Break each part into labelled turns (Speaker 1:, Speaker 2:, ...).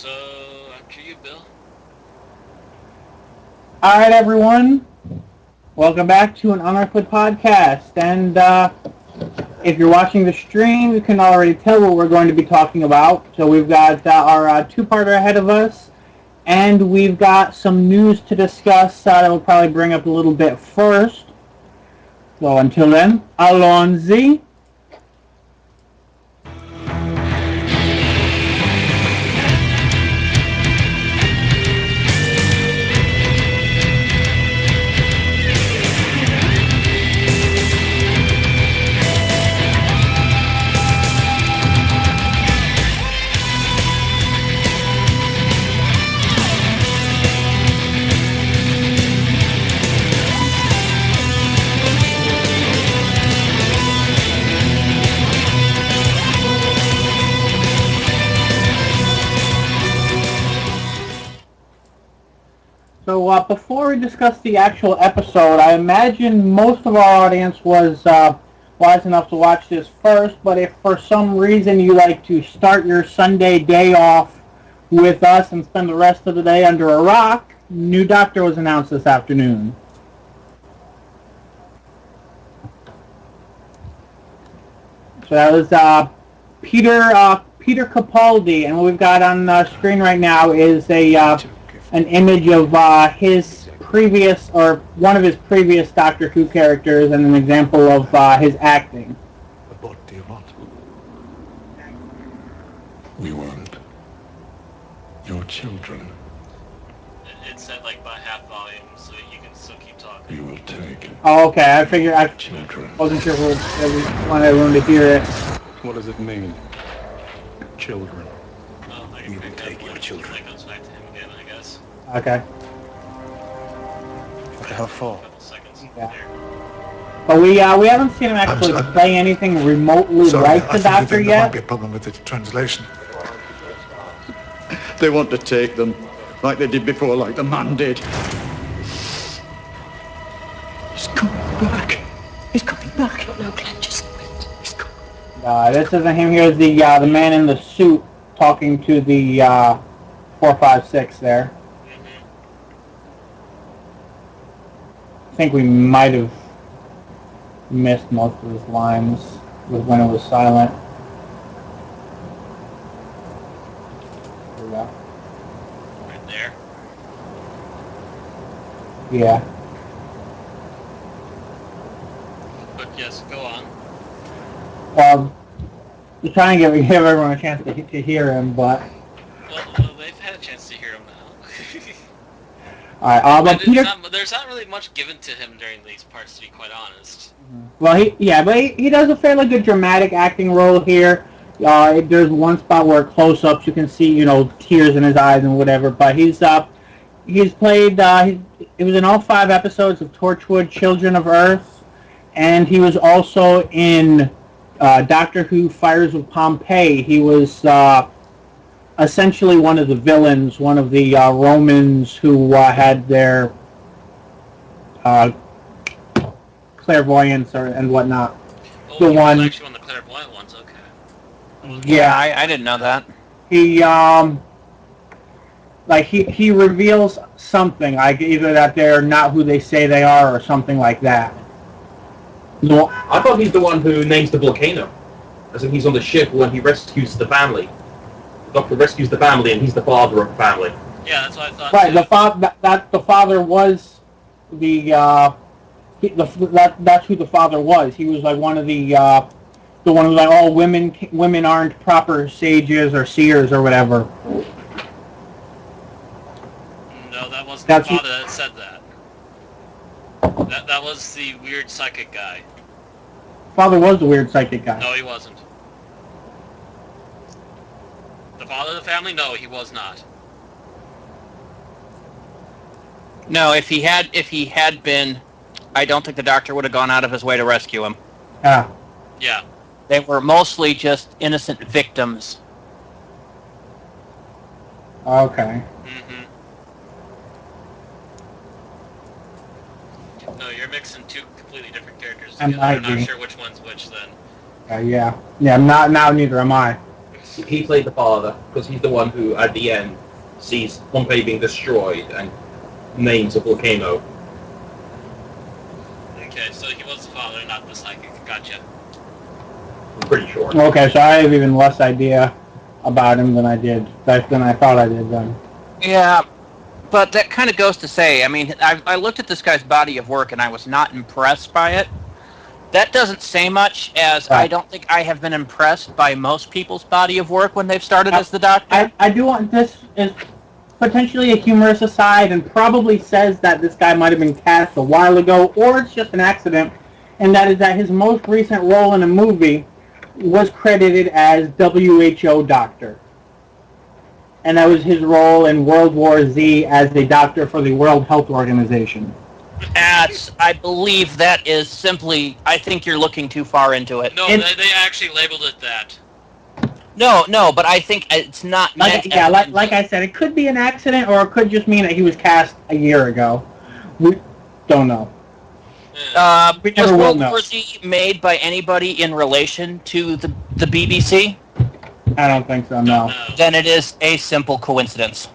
Speaker 1: So, after you, Bill.
Speaker 2: Alright, everyone. Welcome back to an Unearthly Podcast. And if you're watching the stream, you can already tell what we're going to be talking about. So we've got our two-parter ahead of us. And we've got some news to discuss that we'll probably bring up a little bit first. So until then, allons-y. So before we discuss the actual episode, I imagine most of our audience was wise enough to watch this first, but if for some reason you like to start your Sunday day off with us and spend the rest of the day under a rock, new Doctor was announced this afternoon. So that was Peter Capaldi, and what we've got on screen right now is an image of his previous, or one of his previous Doctor Who characters, and an example of his acting.
Speaker 3: What do you want? We want your children.
Speaker 1: It's set like by half volume, so you can still keep talking.
Speaker 3: We will take
Speaker 2: Oh, okay. I figured I
Speaker 3: children.
Speaker 2: wasn't sure if I wanted everyone to hear it.
Speaker 3: What does it mean? Children.
Speaker 1: Well, I
Speaker 3: We will
Speaker 1: picked
Speaker 3: take
Speaker 1: up
Speaker 3: your
Speaker 1: when
Speaker 3: children.
Speaker 1: It goes back to him again, I guess.
Speaker 2: Okay.
Speaker 3: How far?
Speaker 1: A couple seconds.
Speaker 2: Yeah.
Speaker 1: There.
Speaker 2: But we haven't seen him actually play anything remotely like the Doctor
Speaker 4: There
Speaker 2: yet.
Speaker 4: might be a problem with the translation.
Speaker 5: They want to take them, like they did before, like the man did. He's coming back. He's coming back.
Speaker 6: No, Glenn, just wait.
Speaker 5: He's coming.
Speaker 2: This isn't him. Here's the man in the suit talking to the 456 there. I think we might have missed most of his lines when it was silent. There we go.
Speaker 1: Right there.
Speaker 2: Yeah.
Speaker 1: But yes, go on.
Speaker 2: Just trying to give everyone a chance to hear him, but...
Speaker 1: Well, they've had a chance to hear him now.
Speaker 2: Alright, but Peter...
Speaker 1: There's not really much given to him during these parts, to be quite honest.
Speaker 2: Well, he does a fairly good dramatic acting role here. There's one spot where close-ups you can see, tears in his eyes and whatever. But he's played. He was in all 5 episodes of Torchwood: Children of Earth, and he was also in Doctor Who: Fires of Pompeii. He was essentially one of the villains, one of the Romans who had their clairvoyance and whatnot.
Speaker 1: Oh,
Speaker 2: The
Speaker 1: he
Speaker 2: one-
Speaker 1: was actually one of the clairvoyant ones, okay.
Speaker 2: Yeah,
Speaker 7: I didn't know that.
Speaker 2: He reveals something, like either that they're not who they say they are or something like that.
Speaker 8: No, I thought he's the one who names the volcano. As in he's on the ship when he rescues the family. The Doctor rescues the family and he's the father of the family.
Speaker 1: Yeah, that's what I thought.
Speaker 2: Right,
Speaker 1: too.
Speaker 2: the father was that's who the father was. He was like one of the one who's like, oh, women aren't proper sages or seers or whatever.
Speaker 1: No, that wasn't
Speaker 2: That's
Speaker 1: the father that said that. That was the weird psychic guy.
Speaker 2: Father was the weird psychic guy.
Speaker 1: No, he wasn't. The father of the family? No, he was not.
Speaker 7: No, if he had been, I don't think the Doctor would have gone out of his way to rescue him.
Speaker 2: Ah.
Speaker 1: Yeah.
Speaker 7: They were mostly just innocent victims.
Speaker 2: Okay.
Speaker 1: Mm-hmm. No, you're mixing two completely different characters
Speaker 2: I
Speaker 1: together.
Speaker 2: might
Speaker 1: I'm not
Speaker 2: be.
Speaker 1: sure which one's which then.
Speaker 2: Yeah. I'm not now. Neither am I.
Speaker 8: he played the father because he's the one who, at the end, sees Pompeii being destroyed and names a volcano.
Speaker 1: Okay, so he was the father, not the psychic. Gotcha.
Speaker 8: I'm pretty sure.
Speaker 2: Okay, so I have even less idea about him than I thought I did then.
Speaker 7: Yeah, but that kind of goes to say, I mean, I looked at this guy's body of work and I was not impressed by it. That doesn't say much, as I don't think I have been impressed by most people's body of work when they've started as the Doctor.
Speaker 2: I do want, this is potentially a humorous aside and probably says that this guy might have been cast a while ago, or it's just an accident, and that is that his most recent role in a movie was credited as WHO Doctor. And that was his role in World War Z as a doctor for the World Health Organization.
Speaker 7: I believe that is simply, I think you're looking too far into it.
Speaker 1: No, they actually labeled it that.
Speaker 7: No, but I think it's not meant
Speaker 2: like I said, it could be an accident, or it could just mean that he was cast a year ago. We don't know. We
Speaker 7: was
Speaker 2: never will
Speaker 7: World
Speaker 2: know.
Speaker 7: War Z made by anybody in relation to the BBC?
Speaker 2: I don't think so, no.
Speaker 7: Then it is a simple coincidence.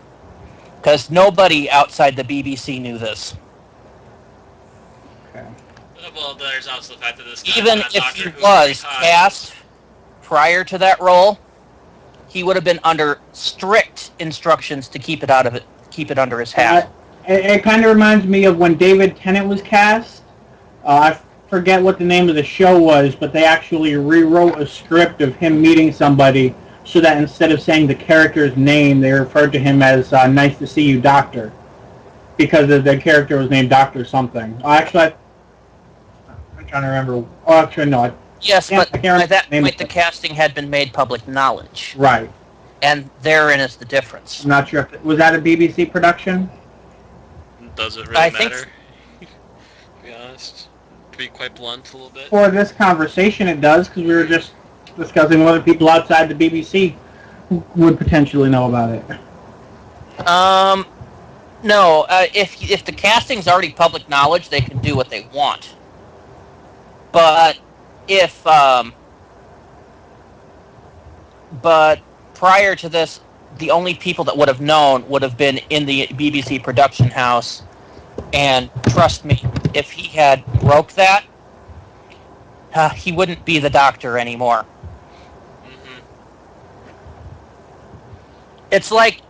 Speaker 7: Because nobody outside the BBC knew this.
Speaker 2: Okay.
Speaker 1: Well, there's also the fact that this guy
Speaker 7: Even
Speaker 1: was a
Speaker 7: if
Speaker 1: doctor
Speaker 7: he
Speaker 1: who
Speaker 7: was
Speaker 1: retired.
Speaker 7: cast prior to that role, he would have been under strict instructions to keep it under his hat.
Speaker 2: It kind of reminds me of when David Tennant was cast. I forget what the name of the show was, but they actually rewrote a script of him meeting somebody so that instead of saying the character's name, they referred to him as "Nice to see you, Doctor," because the character was named Doctor something. Actually, I'm trying to remember. Oh, actually, no.
Speaker 7: Yes, but by that point, the
Speaker 2: of it.
Speaker 7: casting had been made public knowledge.
Speaker 2: Right.
Speaker 7: And therein is the difference.
Speaker 2: I'm not sure if was that a BBC production.
Speaker 1: Does it really
Speaker 7: I think
Speaker 1: matter? To be honest, to be quite blunt a little bit.
Speaker 2: For this conversation, it does, because we were just discussing whether people outside the BBC would potentially know about it.
Speaker 7: No. If the casting's already public knowledge, they can do what they want. But but prior to this, the only people that would have known would have been in the BBC production house. And trust me, if he had broke that, he wouldn't be the Doctor anymore.
Speaker 1: Mm-hmm.
Speaker 7: It's like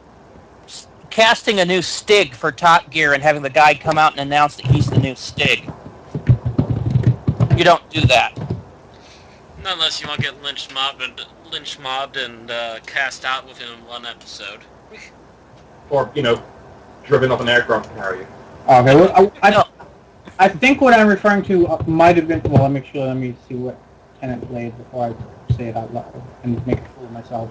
Speaker 7: casting a new Stig for Top Gear and having the guy come out and announce that he's the new Stig. You don't do that.
Speaker 1: Not unless you want to get lynch mobbed and cast out within one episode.
Speaker 8: Or, driven off an aircraft carrier.
Speaker 2: Okay, well, I think what I'm referring to might have been. Well, let me see what Tennant played before I say it out loud and make a fool of myself.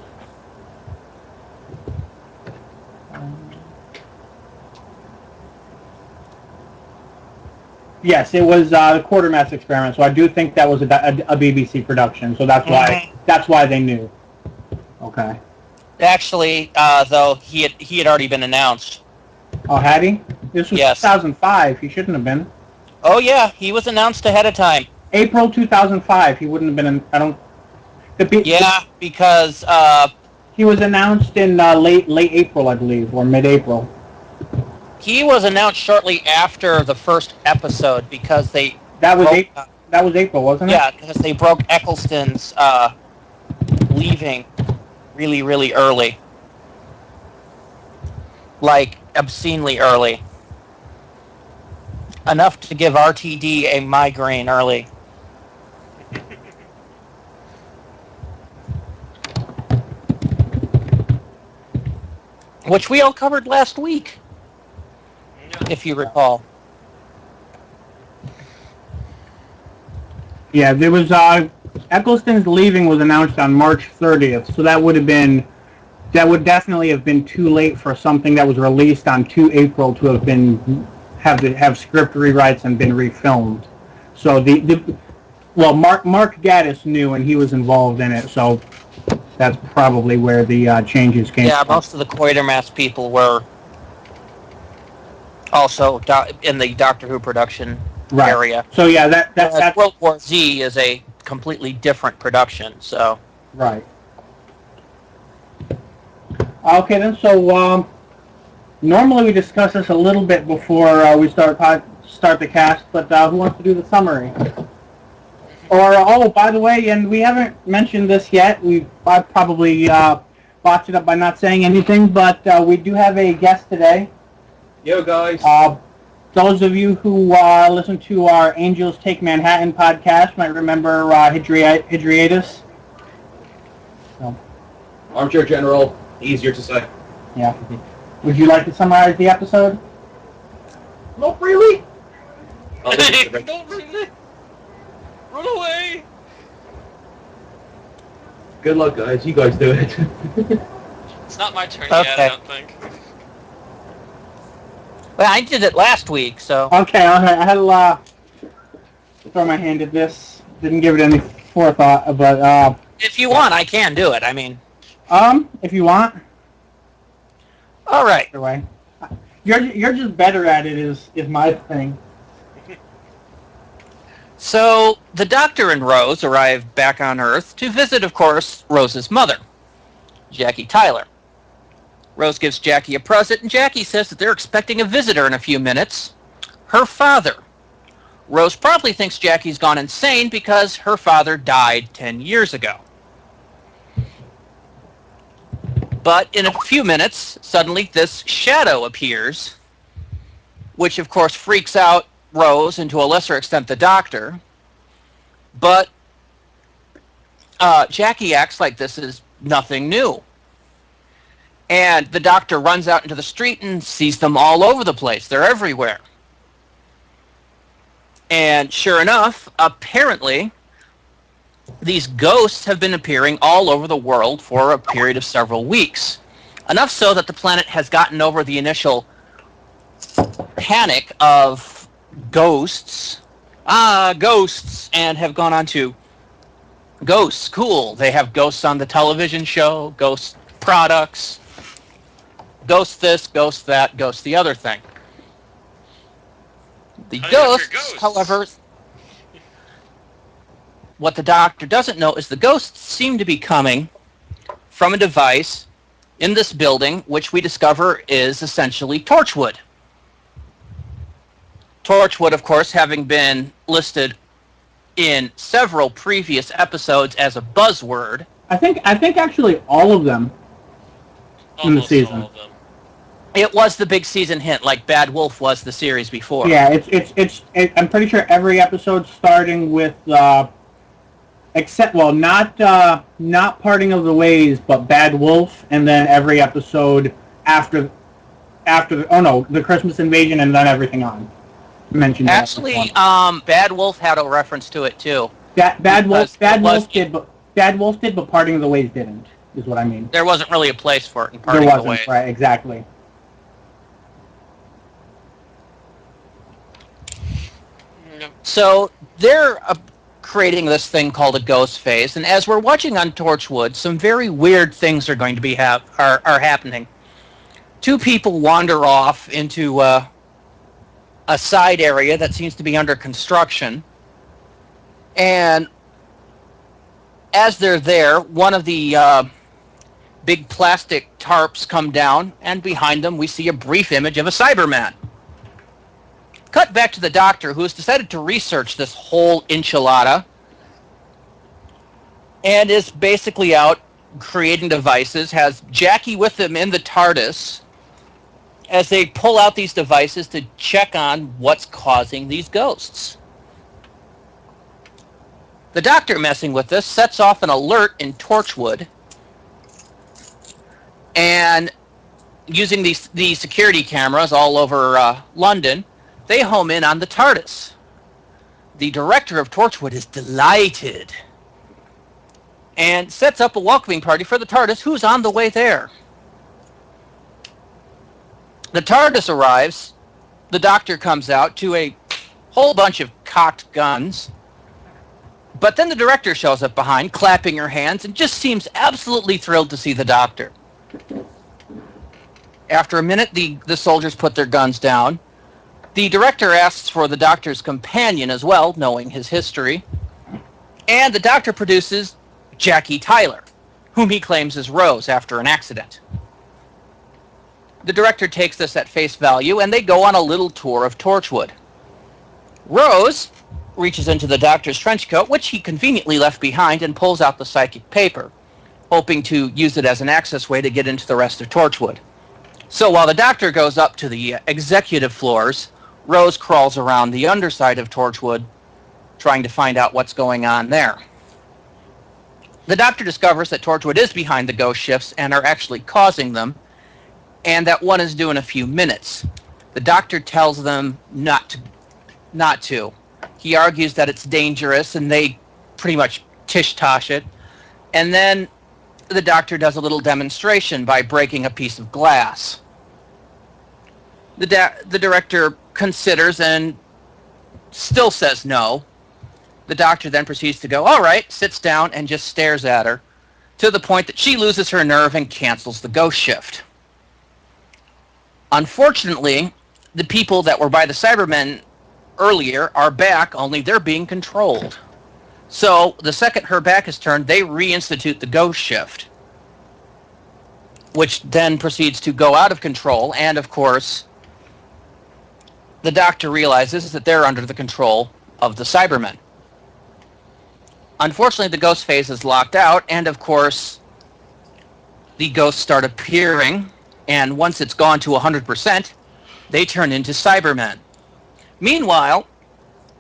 Speaker 2: Yes, it was the Quartermass Experiment. So I do think that was a BBC production. So that's why they knew. Okay.
Speaker 7: Actually, though, he had already been announced.
Speaker 2: Oh, had he? This was
Speaker 7: Yes.
Speaker 2: 2005. He shouldn't have been.
Speaker 7: Oh yeah, he was announced ahead of time.
Speaker 2: April 2005. He wouldn't have been. I don't.
Speaker 7: Yeah, because
Speaker 2: He was announced in late April, I believe, or mid-April.
Speaker 7: he was announced shortly after the first episode because they
Speaker 2: That was
Speaker 7: broke,
Speaker 2: that was April, wasn't it?
Speaker 7: yeah, because they broke Eccleston's leaving really, really early, like obscenely early, enough to give RTD a migraine early. Which we all covered last week, if you recall.
Speaker 2: Yeah, there was Eccleston's leaving was announced on March 30th, so that would definitely have been too late for something that was released on 2 April to have script rewrites and been refilmed. So Mark Gatiss knew and he was involved in it, so that's probably where the changes came
Speaker 7: Yeah,
Speaker 2: from.
Speaker 7: most of the Quatermass people were also in the Doctor Who production
Speaker 2: Right.
Speaker 7: area.
Speaker 2: So yeah, that's
Speaker 7: World War Z is a completely different production, so...
Speaker 2: right. Okay, then. So normally we discuss this a little bit before we start the cast, but who wants to do the summary? Or by the way, and we haven't mentioned this yet. I probably botched it up by not saying anything, but we do have a guest today.
Speaker 8: Yo, guys.
Speaker 2: Those of you who listen to our Angels Take Manhattan podcast might remember Hydriatus. So.
Speaker 8: Armchair General, easier to say.
Speaker 2: Yeah. Would you like to summarize the episode?
Speaker 8: Not really.
Speaker 1: Don't really. Run away.
Speaker 8: Good luck, guys. You guys do it.
Speaker 1: It's not my turn yet, I don't think.
Speaker 7: Well, I did it last week, so...
Speaker 2: Okay, I had to throw my hand at this. Didn't give it any forethought, but...
Speaker 7: if you want, I can do it. I mean...
Speaker 2: If you want.
Speaker 7: All right.
Speaker 2: Either way. You're just better at it is my thing.
Speaker 7: So, the Doctor and Rose arrive back on Earth to visit, of course, Rose's mother, Jackie Tyler. Rose gives Jackie a present, and Jackie says that they're expecting a visitor in a few minutes, her father. Rose probably thinks Jackie's gone insane because her father died 10 years ago. But in a few minutes, suddenly this shadow appears, which of course freaks out Rose and to a lesser extent the Doctor. But Jackie acts like this is nothing new. And the Doctor runs out into the street and sees them all over the place. They're everywhere. And sure enough, apparently, these ghosts have been appearing all over the world for a period of several weeks. Enough so that the planet has gotten over the initial panic of ghosts, and have gone on to ghosts, cool. They have ghosts on the television show, ghost products, ghost this, ghost that, ghost the other thing. The ghosts, however, what the Doctor doesn't know is the ghosts seem to be coming from a device in this building, which we discover is essentially Torchwood. Torchwood, of course, having been listed in several previous episodes as a buzzword.
Speaker 2: I think actually all of them in the season.
Speaker 1: All of them.
Speaker 7: It was the big season hint, like Bad Wolf was the series before.
Speaker 2: Yeah, it's I'm pretty sure every episode starting with except not Parting of the Ways, but Bad Wolf, and then every episode after the Christmas Invasion, and then everything on. Mentioned
Speaker 7: actually, Bad Wolf had a reference to it too.
Speaker 2: Bad Wolf did, but Parting of the Ways didn't. Is what I mean.
Speaker 7: There wasn't really a place for it in Parting of the Ways.
Speaker 2: Right? Exactly.
Speaker 7: So they're creating this thing called a ghost phase, and as we're watching on Torchwood, some very weird things are going to be are happening. Two people wander off into a side area that seems to be under construction, and as they're there, one of the big plastic tarps come down, and behind them we see a brief image of a Cyberman. Cut back to the Doctor, who has decided to research this whole enchilada and is basically out creating devices, has Jackie with him in the TARDIS as they pull out these devices to check on what's causing these ghosts. The Doctor, messing with this, sets off an alert in Torchwood, and using these security cameras all over London, they home in on the TARDIS. The director of Torchwood is delighted and sets up a welcoming party for the TARDIS, who's on the way there. The TARDIS arrives, the Doctor comes out to a whole bunch of cocked guns, but then the director shows up behind, clapping her hands, and just seems absolutely thrilled to see the Doctor. After a minute, the soldiers put their guns down. The director asks for the Doctor's companion as well, knowing his history. And the Doctor produces Jackie Tyler, whom he claims is Rose after an accident. The director takes this at face value, and they go on a little tour of Torchwood. Rose reaches into the doctor's trench coat, which he conveniently left behind, and pulls out the psychic paper, hoping to use it as an access way to get into the rest of Torchwood. So while the doctor goes up to the executive floors, Rose crawls around the underside of Torchwood, trying to find out what's going on there. The doctor discovers that Torchwood is behind the ghost shifts and are actually causing them, and that one is due in a few minutes. The doctor tells them not to. He argues that it's dangerous, and they pretty much tish-tosh it. And then the doctor does a little demonstration by breaking a piece of glass. The director considers and still says no. The doctor then proceeds to go, all right, sits down and just stares at her, to the point that she loses her nerve and cancels the ghost shift. Unfortunately, the people that were by the Cybermen earlier are back, only they're being controlled. So the second her back is turned, they reinstitute the ghost shift, which then proceeds to go out of control, and of course, the doctor realizes that they're under the control of the Cybermen. Unfortunately, the ghost phase is locked out, and of course, the ghosts start appearing, and once it's gone to 100%, they turn into Cybermen. Meanwhile,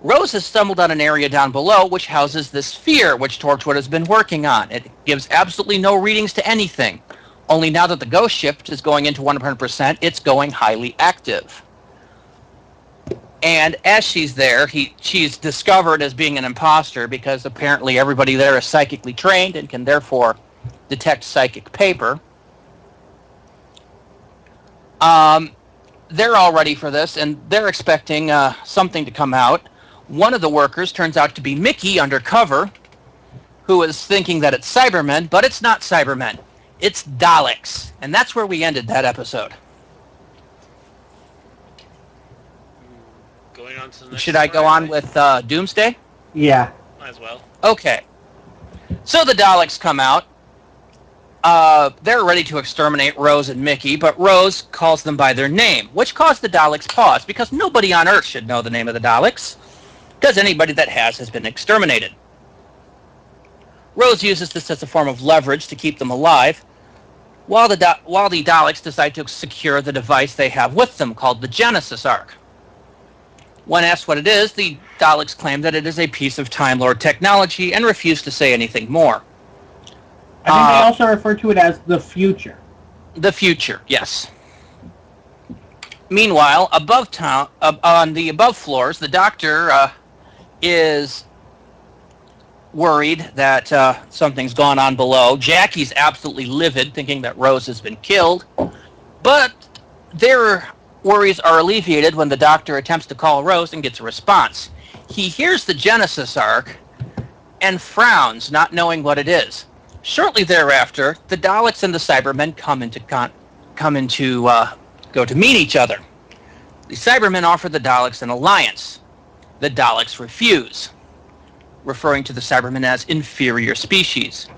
Speaker 7: Rose has stumbled on an area down below which houses this sphere which Torchwood has been working on. It gives absolutely no readings to anything. Only now that the ghost shift is going into 100%, it's going highly active. And as she's there, she's discovered as being an imposter because apparently everybody there is psychically trained and can therefore detect psychic paper. They're all ready for this, and they're expecting something to come out. One of the workers turns out to be Mickey undercover, who is thinking that it's Cybermen, but it's not Cybermen. It's Daleks. And that's where we ended that episode.
Speaker 1: Going on to the next
Speaker 7: Should I go on with Doomsday?
Speaker 2: Yeah.
Speaker 1: Might as well.
Speaker 7: Okay. So the Daleks come out. They're ready to exterminate Rose and Mickey, but Rose calls them by their name, which caused the Daleks pause, because nobody on Earth should know the name of the Daleks, because anybody that has been exterminated. Rose uses this as a form of leverage to keep them alive, while the Daleks decide to secure the device they have with them, called the Genesis Arc. When asked what it is, the Daleks claim that it is a piece of Time Lord technology and refuse to say anything more.
Speaker 2: I think they also refer to it as the future.
Speaker 7: The future, yes. Meanwhile, above town, on the above floors, the doctor is worried that something's gone on below. Jackie's absolutely livid, thinking that Rose has been killed. But their worries are alleviated when the doctor attempts to call Rose and gets a response. He hears the Genesis Arc and frowns, not knowing what it is. Shortly thereafter, the Daleks and the Cybermen go to meet each other. The Cybermen offer the Daleks an alliance. The Daleks refuse, referring to the Cybermen as inferior species.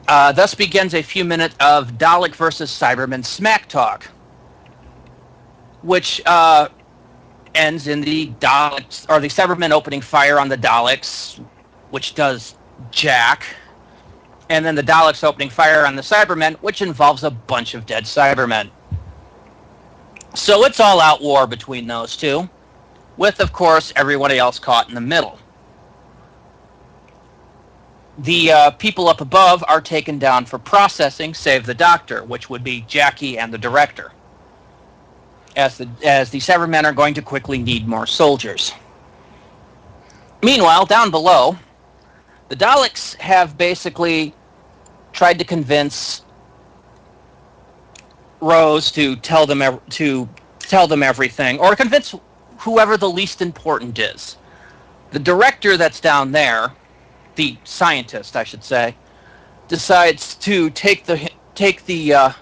Speaker 7: Thus begins a few minutes of Dalek versus Cybermen smack talk, which ends in the Daleks or the Cybermen opening fire on the Daleks, which does jack, and then the Daleks opening fire on the Cybermen, which involves a bunch of dead Cybermen. So it's all-out war between those two, with, of course, everybody else caught in the middle. The people up above are taken down for processing, save the Doctor, which would be Jackie and the Director, as the Cybermen are going to quickly need more soldiers. Meanwhile, down below, the Daleks have basically tried to convince Rose to tell them everything, or convince whoever the least important is. The Director that's down there, the scientist, I should say, decides to take the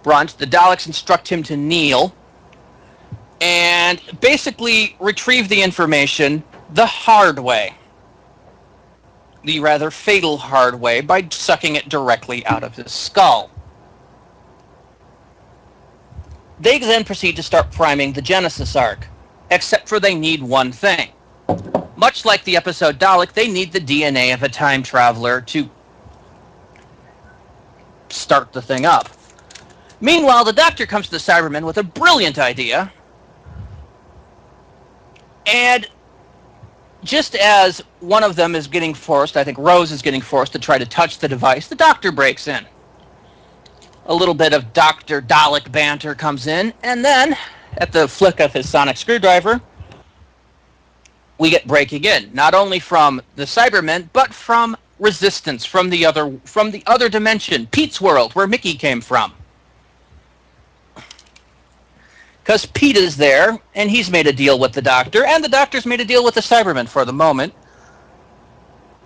Speaker 7: brunt. The Daleks instruct him to kneel and basically retrieve the information the hard way. The rather fatal hard way, by sucking it directly out of his skull. They then proceed to start priming the Genesis Ark, except for they need one thing. Much like the episode Dalek, they need the DNA of a time traveler to start the thing up. Meanwhile, the Doctor comes to the Cybermen with a brilliant idea, and just as one of them is getting forced, I think Rose is getting forced to try to touch the device, the Doctor breaks in. A little bit of Dr. Dalek banter comes in, and then, at the flick of his sonic screwdriver, we get breaking in, not only from the Cybermen, but from Resistance, from the other dimension, Pete's world, where Mickey came from. Because Pete is there, and he's made a deal with the Doctor, and the Doctor's made a deal with the Cybermen for the moment.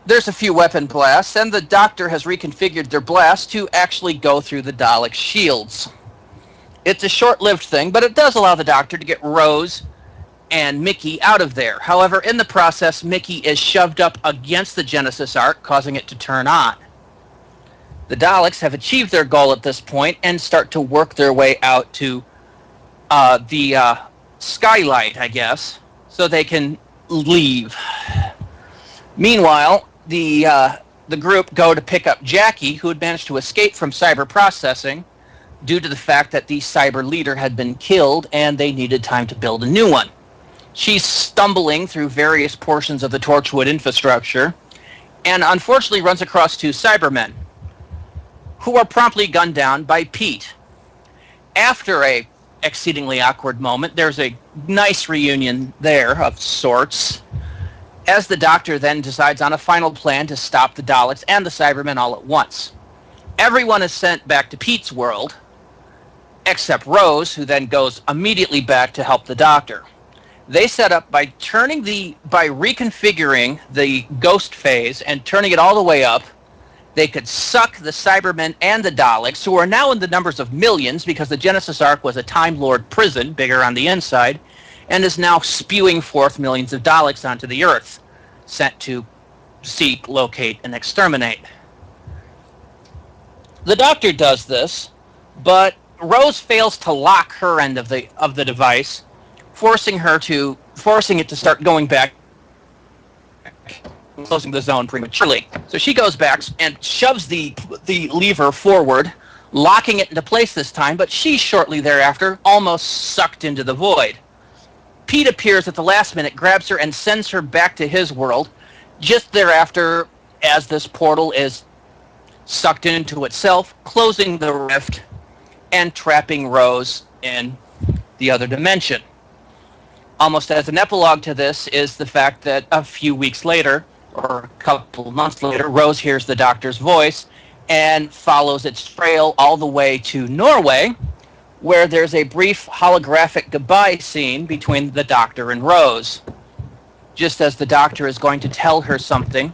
Speaker 7: There's a few weapon blasts, and the Doctor has reconfigured their blasts to actually go through the Dalek shields. It's a short-lived thing, but it does allow the Doctor to get Rose and Mickey out of there. However, in the process, Mickey is shoved up against the Genesis Ark, causing it to turn on. The Daleks have achieved their goal at this point and start to work their way out to the skylight, I guess, so they can leave. Meanwhile, the group go to pick up Jackie, who had managed to escape from cyber processing due to the fact that the cyber leader had been killed and they needed time to build a new one. She's stumbling through various portions of the Torchwood infrastructure and unfortunately runs across two Cybermen, who are promptly gunned down by Pete. After a exceedingly awkward moment, there's a nice reunion there of sorts, as the Doctor then decides on a final plan to stop the Daleks and the Cybermen all at once. Everyone is sent back to Pete's world, except Rose, who then goes immediately back to help the Doctor. They set up by reconfiguring the ghost phase and turning it all the way up. They could suck the Cybermen and the Daleks, who are now in the numbers of millions because the Genesis Ark was a Time Lord prison, bigger on the inside, and is now spewing forth millions of Daleks onto the Earth, sent to seek, locate, and exterminate. The Doctor does this, but Rose fails to lock her end of the device, forcing it to start going back, closing the zone prematurely. So she goes back and shoves the lever forward, locking it into place this time, but she's shortly thereafter almost sucked into the void. Pete appears at the last minute, grabs her, and sends her back to his world. Just thereafter, as this portal is sucked into itself, closing the rift and trapping Rose in the other dimension. Almost as an epilogue to this is the fact that a few weeks later, or a couple months later, Rose hears the Doctor's voice and follows its trail all the way to Norway, where there's a brief holographic goodbye scene between the Doctor and Rose. Just as the Doctor is going to tell her something,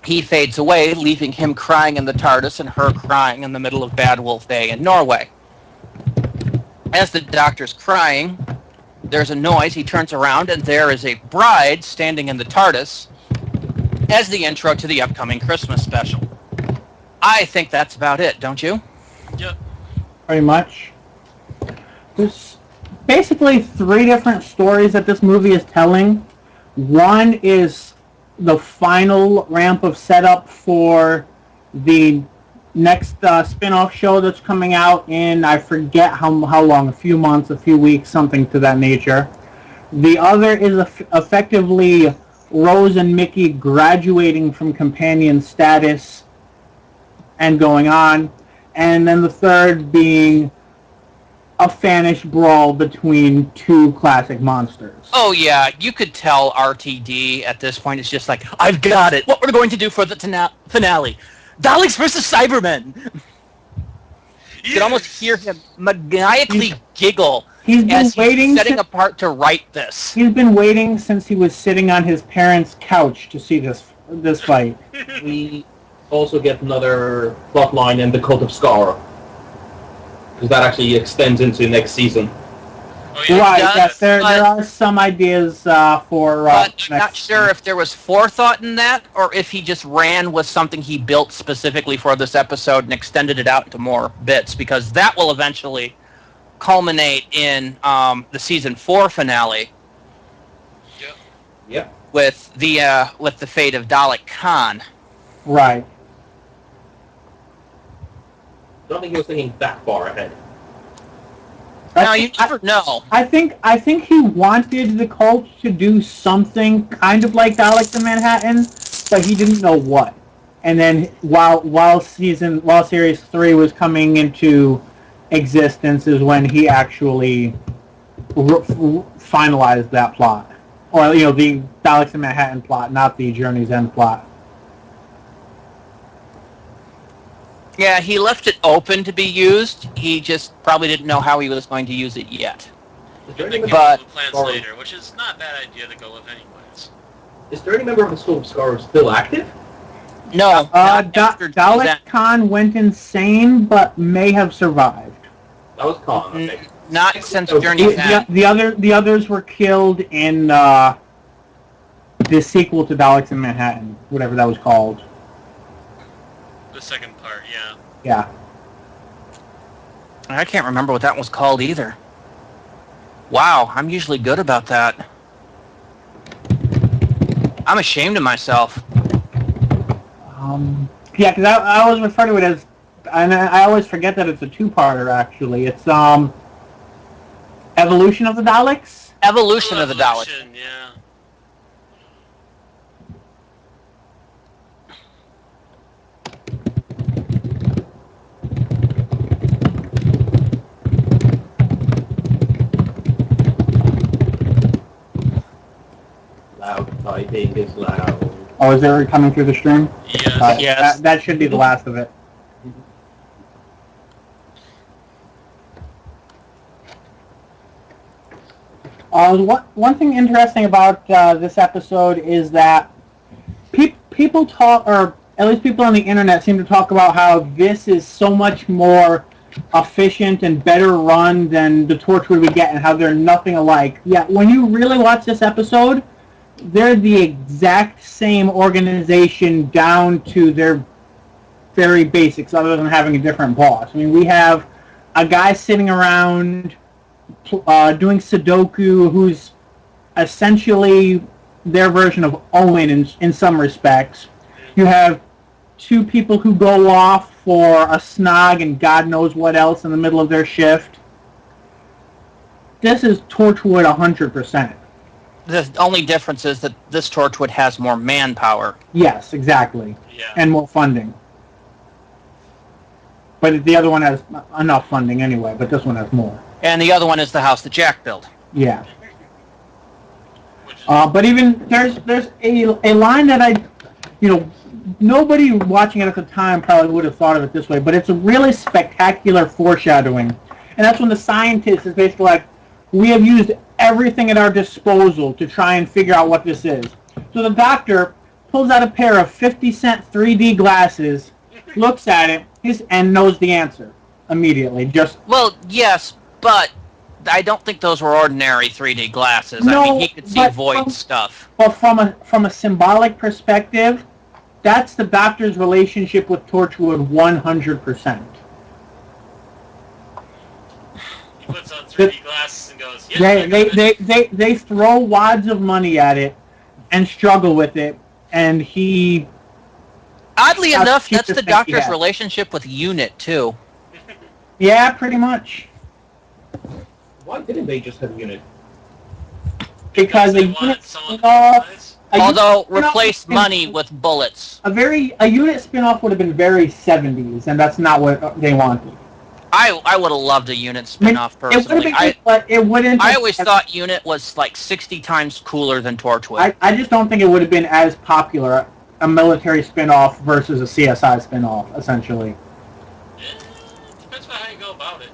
Speaker 7: he fades away, leaving him crying in the TARDIS and her crying in the middle of Bad Wolf Bay in Norway. As the Doctor's crying, there's a noise. He turns around, and there is a bride standing in the TARDIS as the intro to the upcoming Christmas special. I think that's about it, don't you?
Speaker 1: Yep.
Speaker 2: Pretty much. There's basically three different stories that this movie is telling. One is the final ramp of setup for the next spin-off show that's coming out in, I forget how long, a few months, a few weeks, something to that nature. The other is effectively Rose and Mickey graduating from companion status and going on. And then the third being a fanish brawl between two classic monsters.
Speaker 7: Oh yeah, you could tell RTD at this point is just like, I've got it. What we're going to do for the finale. Daleks versus Cybermen. You can almost hear him maniacally giggle as he's setting apart to write this.
Speaker 2: He's been waiting since he was sitting on his parents' couch to see this fight.
Speaker 8: We also get another plot line in the Cult of Skara, because that actually extends into next season.
Speaker 1: Oh, yeah,
Speaker 2: Right, yes, there are some ideas for
Speaker 7: but I'm not sure if there was forethought in that, or if he just ran with something he built specifically for this episode and extended it out into more bits, because that will eventually culminate in the season 4 finale.
Speaker 8: Yep.
Speaker 7: With the fate of Dalek Khan.
Speaker 2: Right.
Speaker 8: I don't think he was thinking that far ahead.
Speaker 7: Now you never know.
Speaker 2: I think he wanted the cult to do something kind of like Daleks in Manhattan, but he didn't know what. And then while series 3 was coming into existence is when he actually finalized that plot. Or, the Daleks in Manhattan plot, not the Journey's End plot.
Speaker 7: Yeah, he left it open to be used. He just probably didn't know how he was going to use it yet.
Speaker 8: Is there any
Speaker 1: But
Speaker 8: member
Speaker 1: plans later, which is not a bad idea to go with anyways.
Speaker 8: Is there any member of the School of Scars still active?
Speaker 7: No.
Speaker 2: Dalek Khan went insane, but may have survived.
Speaker 8: That was Khan, I think.
Speaker 7: Not since Journey's End.
Speaker 2: The others were killed in the sequel to Daleks in Manhattan, whatever that was called.
Speaker 1: The second part, yeah.
Speaker 2: Yeah.
Speaker 7: I can't remember what that was called either. Wow, I'm usually good about that. I'm ashamed of myself.
Speaker 2: Yeah, because I always refer to it as, and I always forget that it's a two-parter. Actually, it's Evolution of the Daleks.
Speaker 7: Evolution of the Daleks.
Speaker 1: Yeah.
Speaker 8: Loud typing is loud.
Speaker 2: Oh, is there coming through the stream?
Speaker 1: Yes.
Speaker 7: Yes.
Speaker 2: That should be the last of it. One thing interesting about this episode is that people talk, or at least people on the internet seem to talk about how this is so much more efficient and better run than the Torchwood we get, and how they're nothing alike. Yeah, when you really watch this episode, they're the exact same organization down to their very basics, other than having a different boss. I mean, we have a guy sitting around doing Sudoku, who's essentially their version of Owen in some respects. You have two people who go off for a snog and God knows what else in the middle of their shift. This is Torchwood 100%.
Speaker 7: The only difference is that this Torchwood has more manpower.
Speaker 2: Yes, exactly.
Speaker 1: Yeah.
Speaker 2: And more funding. But the other one has enough funding anyway, but this one has more.
Speaker 7: And the other one is the house that Jack built.
Speaker 2: Yeah.
Speaker 1: Which is,
Speaker 2: But even there's a line that nobody watching it at the time probably would have thought of it this way, but it's a really spectacular foreshadowing. And that's when the scientist is basically like, we have used everything at our disposal to try and figure out what this is. So the doctor pulls out a pair of 50-cent 3D glasses, looks at it, and knows the answer immediately.
Speaker 7: Well, yes, but I don't think those were ordinary 3D glasses.
Speaker 2: No,
Speaker 7: I mean, he could see void stuff.
Speaker 2: But from a symbolic perspective, that's the Doctor's relationship with Torchwood 100%.
Speaker 1: he puts on 3D glasses and goes, yes,
Speaker 2: They throw wads of money at it and struggle with it, and he...
Speaker 7: Oddly enough, that's the
Speaker 2: thing he
Speaker 7: Doctor's
Speaker 2: has.
Speaker 7: relationship with Unit, too.
Speaker 2: Yeah, pretty much.
Speaker 8: Why didn't they just have a unit?
Speaker 2: Because
Speaker 1: they
Speaker 2: a
Speaker 1: wanted
Speaker 2: unit
Speaker 1: someone to
Speaker 2: spin-off...
Speaker 1: replace.
Speaker 7: Although, replace money with bullets.
Speaker 2: A unit spin-off would have been very 70s, and that's not what they wanted.
Speaker 7: I would have loved a Unit spin-off,
Speaker 2: It would have
Speaker 7: personally.
Speaker 2: been good, but it wouldn't...
Speaker 7: I always thought Unit was like 60 times cooler than Torchwood.
Speaker 2: I just don't think it would have been as popular, a military spin-off versus a CSI spin-off, essentially.
Speaker 1: Depends on how you go about it.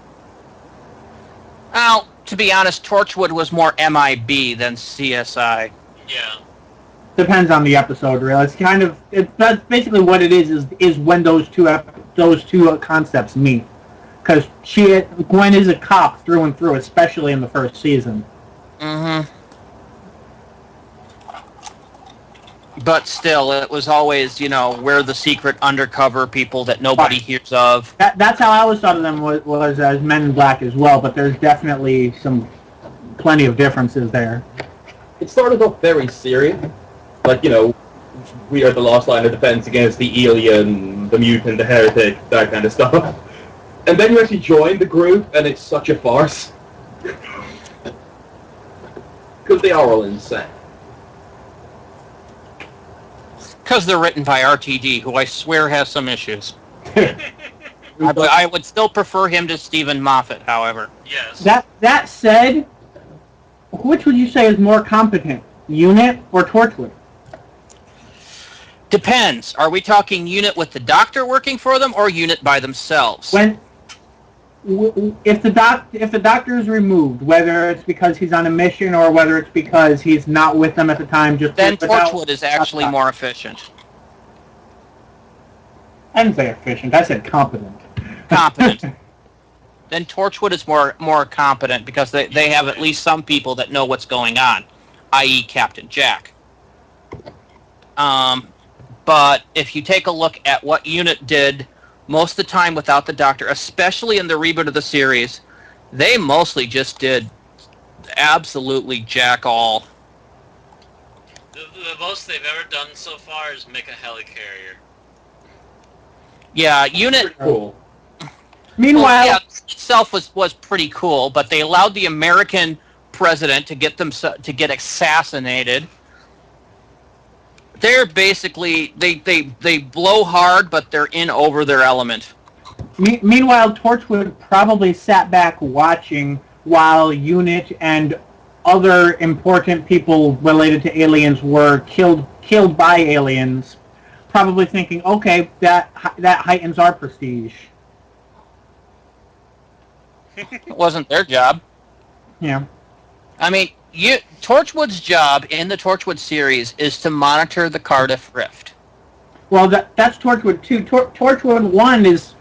Speaker 7: Well, to be honest, Torchwood was more MIB than CSI.
Speaker 1: Yeah.
Speaker 2: Depends on the episode, really. That's basically what it is when those two concepts meet. Because Gwen is a cop through and through, especially in the first season.
Speaker 7: Mm-hmm. But still, it was always, we're the secret undercover people that nobody
Speaker 2: Right.
Speaker 7: hears of.
Speaker 2: That's how I always thought of them was as Men in Black as well, but there's definitely plenty of differences there.
Speaker 8: It started off very serious. Like, we are the last line of defense against the alien, the mutant, the heretic, that kind of stuff. And then you actually join the group, and it's such a farce. Because they are all insane.
Speaker 7: Because they're written by RTD, who I swear has some issues. I would still prefer him to Stephen Moffat, however.
Speaker 1: Yes.
Speaker 2: That said, which would you say is more competent, Unit or Torchwood?
Speaker 7: Depends. Are we talking Unit with the Doctor working for them, or Unit by themselves?
Speaker 2: If the Doctor is removed, whether it's because he's on a mission or whether it's because he's not with them at the time,
Speaker 7: then Torchwood is actually more efficient.
Speaker 2: I didn't say efficient. I said competent.
Speaker 7: Competent. Then Torchwood is more competent because they have at least some people that know what's going on, i.e. Captain Jack. But if you take a look at what Unit did most of the time without the Doctor, especially in the reboot of the series, they mostly just did absolutely jack all.
Speaker 1: The most they've ever done so far is make a helicarrier.
Speaker 7: Yeah, Unit.
Speaker 8: Cool.
Speaker 2: Meanwhile,
Speaker 7: Itself was pretty cool, but they allowed the American president to get assassinated. They're basically they blow hard, but they're in over their element.
Speaker 2: Meanwhile, Torchwood probably sat back watching while Unit and other important people related to aliens were killed by aliens, probably thinking, okay, that heightens our prestige.
Speaker 7: It wasn't their job.
Speaker 2: Yeah.
Speaker 7: I mean, Torchwood's job in the Torchwood series is to monitor the Cardiff Rift.
Speaker 2: Well, that's Torchwood 2. Torchwood 1 is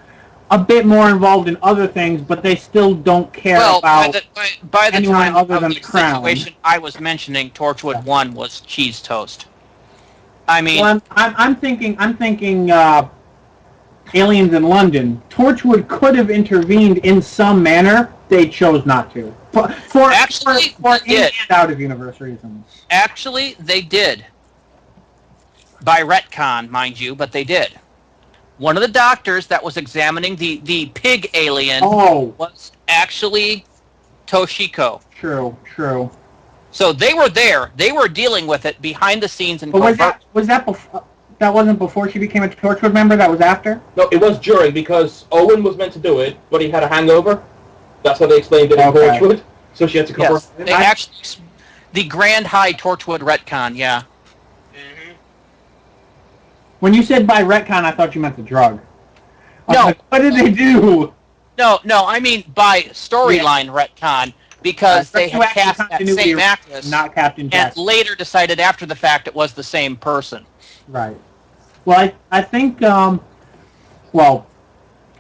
Speaker 2: a bit more involved in other things, but they still don't care about
Speaker 7: by the
Speaker 2: anyone
Speaker 7: time
Speaker 2: other
Speaker 7: of
Speaker 2: than
Speaker 7: the
Speaker 2: the Crown.
Speaker 7: situation I was mentioning, Torchwood 1 was cheese toast. I mean,
Speaker 2: Well, I'm thinking Aliens in London. Torchwood could have intervened in some manner. They chose not to. For in and out of universe reasons.
Speaker 7: actually, they did. By retcon, mind you, but they did. One of the doctors that was examining the pig alien was actually Toshiko.
Speaker 2: True.
Speaker 7: So they were there. They were dealing with it behind the scenes. And
Speaker 2: was that before? That wasn't before she became a Torchwood member? That was after?
Speaker 8: No, it was during, because Owen was meant to do it, but he had a hangover. That's how they explained it in Torchwood. So she had to cover
Speaker 7: Yes, they actually, the Grand High Torchwood retcon, yeah.
Speaker 1: Mm-hmm.
Speaker 2: When you said by retcon, I thought you meant the drug.
Speaker 7: No.
Speaker 2: Like, what did they do?
Speaker 7: No, I mean by storyline retcon, because they had cast that same actress,
Speaker 2: not Captain Jack,
Speaker 7: and later decided after the fact it was the same person.
Speaker 2: Right. Well, I think, I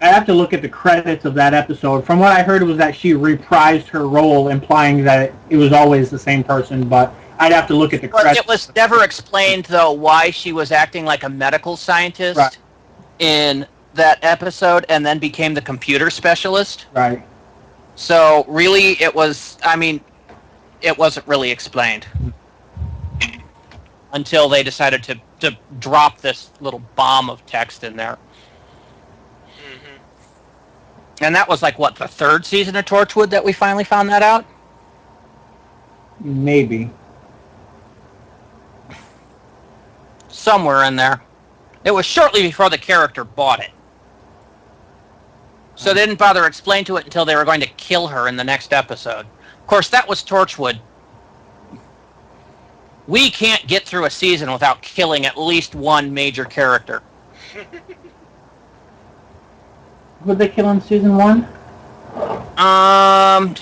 Speaker 2: have to look at the credits of that episode. From what I heard was that she reprised her role, implying that it was always the same person, but I'd have to look at the credits.
Speaker 7: It was never explained, though, why she was acting like a medical scientist in that episode and then became the computer specialist.
Speaker 2: Right.
Speaker 7: So, really, it wasn't really explained until they decided to drop this little bomb of text in there.
Speaker 1: Mm-hmm.
Speaker 7: And that was like, what, the third season of Torchwood that we finally found that out?
Speaker 2: Maybe.
Speaker 7: Somewhere in there. It was shortly before the character bought it. So they didn't bother to explain to it until they were going to kill her in the next episode. Of course, that was Torchwood. We can't get through a season without killing at least one major character.
Speaker 2: Who did they kill in season 1? Oh,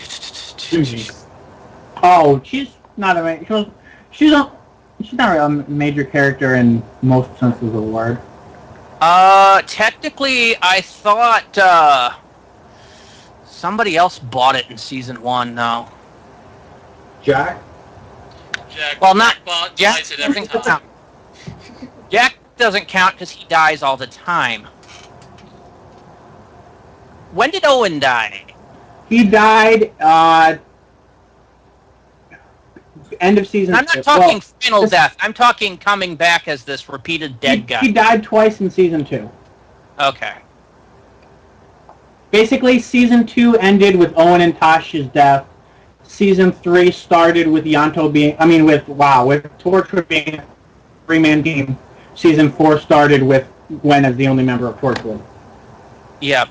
Speaker 2: she's not a she's not a major character in most senses of the word.
Speaker 7: Technically, I thought somebody else bought it in season 1. No.
Speaker 8: Jack?
Speaker 1: Jack.
Speaker 7: Well, not
Speaker 1: bought
Speaker 7: Jack.
Speaker 1: buys it every time.
Speaker 7: Jack doesn't count because he dies all the time. When did Owen die?
Speaker 2: He died end of season.
Speaker 7: I'm not talking final death. I'm talking coming back as this repeated dead guy.
Speaker 2: He died twice in season 2.
Speaker 7: Okay.
Speaker 2: Basically, season 2 ended with Owen and Tasha's death. Season 3 started with Yanto with Torchwood being a 3-man team. Season 4 started with Gwen as the only member of Torchwood.
Speaker 7: Yep.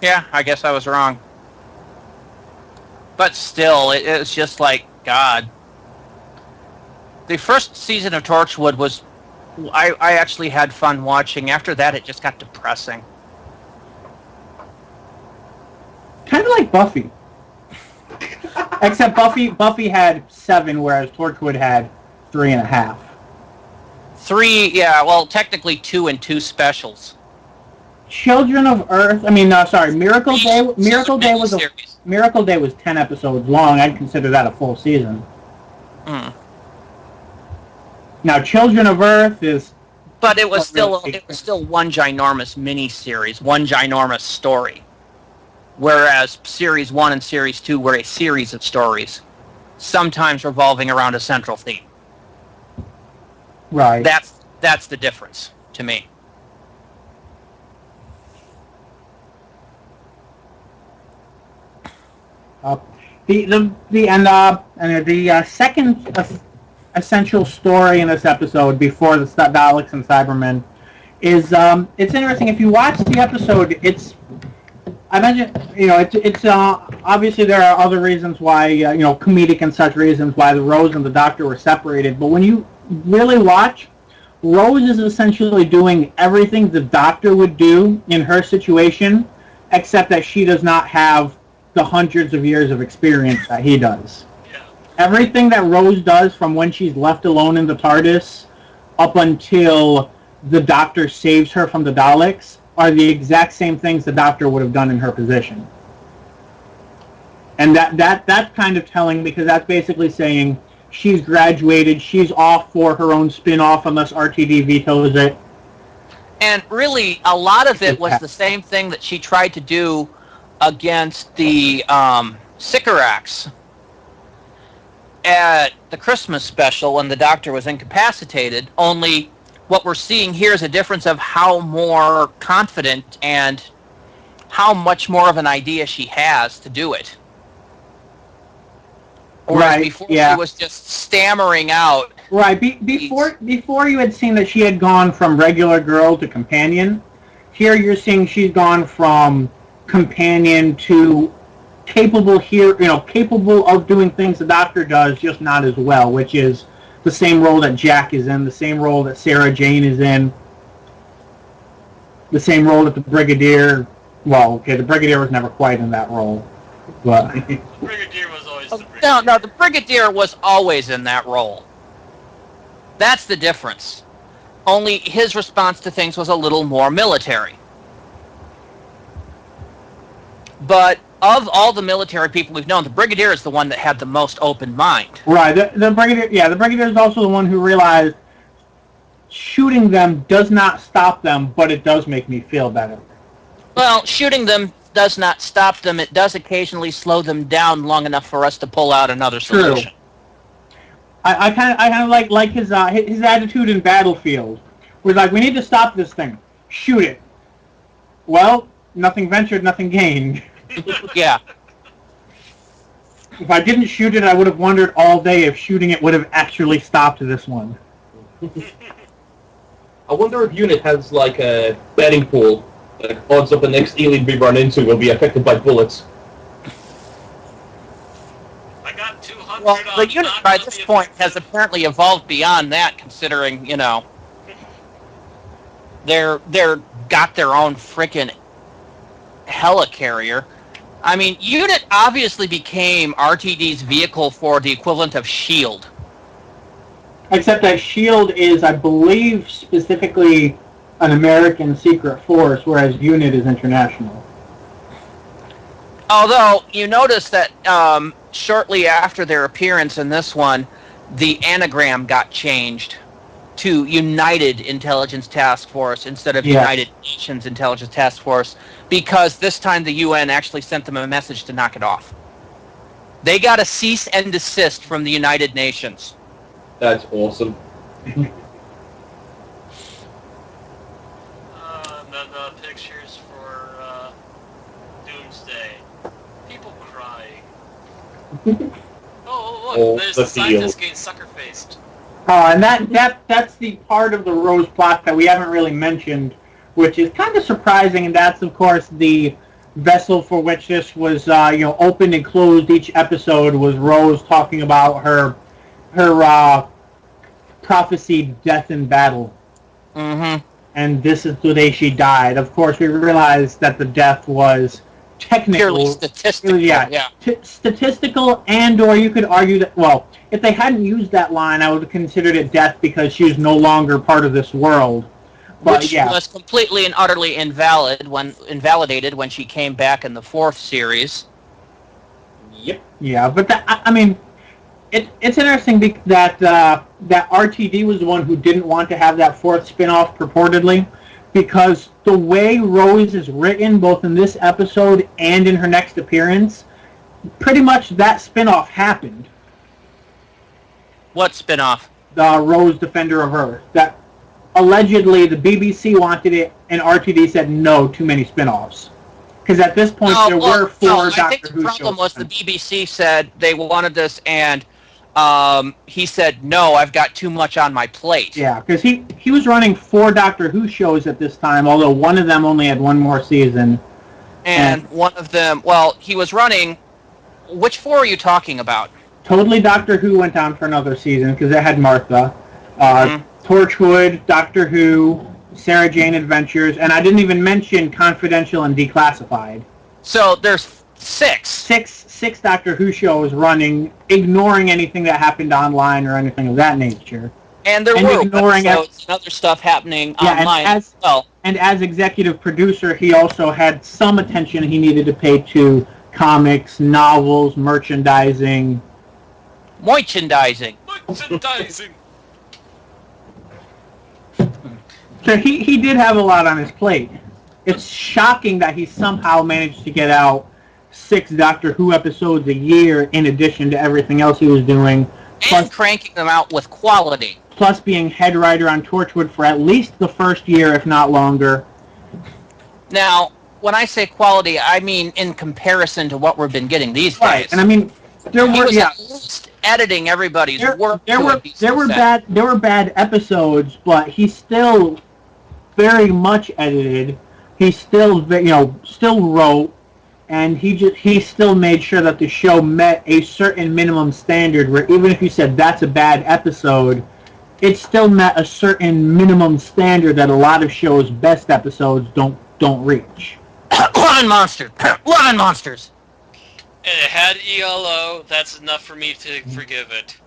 Speaker 7: Yeah, I guess I was wrong. But still, it's just like, God. The first season of Torchwood was... I actually had fun watching. After that, it just got depressing.
Speaker 2: Kind of like Buffy. Except Buffy had 7, whereas Torchwood had 3.5.
Speaker 7: 3, yeah, well, technically 2 and 2 specials.
Speaker 2: Children of Earth. Miracle Day. Miracle Day was 10 episodes long. I'd consider that a full season. Now, Children of Earth is.
Speaker 7: But it was still one ginormous mini-series, one ginormous story. Whereas Series 1 and Series 2 were a series of stories, sometimes revolving around a central theme.
Speaker 2: Right.
Speaker 7: That's the difference to me.
Speaker 2: The second essential story in this episode before the Daleks and Cybermen is it's interesting. If you watch the episode, I imagine it's obviously there are other reasons why comedic and such reasons why the Rose and the Doctor were separated. But when you really watch, Rose is essentially doing everything the Doctor would do in her situation, except that she does not have the hundreds of years of experience that he does.
Speaker 1: Yeah.
Speaker 2: Everything that Rose does from when she's left alone in the TARDIS up until the Doctor saves her from the Daleks are the exact same things the Doctor would have done in her position. And that's kind of telling, because that's basically saying she's graduated, she's off for her own spin-off unless RTD vetoes it.
Speaker 7: And really, a lot of it was the same thing that she tried to do against the Sycorax at the Christmas special when the Doctor was incapacitated, only what we're seeing here is a difference of how more confident and how much more of an idea she has to do it. Whereas before she was just stammering out.
Speaker 2: Right, before you had seen that she had gone from regular girl to companion, here you're seeing she's gone from companion to capable of doing things the Doctor does, just not as well, which is the same role that Jack is in, the same role that Sarah Jane is in, the same role that the Brigadier. Well, okay, the Brigadier was never quite in that role, but
Speaker 1: The Brigadier was always the Brigadier.
Speaker 7: No, the Brigadier was always in that role. That's the difference. Only his response to things was a little more military. But of all the military people we've known, the Brigadier is the one that had the most open mind.
Speaker 2: Right, the Brigadier. Yeah, the Brigadier is also the one who realized shooting them does not stop them, but it does make me feel better.
Speaker 7: Well, shooting them does not stop them. It does occasionally slow them down long enough for us to pull out another solution.
Speaker 2: True. I kind of like his attitude in Battlefield, where he's like, we need to stop this thing. Shoot it. Well, nothing ventured, nothing gained.
Speaker 7: Yeah.
Speaker 2: If I didn't shoot it, I would have wondered all day if shooting it would have actually stopped this one.
Speaker 8: I wonder if Unit has like a betting pool. Like odds of the next alien we run into will be affected by bullets.
Speaker 1: I got 200
Speaker 7: Well,
Speaker 1: on
Speaker 7: the Unit
Speaker 1: not
Speaker 7: by
Speaker 1: to
Speaker 7: this
Speaker 1: be
Speaker 7: point
Speaker 1: affected.
Speaker 7: has apparently evolved beyond that, considering, they're got their own frickin' helicarrier. I mean, Unit obviously became RTD's vehicle for the equivalent of S.H.I.E.L.D.
Speaker 2: Except that S.H.I.E.L.D. is, I believe, specifically an American secret force, whereas UNIT is international.
Speaker 7: Although, you notice that shortly after their appearance in this one, the anagram got changed to United Intelligence Task Force instead of United Nations Intelligence Task Force, because this time the UN actually sent them a message to knock it off. They got a cease and desist from the United Nations.
Speaker 8: That's awesome.
Speaker 1: The pictures for Doomsday. People crying. Oh, look, there's the scientist getting sucker-faced.
Speaker 2: And that's the part of the Rose plot that we haven't really mentioned, which is kind of surprising, and that's, of course, the vessel for which this was, opened and closed each episode was Rose talking about her prophesied death in battle.
Speaker 7: Mm-hmm.
Speaker 2: And this is the day she died. Of course, we realized that the death was technical.
Speaker 7: Purely statistical. Yeah.
Speaker 2: Statistical, or you could argue that, well, if they hadn't used that line, I would have considered it death because she was no longer part of this world. But,
Speaker 7: which was completely and utterly invalidated when she came back in the 4th series.
Speaker 8: Yep.
Speaker 2: Yeah, but it's interesting that that RTD was the one who didn't want to have that 4th spin-off purportedly, because the way Rose is written, both in this episode and in her next appearance, pretty much that spin-off happened.
Speaker 7: What spin-off?
Speaker 2: The Rose Defender of Earth. That allegedly the BBC wanted it, and RTD said no, too many spin-offs. Because at this point there were 4 Doctor Who shows.
Speaker 7: I think the problem was the BBC said they wanted this, and he said, no, I've got too much on my plate.
Speaker 2: Yeah, because he was running 4 Doctor Who shows at this time, although one of them only had one more season.
Speaker 7: And one of them, he was running... Which 4 are you talking about?
Speaker 2: Totally Doctor Who went on for another season, because it had Martha. Torchwood, Doctor Who, Sarah Jane Adventures, and I didn't even mention Confidential and Declassified.
Speaker 7: So there's 6.
Speaker 2: Six Doctor Who shows running, ignoring anything that happened online or anything of that nature.
Speaker 7: And there were episodes and other stuff happening online as well. And
Speaker 2: as executive producer, he also had some attention he needed to pay to comics, novels, merchandising.
Speaker 7: Merchandising.
Speaker 2: So he did have a lot on his plate. It's shocking that he somehow managed to get out 6 Doctor Who episodes a year in addition to everything else he was doing.
Speaker 7: And cranking them out with quality.
Speaker 2: Plus being head writer on Torchwood for at least the first year, if not longer.
Speaker 7: Now, when I say quality, I mean in comparison to what we've been getting these days.
Speaker 2: Right, and I mean, there were
Speaker 7: at least editing everybody's work.
Speaker 2: There were bad episodes, but he still very much edited. He still still wrote, and he still made sure that the show met a certain minimum standard. Where even if you said that's a bad episode, it still met a certain minimum standard that a lot of shows' best episodes don't reach.
Speaker 7: Love and Monsters.
Speaker 1: It had ELO. That's enough for me to forgive it.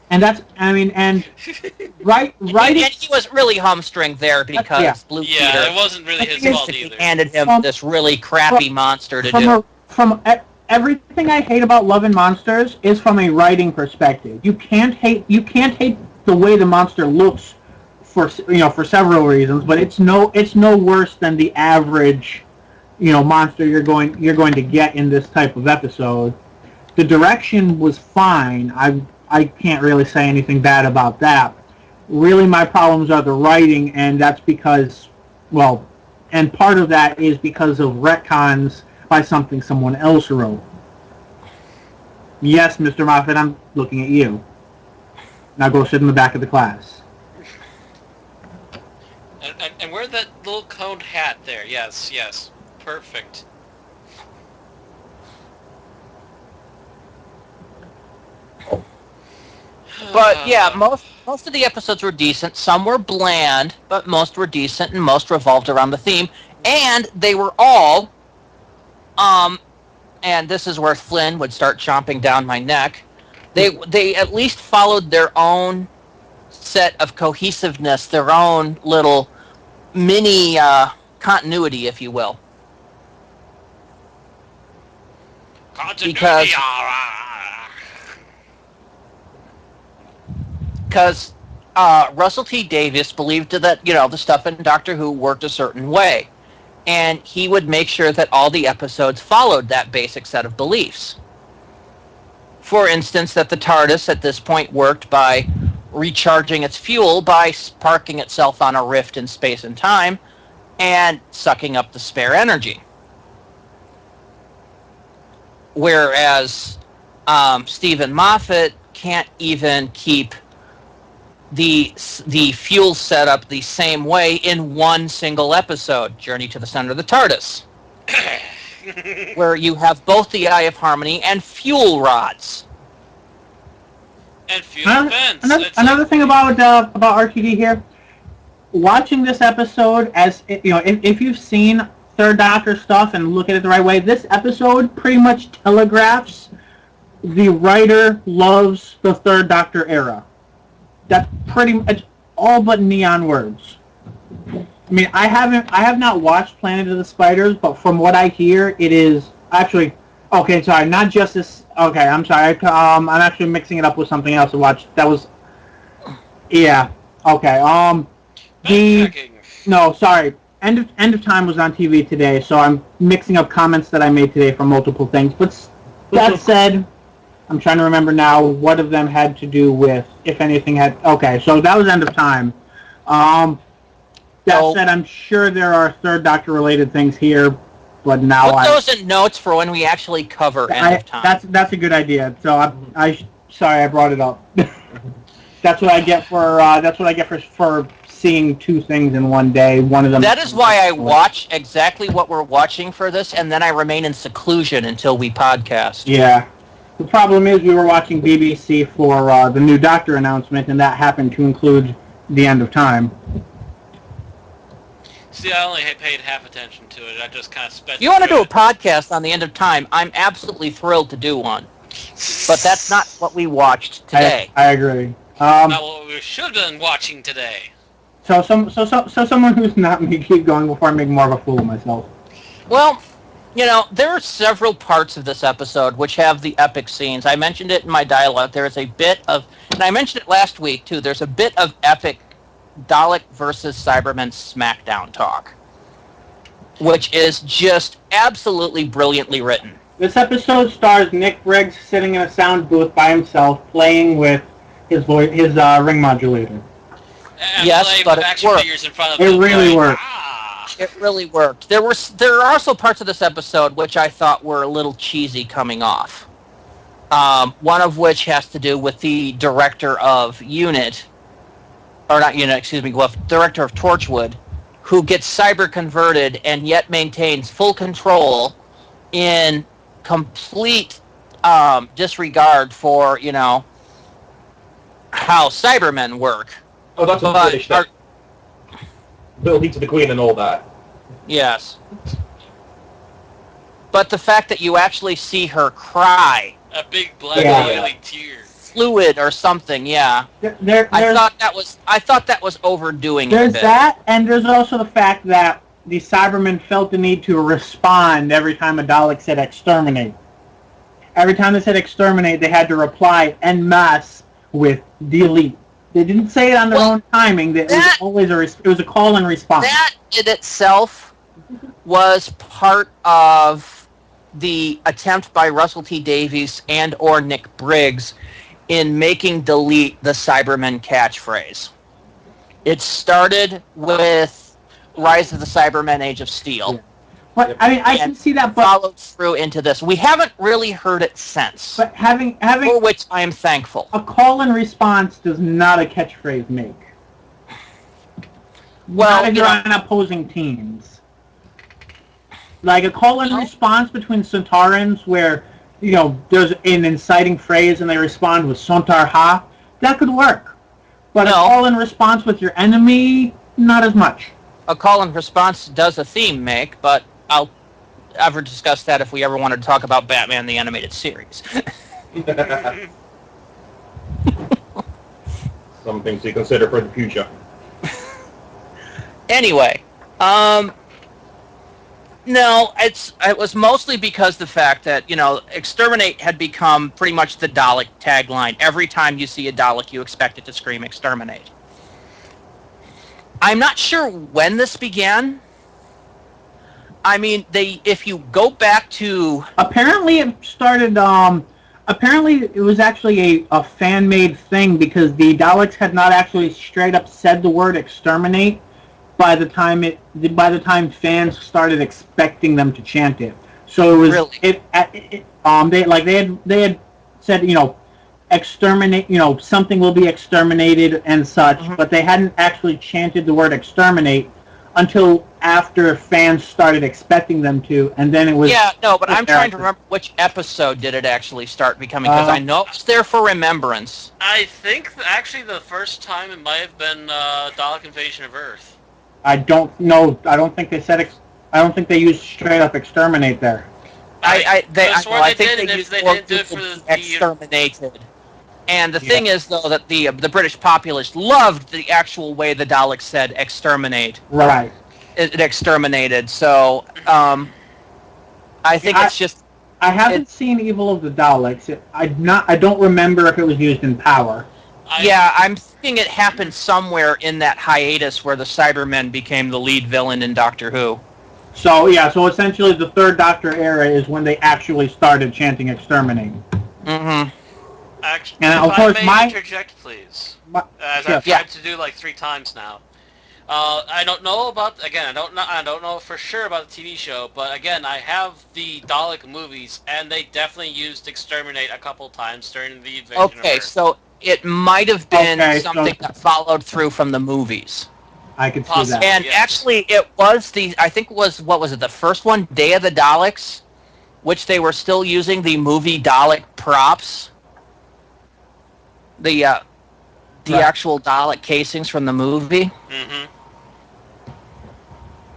Speaker 2: And that's, right.
Speaker 7: And he was really hamstring there because Blue Peter.
Speaker 1: Yeah, it wasn't really his fault either.
Speaker 7: Handed him this really crappy monster to do.
Speaker 2: From everything I hate about Love and Monsters is from a writing perspective. You can't hate the way the monster looks for several reasons, but it's no worse than the average monster you're going to get in this type of episode. The direction was fine. I can't really say anything bad about that. Really, my problems are the writing, and that's because, and part of that is because of retcons by something someone else wrote. Yes, Mr. Moffat, I'm looking at you. Now go sit in the back of the class.
Speaker 1: And wear that little coned hat there. Yes. Perfect.
Speaker 7: But yeah, most of the episodes were decent. Some were bland, but most were decent, and most revolved around the theme. And they were all, and this is where Flynn would start chomping down my neck. They at least followed their own set of cohesiveness, their own little mini continuity, if you will.
Speaker 1: Continuity.
Speaker 7: Because Russell T Davies believed that the stuff in Doctor Who worked a certain way, and he would make sure that all the episodes followed that basic set of beliefs. For instance, that the TARDIS at this point worked by recharging its fuel by sparking itself on a rift in space and time and sucking up the spare energy. Whereas Stephen Moffat can't even keep the fuel setup the same way in one single episode, Journey to the Center of the TARDIS, where you have both the Eye of Harmony and fuel rods.
Speaker 1: And fuel vents.
Speaker 2: Another thing about RTD here, watching this episode, as if you've seen Third Doctor stuff and look at it the right way, this episode pretty much telegraphs the writer loves the Third Doctor era. That's pretty much all but neon words. I mean, I have not watched Planet of the Spiders, but from what I hear, it is actually okay. Sorry, not Justice. Okay, I'm sorry. I'm actually mixing it up with something else to watch. That was, yeah. Okay. No, sorry. End of Time was on TV today, so I'm mixing up comments that I made today for multiple things. But that said, I'm trying to remember now what of them had to do with, if anything had. Okay, so that was End of Time. That said, I'm sure there are Third Doctor related things here, but now
Speaker 7: put those in notes for when we actually cover End of Time.
Speaker 2: That's a good idea. So sorry I brought it up. That's what I get for seeing two things in one day. One of them.
Speaker 7: That is why I watch exactly what we're watching for this, and then I remain in seclusion until we podcast.
Speaker 2: Yeah. The problem is we were watching BBC for the new Doctor announcement, and that happened to include the End of Time.
Speaker 1: See, I only paid half attention to it. I just kind of sped.
Speaker 7: If you want to do a podcast on the End of Time, I'm absolutely thrilled to do one. But that's not what we watched today.
Speaker 2: I agree.
Speaker 1: Not what we should have been watching today.
Speaker 2: So someone who's not me, keep going before I make more of a fool of myself.
Speaker 7: Well, there are several parts of this episode which have the epic scenes. I mentioned it in my dialogue. There is a bit of, and I mentioned it last week too, there's a bit of epic Dalek versus Cybermen smackdown talk, which is just absolutely brilliantly written.
Speaker 2: This episode stars Nick Briggs sitting in a sound booth by himself, playing with his ring modulator.
Speaker 1: And
Speaker 7: yes, but it worked.
Speaker 1: In front of
Speaker 2: it really worked.
Speaker 7: It really worked. There are also parts of this episode which I thought were a little cheesy coming off. One of which has to do with the director of director of Torchwood, who gets cyber converted and yet maintains full control in complete disregard for, how Cybermen work.
Speaker 8: Oh, that's a British thing. Loyalty to the Queen and all that.
Speaker 7: Yes. But the fact that you actually see her cry.
Speaker 1: A big black tear.
Speaker 7: Fluid or something, yeah. I thought that was overdoing it a bit.
Speaker 2: There's that, and there's also the fact that the Cybermen felt the need to respond every time a Dalek said exterminate. Every time they said exterminate, they had to reply en masse with delete. They didn't say it on their own timing. It was always it was a call and response.
Speaker 7: That in itself was part of the attempt by Russell T Davies and or Nick Briggs in making delete the Cybermen catchphrase. It started with Rise of the Cybermen, Age of Steel.
Speaker 2: Yeah. But I mean, I can see that, but
Speaker 7: followed through into this. We haven't really heard it since.
Speaker 2: But having
Speaker 7: for which I am thankful.
Speaker 2: A call and response does not a catchphrase make.
Speaker 7: Well,
Speaker 2: not if you're on opposing teams. Like a call and response between Centaurans, where there's an inciting phrase and they respond with Sontar Ha, that could work. But a call and response with your enemy, not as much.
Speaker 7: A call and response does a theme make, but I'll ever discuss that if we ever wanted to talk about Batman the Animated Series.
Speaker 8: Something to consider for the future.
Speaker 7: Anyway, No, it was mostly because the fact that, exterminate had become pretty much the Dalek tagline. Every time you see a Dalek, you expect it to scream exterminate. I'm not sure when this began. I mean, if you go back to...
Speaker 2: Apparently it started, apparently it was actually a fan-made thing because the Daleks had not actually straight up said the word exterminate by the time fans started expecting them to chant it. So it was
Speaker 7: Really?
Speaker 2: They had said, exterminate, something will be exterminated and such, but they hadn't actually chanted the word exterminate until after fans started expecting them to, and then it was...
Speaker 7: Yeah, no, but I'm trying to remember which episode did it actually start becoming, because I know it's there for Remembrance.
Speaker 1: I think actually the first time it might have been Dalek Invasion of Earth.
Speaker 2: I don't know. I don't think they said... I don't think they used straight up exterminate there.
Speaker 7: I think
Speaker 1: did,
Speaker 7: they
Speaker 1: and
Speaker 7: used
Speaker 1: if they
Speaker 7: more
Speaker 1: didn't do it for the
Speaker 7: exterminated. And the thing is, though, that the British populace loved the actual way the Daleks said exterminate.
Speaker 2: Right.
Speaker 7: It exterminated. So, I think it's just...
Speaker 2: I haven't seen Evil of the Daleks. I don't remember if it was used in Power.
Speaker 7: I'm thinking it happened somewhere in that hiatus where the Cybermen became the lead villain in Doctor Who.
Speaker 2: So essentially the Third Doctor era is when they actually started chanting exterminate.
Speaker 7: Mm-hmm.
Speaker 1: Actually,
Speaker 2: and
Speaker 1: if
Speaker 2: of course,
Speaker 1: I may interject, please. As I've tried to do like 3 times now. I don't know about... Again, I don't know for sure about the TV show, but again, I have the Dalek movies, and they definitely used exterminate a couple times during the Invasion of Earth.
Speaker 7: Okay, so it might have been something that followed through from the movies.
Speaker 2: I could see that.
Speaker 7: And actually, it was I think it was, what was it, the first one, Day of the Daleks, which they were still using the movie Dalek props. The actual Dalek casings from the movie.
Speaker 1: Mm-hmm.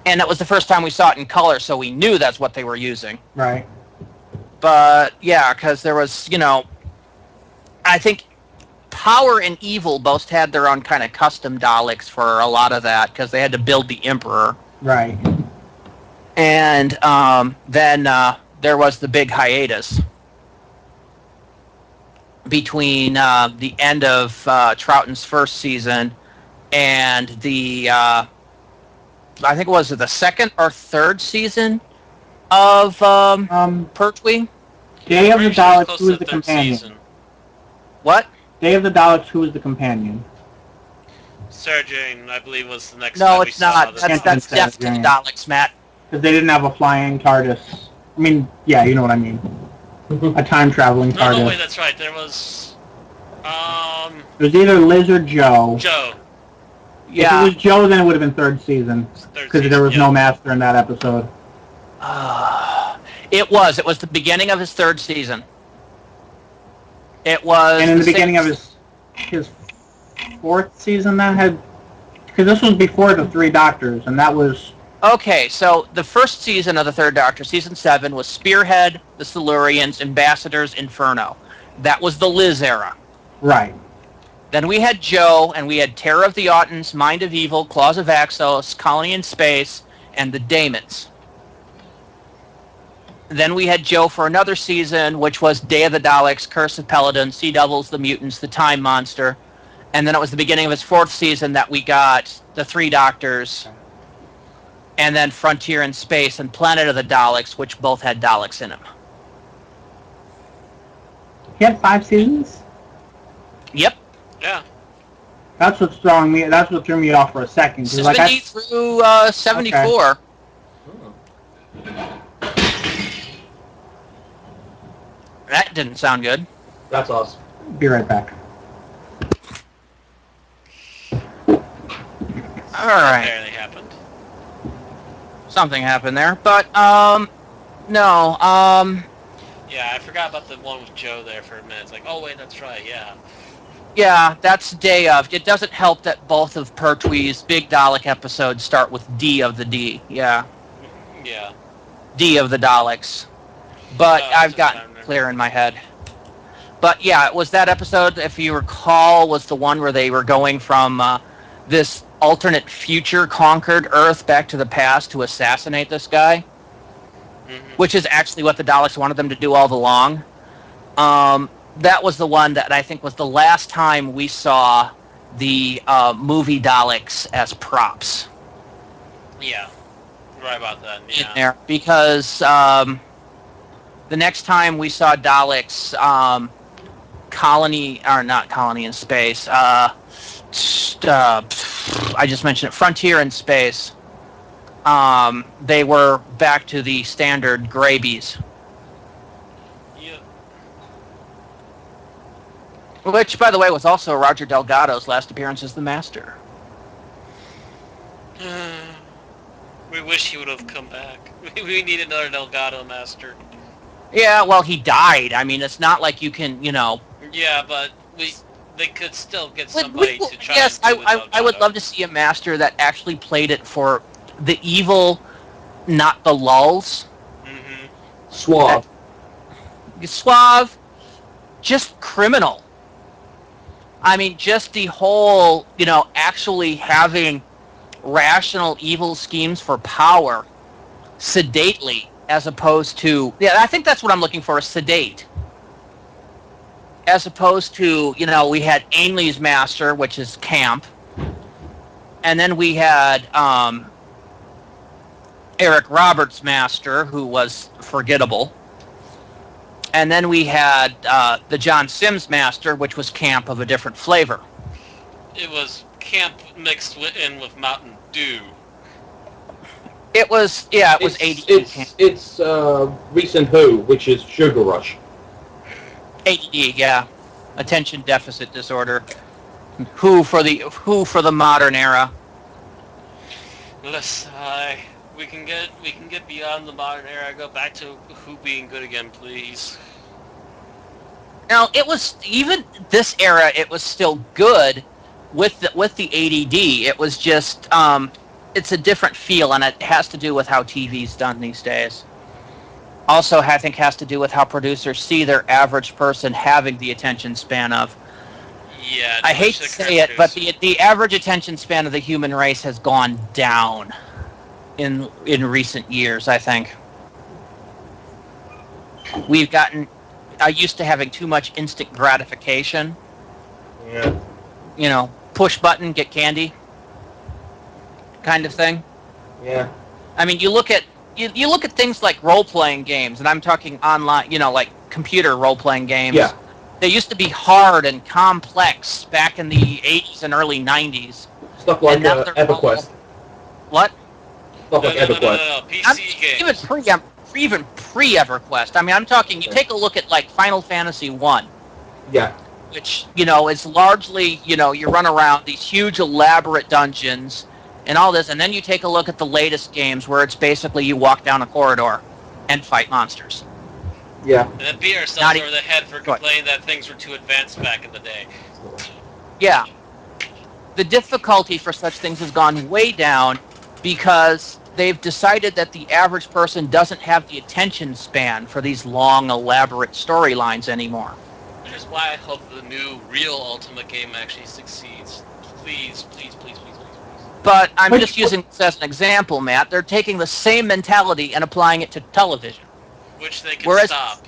Speaker 7: And that was the first time we saw it in color, so we knew that's what they were using.
Speaker 2: Right.
Speaker 7: But, yeah, because there was, I think Power and Evil both had their own kind of custom Daleks for a lot of that, because they had to build the Emperor.
Speaker 2: Right.
Speaker 7: And then there was the big hiatus between the end of Troughton's first season and the... I think it was the second or third season of Pertwee.
Speaker 2: Day of the Daleks, who was the companion?
Speaker 1: Season.
Speaker 7: What?
Speaker 2: Day of the Daleks, who was the companion?
Speaker 1: Sarah Jane, I believe, was the next
Speaker 7: No,
Speaker 1: time we
Speaker 7: it's not.
Speaker 1: saw this.
Speaker 7: That's Destiny Daleks, Matt.
Speaker 2: Because they didn't have a flying TARDIS. I mean, yeah, you know what I mean. A time-traveling TARDIS.
Speaker 1: No, wait, that's right. There was...
Speaker 2: It was either Liz or Joe.
Speaker 1: Joe.
Speaker 7: Yeah.
Speaker 2: If it was Joe, then it would have been third season. Because there was no Master in that episode.
Speaker 7: It was the beginning of his third season. It was...
Speaker 2: And in the beginning of his fourth season, that had... Because this was before the Three Doctors, and that was...
Speaker 7: Okay, so the first season of the Third Doctor, season 7, was Spearhead, the Silurians, Ambassadors, Inferno. That was the Liz era.
Speaker 2: Right.
Speaker 7: Then we had Joe, and we had Terror of the Autons, Mind of Evil, Claws of Axos, Colony in Space, and the Daemons. Then we had Joe for another season, which was Day of the Daleks, Curse of Peladon, Sea Devils, the Mutants, the Time Monster. And then it was the beginning of his fourth season that we got the Three Doctors, and then Frontier in Space and Planet of the Daleks, which both had Daleks in them.
Speaker 2: He had 5 seasons?
Speaker 7: Yep.
Speaker 1: Yeah.
Speaker 2: That's what threw me off for a second.
Speaker 7: 70 through 74.
Speaker 2: Okay.
Speaker 7: That didn't sound good.
Speaker 8: That's awesome.
Speaker 2: Be right back.
Speaker 7: All right.
Speaker 1: Barely happened.
Speaker 7: Something happened there, but no.
Speaker 1: Yeah, I forgot about the one with Joe there for a minute. It's like, oh wait, that's right. Yeah.
Speaker 7: Yeah, that's Day of. It doesn't help that both of Pertwee's big Dalek episodes start with D of the D. Yeah.
Speaker 1: Yeah.
Speaker 7: D of the Daleks. But I've gotten clear in my head. But yeah, it was that episode, if you recall, was the one where they were going from this alternate future conquered Earth back to the past to assassinate this guy, which is actually what the Daleks wanted them to do all along. That was the one that I think was the last time we saw the movie Daleks as props.
Speaker 1: Yeah, right about that. Yeah.
Speaker 7: In there, because the next time we saw Daleks, colony or not colony in space, I just mentioned it, Frontier in space. They were back to the standard Grabies.
Speaker 1: Yeah.
Speaker 7: Which, by the way, was also Roger Delgado's last appearance as the Master.
Speaker 1: We wish he would have come back. We need another Delgado Master.
Speaker 7: Yeah, well, he died. I mean, it's not like you can,
Speaker 1: Yeah, but they could still get somebody to try.
Speaker 7: Yes,
Speaker 1: and do
Speaker 7: I would love to see a Master that actually played it for the evil, not the lulls.
Speaker 1: Mm-hmm.
Speaker 8: Suave.
Speaker 7: Suave, just criminal. I mean, just the whole, actually having rational evil schemes for power sedately, as opposed to, I think that's what I'm looking for, sedate. As opposed to, we had Ainley's Master, which is camp, and then we had Eric Roberts' Master, who was forgettable, and then we had the John Sims Master, which was camp of a different flavor.
Speaker 1: It was camp mixed in with Mountain Dew.
Speaker 7: It was, it was 80.
Speaker 8: It's recent Who, which is Sugar Rush.
Speaker 7: ADD, yeah. Attention deficit disorder. Who for the modern era.
Speaker 1: Let's we can get beyond the modern era. Go back to Who being good again, please.
Speaker 7: Now, it was, even this era, it was still good with the ADD. It was just it's a different feel, and it has to do with how TV's done these days. Also, I think has to do with how producers see their average person having the attention span of.
Speaker 1: Yeah.
Speaker 7: I hate to say it, but the average attention span of the human race has gone down in recent years, I think. We've gotten used to having too much instant gratification.
Speaker 8: Yeah.
Speaker 7: Push button, get candy kind of thing.
Speaker 8: Yeah.
Speaker 7: I mean, you look at things like role-playing games, and I'm talking online, like computer role-playing games.
Speaker 8: Yeah.
Speaker 7: They used to be hard and complex back in the 80s and early 90s.
Speaker 8: Stuff like EverQuest.
Speaker 7: What?
Speaker 8: Stuff like EverQuest.
Speaker 1: No, PC games.
Speaker 7: Even pre-EverQuest. I mean, I'm talking, you take a look at, like, Final Fantasy 1.
Speaker 8: Yeah.
Speaker 7: Which, is largely, you run around these huge elaborate dungeons and all this, and then you take a look at the latest games where it's basically you walk down a corridor and fight monsters.
Speaker 8: Yeah.
Speaker 1: And then beat ourselves over the head for complaining that things were too advanced back in the day.
Speaker 7: Yeah. The difficulty for such things has gone way down because they've decided that the average person doesn't have the attention span for these long, elaborate storylines anymore.
Speaker 1: Which is why I hope the new real Ultimate game actually succeeds. Please, please, please, please, please, please.
Speaker 7: But I'm just using this as an example, Matt. They're taking the same mentality and applying it to television.
Speaker 1: Which they can stop.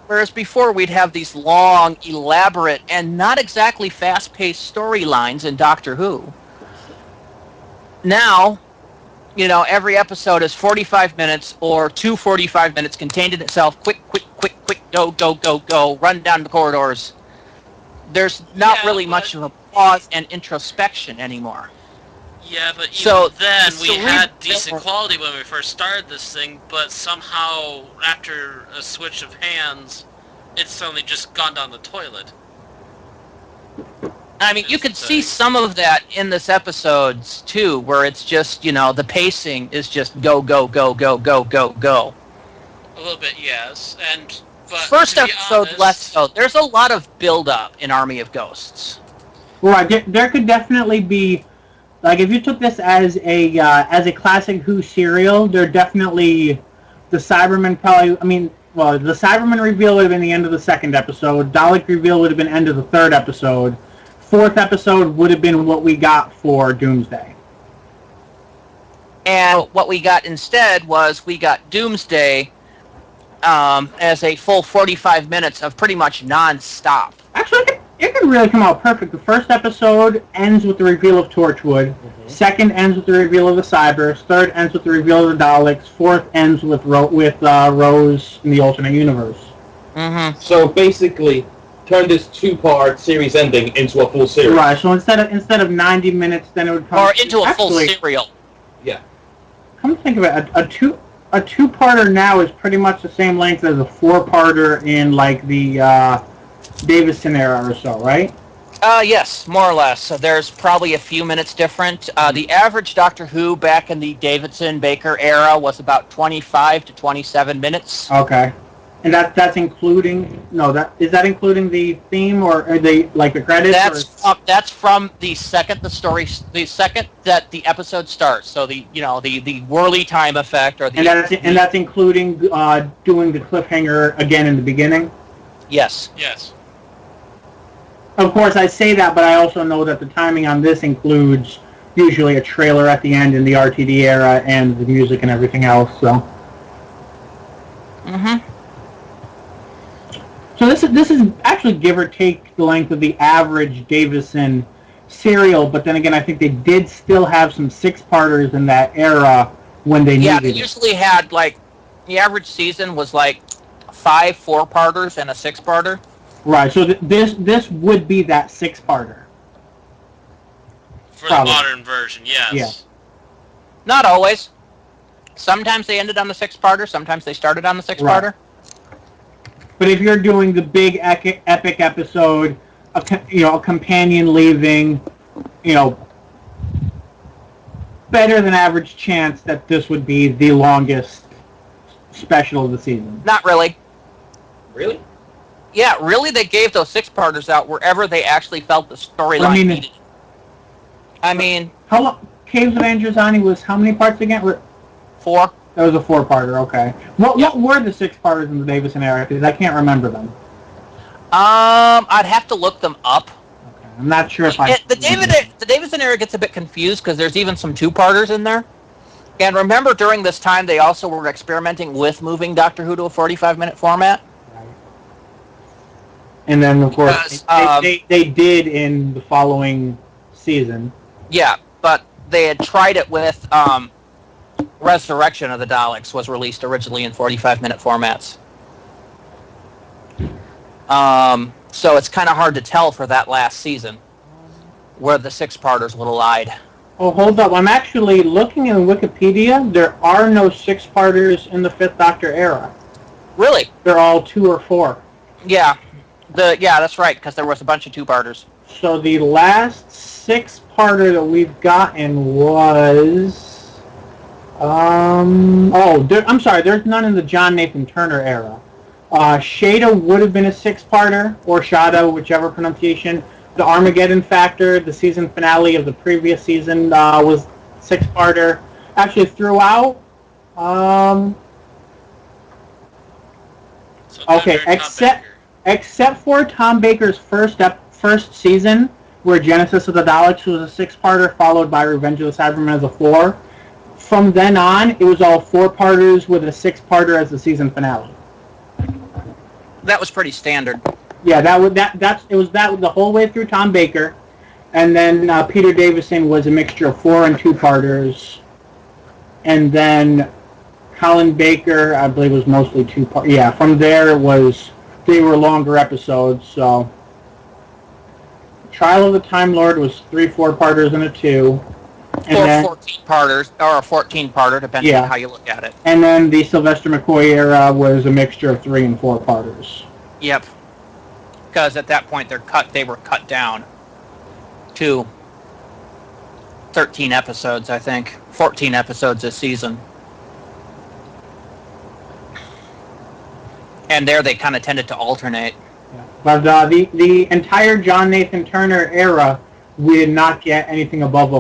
Speaker 7: Whereas before we'd have these long, elaborate, and not exactly fast-paced storylines in Doctor Who. Now, every episode is 45 minutes or 2 45 minutes contained in itself. Quick, go, go, go, go, run down the corridors. There's not really much of a pause and introspection anymore.
Speaker 1: Yeah, but even then we had decent quality when we first started this thing, but somehow after a switch of hands, it's suddenly just gone down the toilet.
Speaker 7: I mean, you could see some of that in this episodes too, where it's just, the pacing is just go, go, go, go, go, go, go.
Speaker 1: A little bit, yes, but
Speaker 7: first episode less so. There's a lot of build-up in Army of Ghosts.
Speaker 2: Right, there could definitely be, like, if you took this as a classic Who serial, there definitely, the Cybermen probably, the Cybermen reveal would have been the end of the second episode, Dalek reveal would have been end of the third episode, fourth episode would have been what we got for Doomsday.
Speaker 7: And what we got instead was we got Doomsday as a full 45 minutes of pretty much non-stop.
Speaker 2: Actually, it could really come out perfect. The first episode ends with the reveal of Torchwood. Mm-hmm. Second ends with the reveal of the Cybers. Third ends with the reveal of the Daleks. Fourth ends with Rose in the alternate universe.
Speaker 7: Mm-hmm.
Speaker 8: So basically, turn this two-part series ending into a full series.
Speaker 2: Right. So instead of 90 minutes, then it would come
Speaker 7: into a full serial.
Speaker 8: Yeah.
Speaker 2: Come to think of it, a two-parter now is pretty much the same length as a four-parter in like the Davison era or so, right?
Speaker 7: Yes, more or less. So there's probably a few minutes different. The average Doctor Who back in the Davidson-Baker era was about 25 to 27 minutes.
Speaker 2: Okay. And that's including is that including the theme or are they like the credits?
Speaker 7: That's from the second that the episode starts. So the whirly time effect or the
Speaker 2: and that's including doing the cliffhanger again in the beginning.
Speaker 7: Yes.
Speaker 1: Yes.
Speaker 2: Of course, I say that, but I also know that the timing on this includes usually a trailer at the end in the RTD era and the music and everything else. So.
Speaker 7: Mhm.
Speaker 2: So this is actually give or take the length of the average Davison serial, but then again, I think they did still have some six-parters in that era when they needed it.
Speaker 7: Yeah, they usually had the average season was 5 4-parters and a 6-parter.
Speaker 2: Right. So this would be that 6-parter.
Speaker 1: For Probably. The modern version, yes.
Speaker 2: Yeah.
Speaker 7: Not always. Sometimes they ended on the 6-parter. Sometimes they started on the 6-parter.
Speaker 2: Right. But if you're doing the big epic episode, a companion leaving, better than average chance that this would be the longest special of the season.
Speaker 7: Not really.
Speaker 8: Really?
Speaker 7: Yeah, really. They gave those 6-parters out wherever they actually felt the storyline needed. I mean,
Speaker 2: how long? Caves of Androzani was how many parts again?
Speaker 7: 4.
Speaker 2: That was a 4-parter, okay. What were the 6-parters in the Davison era? Because I can't remember them.
Speaker 7: I'd have to look them up.
Speaker 2: Okay. I'm not sure if
Speaker 7: The Davison era gets a bit confused because there's even some 2-parters in there. And remember, during this time, they also were experimenting with moving Doctor Who to a 45-minute format.
Speaker 2: Right. And then, of course, they did in the following season.
Speaker 7: Yeah, but they had tried it with... Resurrection of the Daleks was released originally in 45-minute formats. So it's kind of hard to tell for that last season where the 6-parters would have lied.
Speaker 2: Oh, hold up. I'm actually looking in Wikipedia. There are no 6-parters in the 5th Doctor era.
Speaker 7: Really?
Speaker 2: They're all 2 or 4.
Speaker 7: Yeah. That's right, because there was a bunch of 2-parters.
Speaker 2: So the last 6-parter that we've gotten was... I'm sorry, there's none in the John Nathan Turner era. Shada would have been a 6-parter, or Shada, whichever pronunciation. The Armageddon Factor, the season finale of the previous season, was 6-parter. Actually, throughout, okay, except for Tom Baker's first season, where Genesis of the Daleks was a 6-parter, followed by Revenge of the Cybermen as a 4. From then on, it was all 4-parters with a 6-parter as the season finale.
Speaker 7: That was pretty standard.
Speaker 2: Yeah, it was the whole way through Tom Baker, and then Peter Davison was a mixture of 4 and 2-parters, and then Colin Baker, I believe, was mostly 2-part. Yeah, from there they were longer episodes. So Trial of the Time Lord was 3 4-parters and a 2. And
Speaker 7: 14-parters, or a 14-parter, depending on how you look at it.
Speaker 2: And then the Sylvester McCoy era was a mixture of 3 and 4-parters.
Speaker 7: Yep. Because at that point they were cut down to 13 episodes, I think. 14 episodes this season. And there they kind of tended to alternate.
Speaker 2: Yeah. But the entire John Nathan Turner era, we did not get anything above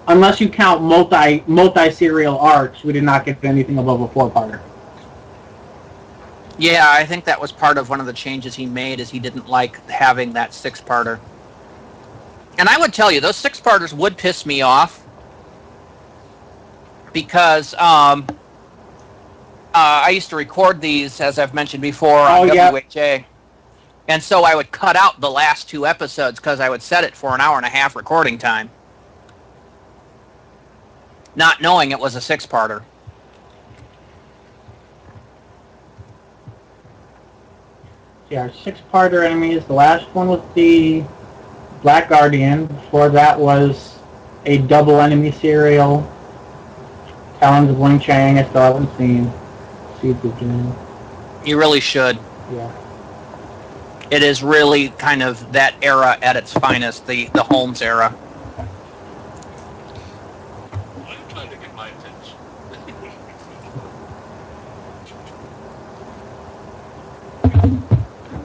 Speaker 2: unless you count multi-serial arcs, we did not get anything above a 4-parter.
Speaker 7: Yeah, I think that was part of one of the changes he made, is he didn't like having that 6-parter. And I would tell you, those 6-parters would piss me off because I used to record these, as I've mentioned before, on WHA. And so I would cut out the last 2 episodes because I would set it for an hour and a half recording time, not knowing it was a 6-parter.
Speaker 2: Yeah, 6-parter enemies. The last one was the Black Guardian. Before that was a double enemy serial. Talons of Wing Chang, I still haven't seen. Seeds of Doom.
Speaker 7: You really should.
Speaker 2: Yeah.
Speaker 7: It is really kind of that era at its finest, the Holmes era.
Speaker 1: I'm trying to get my attention.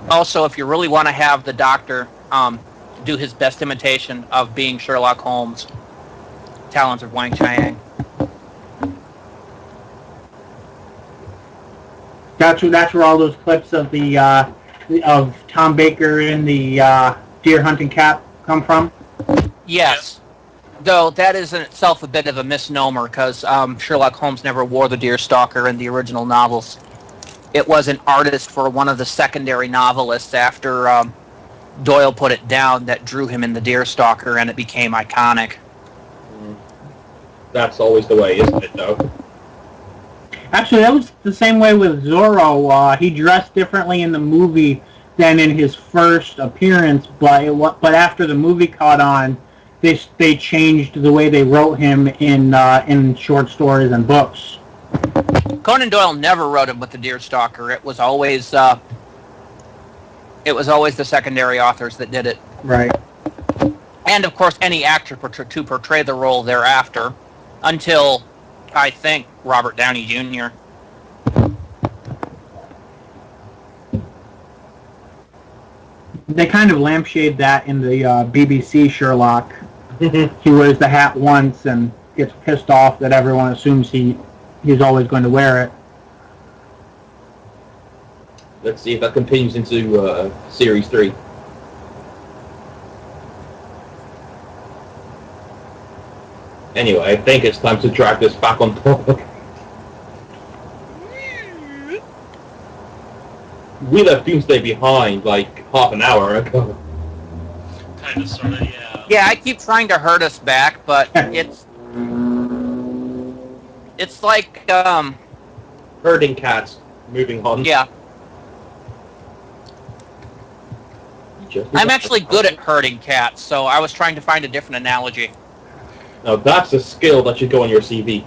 Speaker 7: Also, if you really want to have the Doctor do his best imitation of being Sherlock Holmes, Talons of Wang Chiang.
Speaker 2: That's where all those clips of the of Tom Baker in the deer hunting cap come from.
Speaker 7: Yes, though that is in itself a bit of a misnomer because Sherlock Holmes never wore the deer stalker in the original novels. It was an artist for one of the secondary novelists after Doyle put it down that drew him in the deer stalker, and it became iconic.
Speaker 8: That's always the way, isn't it, though?
Speaker 2: Actually, that was the same way with Zorro. He dressed differently in the movie than in his first appearance, but after the movie caught on, they changed the way they wrote him in short stories and books.
Speaker 7: Conan Doyle never wrote him with the deer stalker. It was always the secondary authors that did it.
Speaker 2: Right.
Speaker 7: And of course, any actor to portray the role thereafter, until I think Robert Downey Jr.
Speaker 2: They kind of lampshade that in the BBC Sherlock. He wears the hat once and gets pissed off that everyone assumes he's always going to wear it.
Speaker 8: Let's see if that continues into Series 3. Anyway, I think it's time to drag this back on topic. We left Doomsday behind like half an hour ago.
Speaker 1: Kind of, sort of, yeah.
Speaker 7: Yeah, I keep trying to herd us back, but it's like
Speaker 8: Herding cats. Moving on.
Speaker 7: Yeah. I'm actually good at herding cats, so I was trying to find a different analogy.
Speaker 8: Now that's a skill that should go on your CV.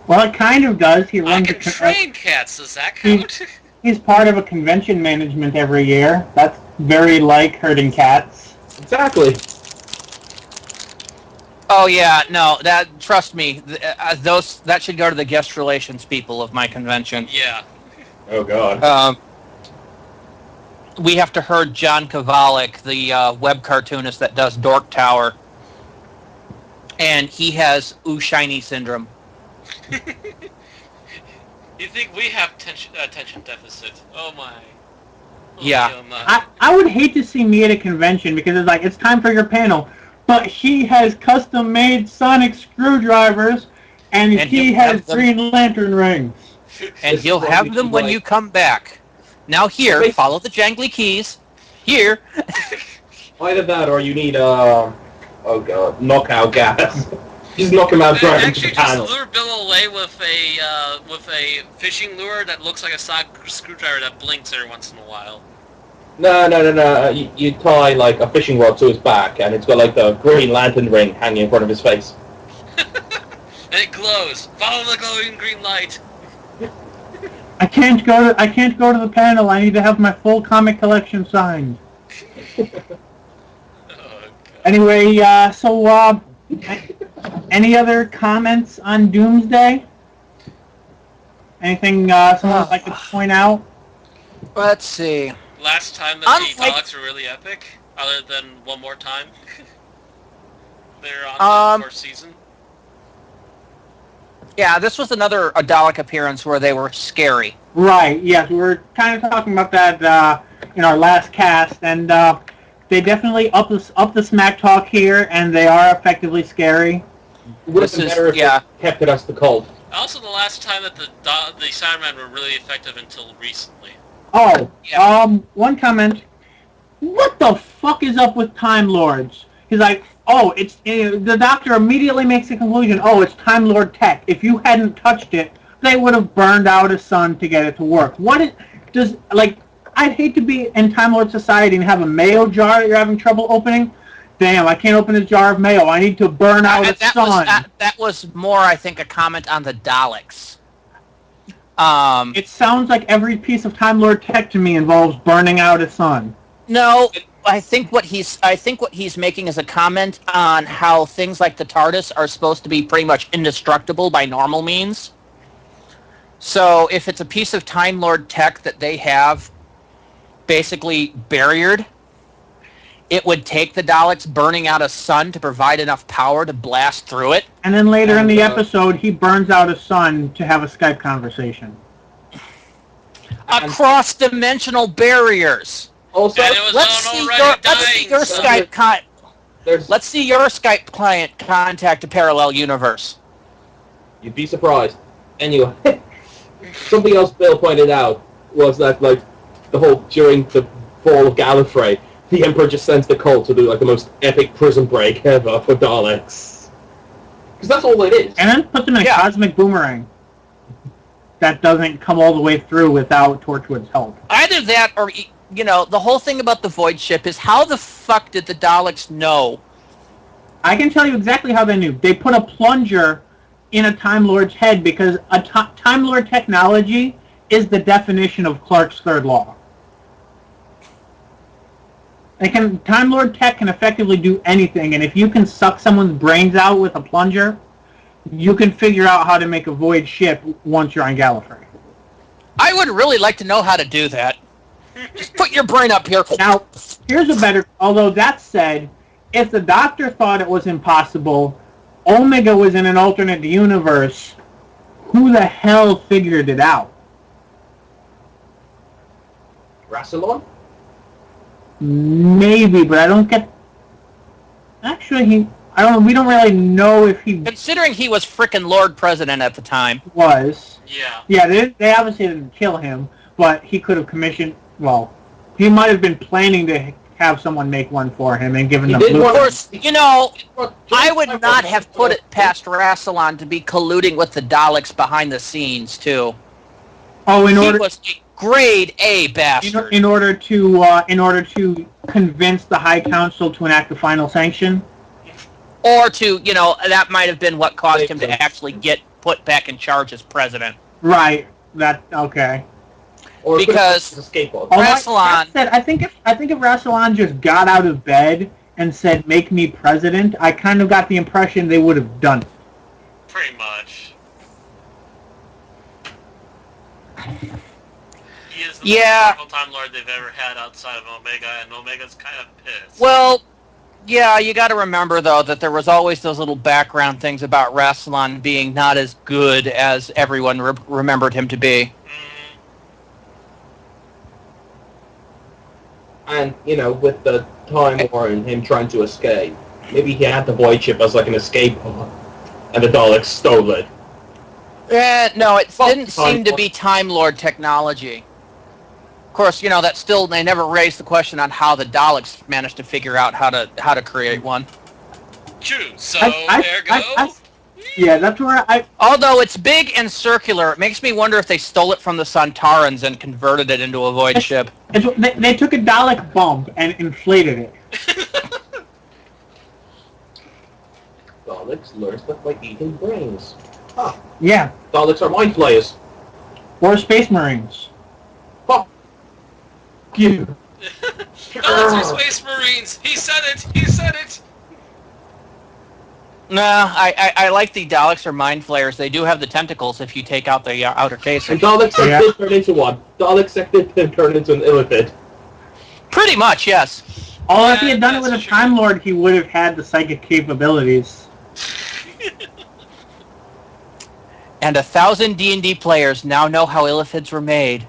Speaker 2: Well, it kind of does. He runs
Speaker 1: I can train cats. Does that count?
Speaker 2: He's part of a convention management every year. That's very like herding cats.
Speaker 8: Exactly.
Speaker 7: Oh yeah, no, trust me, that should go to the guest relations people of my convention.
Speaker 1: Yeah.
Speaker 8: Oh god.
Speaker 7: We have to herd John Kovalik, the web cartoonist that does Dork Tower, and he has shiny syndrome.
Speaker 1: You think we have attention deficit? Oh my.
Speaker 7: Yeah.
Speaker 1: Oh my.
Speaker 2: I would hate to see me at a convention because it's like, it's time for your panel, but he has custom-made sonic screwdrivers, and he has Green Lantern rings.
Speaker 7: And you'll have them when you come back. Now here, follow the jangly keys. Here.
Speaker 8: Either that or you need knockout gas. Just knock him out right into the panel.
Speaker 1: Just lure Bill away with a fishing lure that looks like a screwdriver that blinks every once in a while.
Speaker 8: No. You tie like a fishing rod to his back, and it's got like the Green Lantern ring hanging in front of his face.
Speaker 1: And it glows. Follow the glowing green light.
Speaker 2: I can't go to the panel. I need to have my full comic collection signed. Anyway, so any other comments on Doomsday? Anything someone would like to point out?
Speaker 7: Let's see.
Speaker 1: Last time that the Daleks were really epic, other than One More Time. They're on the fourth season.
Speaker 7: Yeah, this was another Dalek appearance where they were scary.
Speaker 2: Right, yes, we were kind of talking about that in our last cast, and they definitely up the smack talk here, and they are effectively scary.
Speaker 8: It would have been better if they kept it as the cult.
Speaker 1: Also, the last time that the Cybermen were really effective until recently.
Speaker 2: Oh, one comment. What the fuck is up with Time Lords? He's like, oh, it's the Doctor immediately makes the conclusion. Oh, it's Time Lord tech. If you hadn't touched it, they would have burned out a sun to get it to work. I'd hate to be in Time Lord society and have a mayo jar that you're having trouble opening. Damn, I can't open a jar of mayo. I need to burn out a sun.
Speaker 7: That was more, I think, a comment on the Daleks.
Speaker 2: It sounds like every piece of Time Lord tech to me involves burning out a sun.
Speaker 7: No, I think what he's making is a comment on how things like the TARDIS are supposed to be pretty much indestructible by normal means. So if it's a piece of Time Lord tech that they have basically barriered, it would take the Daleks burning out a sun to provide enough power to blast through it.
Speaker 2: And then later in the episode, he burns out a sun to have a Skype conversation.
Speaker 7: Across dimensional barriers.
Speaker 8: Also,
Speaker 7: let's see your Skype client contact a parallel universe.
Speaker 8: You'd be surprised. Anyway, something else Bill pointed out was that, during the fall of Gallifrey, the Emperor just sends the cult to do, the most epic prison break ever for Daleks. Because that's all it is.
Speaker 2: And then put them in a cosmic boomerang that doesn't come all the way through without Torchwood's help.
Speaker 7: Either that or, the whole thing about the Void Ship is how the fuck did the Daleks know?
Speaker 2: I can tell you exactly how they knew. They put a plunger in a Time Lord's head because a Time Lord technology is the definition of Clarke's third law. Time Lord tech can effectively do anything, and if you can suck someone's brains out with a plunger, you can figure out how to make a void ship once you're on Gallifrey.
Speaker 7: I would really like to know how to do that. Just put your brain up here.
Speaker 2: Now, here's a better... Although that said, if the Doctor thought it was impossible, Omega was in an alternate universe, who the hell figured it out?
Speaker 8: Rassilon?
Speaker 2: Maybe, but I don't get... Actually, I don't know. We don't really know if he...
Speaker 7: Considering he was frickin' Lord President at the time.
Speaker 2: Was.
Speaker 1: Yeah.
Speaker 2: Yeah, they obviously didn't kill him, but he could have commissioned... Well, he might have been planning to have someone make one for him and given them...
Speaker 7: Of course, I would not have put it past Rassilon to be colluding with the Daleks behind the scenes, too.
Speaker 2: Oh,
Speaker 7: He was a grade A bastard.
Speaker 2: In order to convince the High Council to enact the final sanction?
Speaker 7: Or to, that might have been what caused him to actually get put back in charge as president.
Speaker 2: Right. Okay.
Speaker 8: Or
Speaker 7: because
Speaker 2: Rassilon... I think if Rassilon just got out of bed and said, "Make me president," I kind of got the impression they would have done it.
Speaker 1: Pretty much. He is the most powerful Time Lord they've ever had outside of Omega, and Omega's kind of pissed.
Speaker 7: Well, yeah, you got to remember, though, that there was always those little background things about Rassilon being not as good as everyone remembered him to be.
Speaker 8: And, with the Time War and him trying to escape, maybe he had the Void Ship as an escape pod, and the Daleks stole it.
Speaker 7: No, it didn't seem to be Time Lord technology. Of course, they never raised the question on how the Daleks managed to figure out how to create one.
Speaker 1: True. So there goes.
Speaker 2: Yeah, that's where
Speaker 7: Although it's big and circular, it makes me wonder if they stole it from the Santarans and converted it into a void ship.
Speaker 2: They took a Dalek bump and inflated it.
Speaker 8: Daleks learn stuff by eating brains. Huh.
Speaker 2: Yeah.
Speaker 8: Daleks are mind flayers.
Speaker 2: Or Space Marines.
Speaker 8: Fuck you.
Speaker 1: Daleks are Space Marines. He said it.
Speaker 7: No, I like the Daleks are mind flayers. They do have the tentacles if you take out the outer casing.
Speaker 8: And Daleks did turn into one. Daleks did turn into an illithid.
Speaker 7: Pretty much, yes.
Speaker 2: If he had done it with a Time Lord, he would have had the psychic capabilities.
Speaker 7: And 1,000 D&D players now know how illithids were made.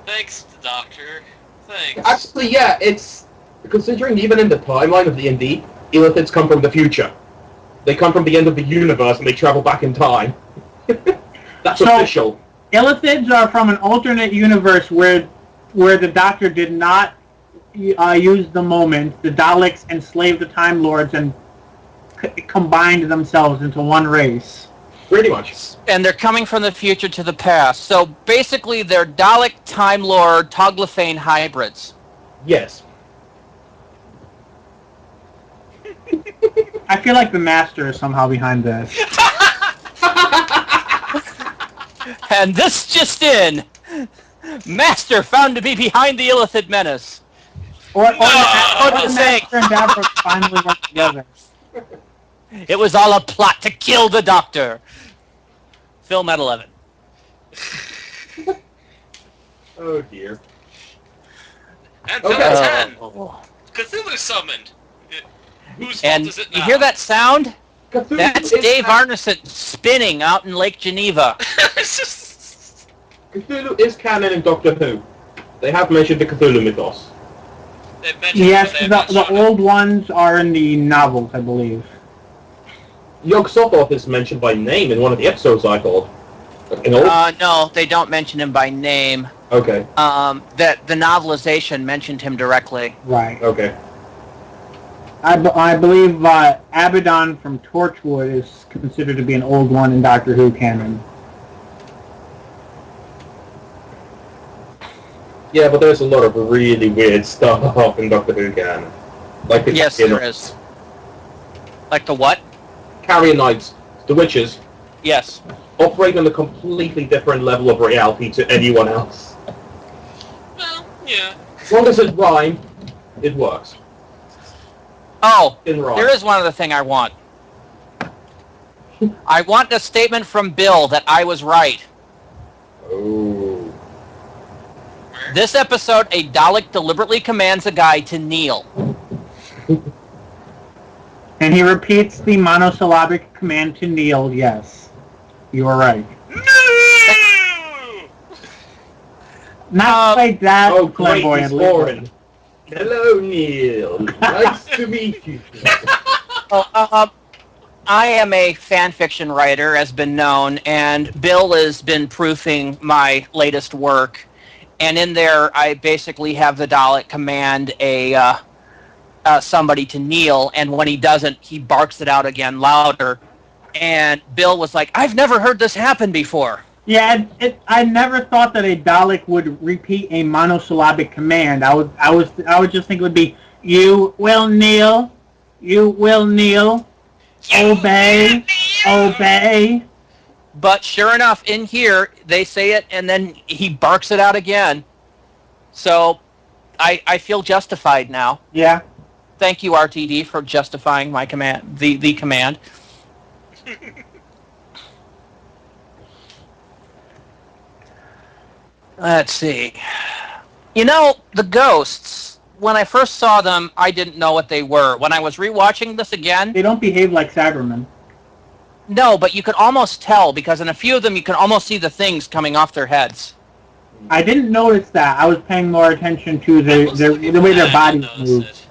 Speaker 1: Thanks, Doctor. Thanks.
Speaker 8: Actually, yeah, it's... Considering even in the timeline of D&D, illithids come from the future. They come from the end of the universe and they travel back in time. That's official.
Speaker 2: Illithids are from an alternate universe where the Doctor did not use the moment. The Daleks enslaved the Time Lords and combined themselves into one race.
Speaker 8: Pretty much.
Speaker 7: And they're coming from the future to the past. So basically, they're Dalek, Time Lord, Toglophane hybrids.
Speaker 8: Yes.
Speaker 2: I feel like the Master is somehow behind this.
Speaker 7: And this just in. Master found to be behind the Illithid menace.
Speaker 2: Or the Master and Davros finally work together.
Speaker 7: It was all a plot to kill the Doctor. Film at 11.
Speaker 8: Oh dear.
Speaker 1: And film at 10. Cthulhu summoned. Whose fault
Speaker 7: And
Speaker 1: is it now?
Speaker 7: you hear that sound?
Speaker 8: Cthulhu
Speaker 7: That's
Speaker 8: is
Speaker 7: Dave Arneson spinning out in Lake Geneva.
Speaker 8: Cthulhu is canon in Doctor Who. They have mentioned the Cthulhu mythos.
Speaker 1: They've mentioned
Speaker 2: Yes,
Speaker 1: it, but they have not
Speaker 2: the
Speaker 1: shown
Speaker 2: old ones are in the novels, I believe.
Speaker 8: Yog-Sothoth is mentioned by name in one of the episodes, I thought. In all?
Speaker 7: No, they don't mention him by name.
Speaker 8: Okay.
Speaker 7: That the novelization mentioned him directly.
Speaker 2: Right.
Speaker 8: Okay.
Speaker 2: I believe Abaddon from Torchwood is considered to be an old one in Doctor Who canon.
Speaker 8: Yeah, but there's a lot of really weird stuff in Doctor Who canon. Like the
Speaker 7: Yes, there is. Like the what?
Speaker 8: Carrier Knights, the witches,
Speaker 7: Yes.
Speaker 8: operate on a completely different level of reality to anyone else.
Speaker 1: Well, yeah.
Speaker 8: As long as it rhymes, it works.
Speaker 7: Oh,
Speaker 8: In rhyme.
Speaker 7: there is one other thing I want. I want a statement from Bill that I was right.
Speaker 8: Oh.
Speaker 7: This episode, a Dalek deliberately commands a guy to kneel.
Speaker 2: And he repeats the monosyllabic command to kneel, yes. You are right.
Speaker 1: No!
Speaker 2: Not like that,
Speaker 8: Oh, great,
Speaker 2: flamboyant.
Speaker 8: it's Lauren. Hello, Neil. Nice to meet you.
Speaker 7: I am a fan fiction writer, as been known, and Bill has been proofing my latest work. And in there, I basically have the Dalek command somebody to kneel, and when he doesn't, he barks it out again louder. And Bill was like, "I've never heard this happen before."
Speaker 2: Yeah, I never thought that a Dalek would repeat a monosyllabic command. I would just think it would be, "You will kneel, you will kneel, obey, obey."
Speaker 7: But sure enough, in here, they say it, and then he barks it out again. So I feel justified now.
Speaker 2: Yeah.
Speaker 7: Thank you, RTD, for justifying my command, the command. Let's see. You know, the ghosts, when I first saw them, I didn't know what they were. When I was rewatching this again...
Speaker 2: They don't behave like Cybermen.
Speaker 7: No, but you could almost tell, because in a few of them, you can almost see the things coming off their heads.
Speaker 2: I didn't notice that. I was paying more attention to the way their bodies moved.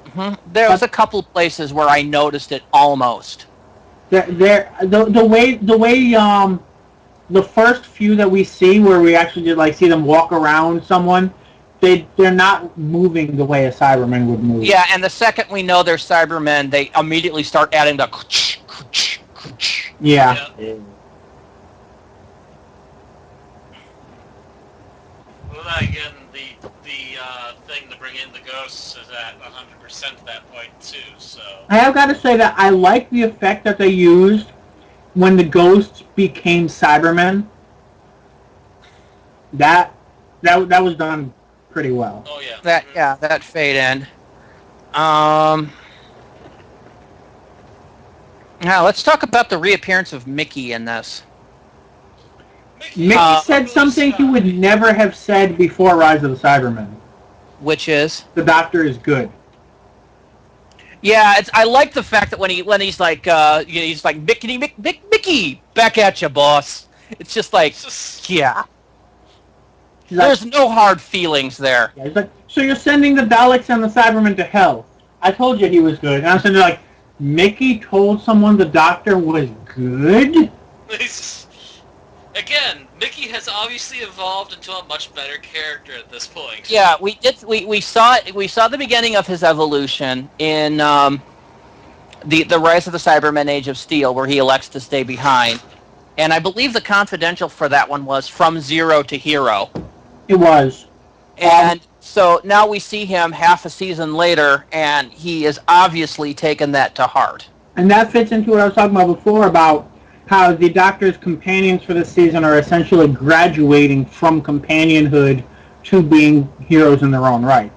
Speaker 7: Mm-hmm. There was a couple places where I noticed it almost.
Speaker 2: The way the first few that we see, where we actually just like see them walk around someone, they're not moving the way a Cyberman would move.
Speaker 7: Yeah, and the second we know they're Cybermen, they immediately start adding the.
Speaker 2: Yeah.
Speaker 1: Well, then again, the thing to bring in the ghosts is at 100% at that point too. So
Speaker 2: I have got to say that I like the effect that they used when the ghosts became Cybermen. That was done pretty well.
Speaker 1: Oh yeah.
Speaker 7: That fade end. Now let's talk about the reappearance of Mickey in this.
Speaker 2: Mickey said something he would never have said before Rise of the Cybermen.
Speaker 7: Which is?
Speaker 2: The Doctor is good.
Speaker 7: Yeah, I like the fact that when he's like he's like Mickey, back at you, boss. It's just like yeah. There's no hard feelings there.
Speaker 2: Yeah, he's like, so you're sending the Daleks and the Cybermen to hell. I told you he was good. And I'm sitting there like, Mickey told someone the Doctor was good?
Speaker 1: Again, Mickey has obviously evolved into a much better character at this point.
Speaker 7: Yeah, we saw the beginning of his evolution in the Rise of the Cybermen Age of Steel, where he elects to stay behind. And I believe the confidential for that one was From Zero to Hero.
Speaker 2: It was.
Speaker 7: And so now we see him half a season later, and he is obviously taken that to heart.
Speaker 2: And that fits into what I was talking about before about how the Doctor's companions for this season are essentially graduating from companionhood to being heroes in their own right.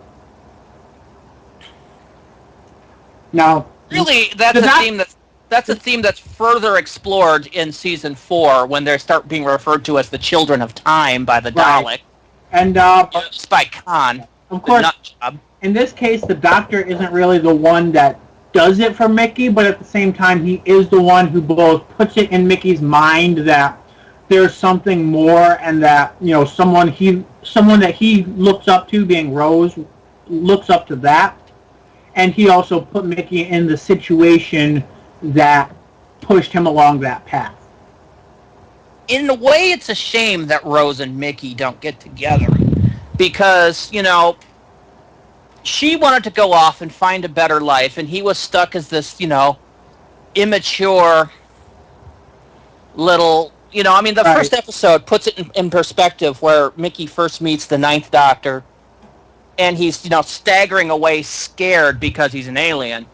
Speaker 2: Now,
Speaker 7: really, that's a theme that's further explored in season 4 when they start being referred to as the Children of Time by the Dalek.
Speaker 2: And
Speaker 7: by Khan.
Speaker 2: Of course, in this case, the Doctor isn't really the one that does it for Mickey, but at the same time, he is the one who both puts it in Mickey's mind that there's something more, and that someone that he looks up to, being Rose, looks up to that, and he also put Mickey in the situation that pushed him along that path.
Speaker 7: In a way, it's a shame that Rose and Mickey don't get together, because she wanted to go off and find a better life, and he was stuck as this, immature little, the first episode puts it in perspective where Mickey first meets the Ninth Doctor, and he's, staggering away scared because he's an alien.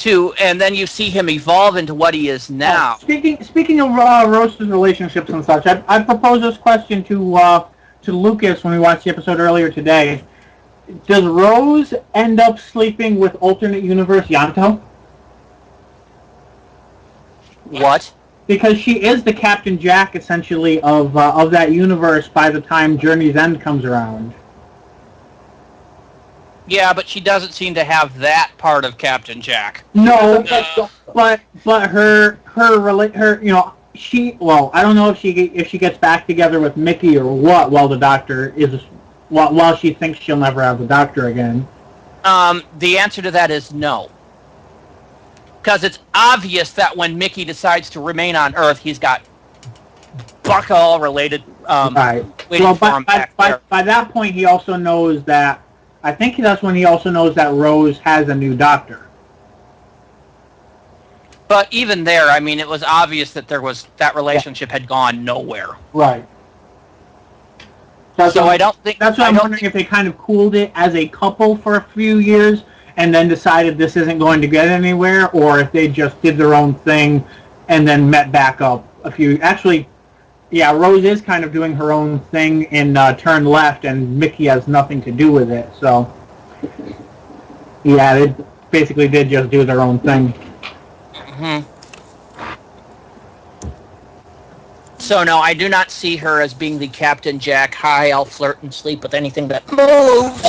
Speaker 7: And then you see him evolve into what he is now.
Speaker 2: Speaking of Rose's relationships and such, I proposed this question to Lukasz when we watched the episode earlier today. Does Rose end up sleeping with alternate universe Yanto?
Speaker 7: What?
Speaker 2: Because she is the Captain Jack, essentially, of that universe by the time Journey's End comes around.
Speaker 7: Yeah, but she doesn't seem to have that part of Captain Jack.
Speaker 2: No. but her she, well, I don't know if she gets back together with Mickey or what while the Doctor is while she thinks she'll never have the Doctor again.
Speaker 7: The answer to that is no. Because it's obvious that when Mickey decides to remain on Earth, he's got Buck-all related
Speaker 2: right.
Speaker 7: waiting
Speaker 2: Well,
Speaker 7: for him back there.
Speaker 2: By that point, he also knows that. I think that's when he also knows that Rose has a new Doctor.
Speaker 7: But even there, I mean, it was obvious that that relationship had gone nowhere.
Speaker 2: Right.
Speaker 7: So I don't think...
Speaker 2: That's why I'm wondering if they kind of cooled it as a couple for a few years and then decided this isn't going to get anywhere, or if they just did their own thing and then met back up a few... Actually, yeah, Rose is kind of doing her own thing in Turn Left, and Mickey has nothing to do with it, so... Yeah, they basically did just do their own thing.
Speaker 7: Mm-hmm. So, no, I do not see her as being the Captain Jack, hi, I'll flirt and sleep with anything that moves.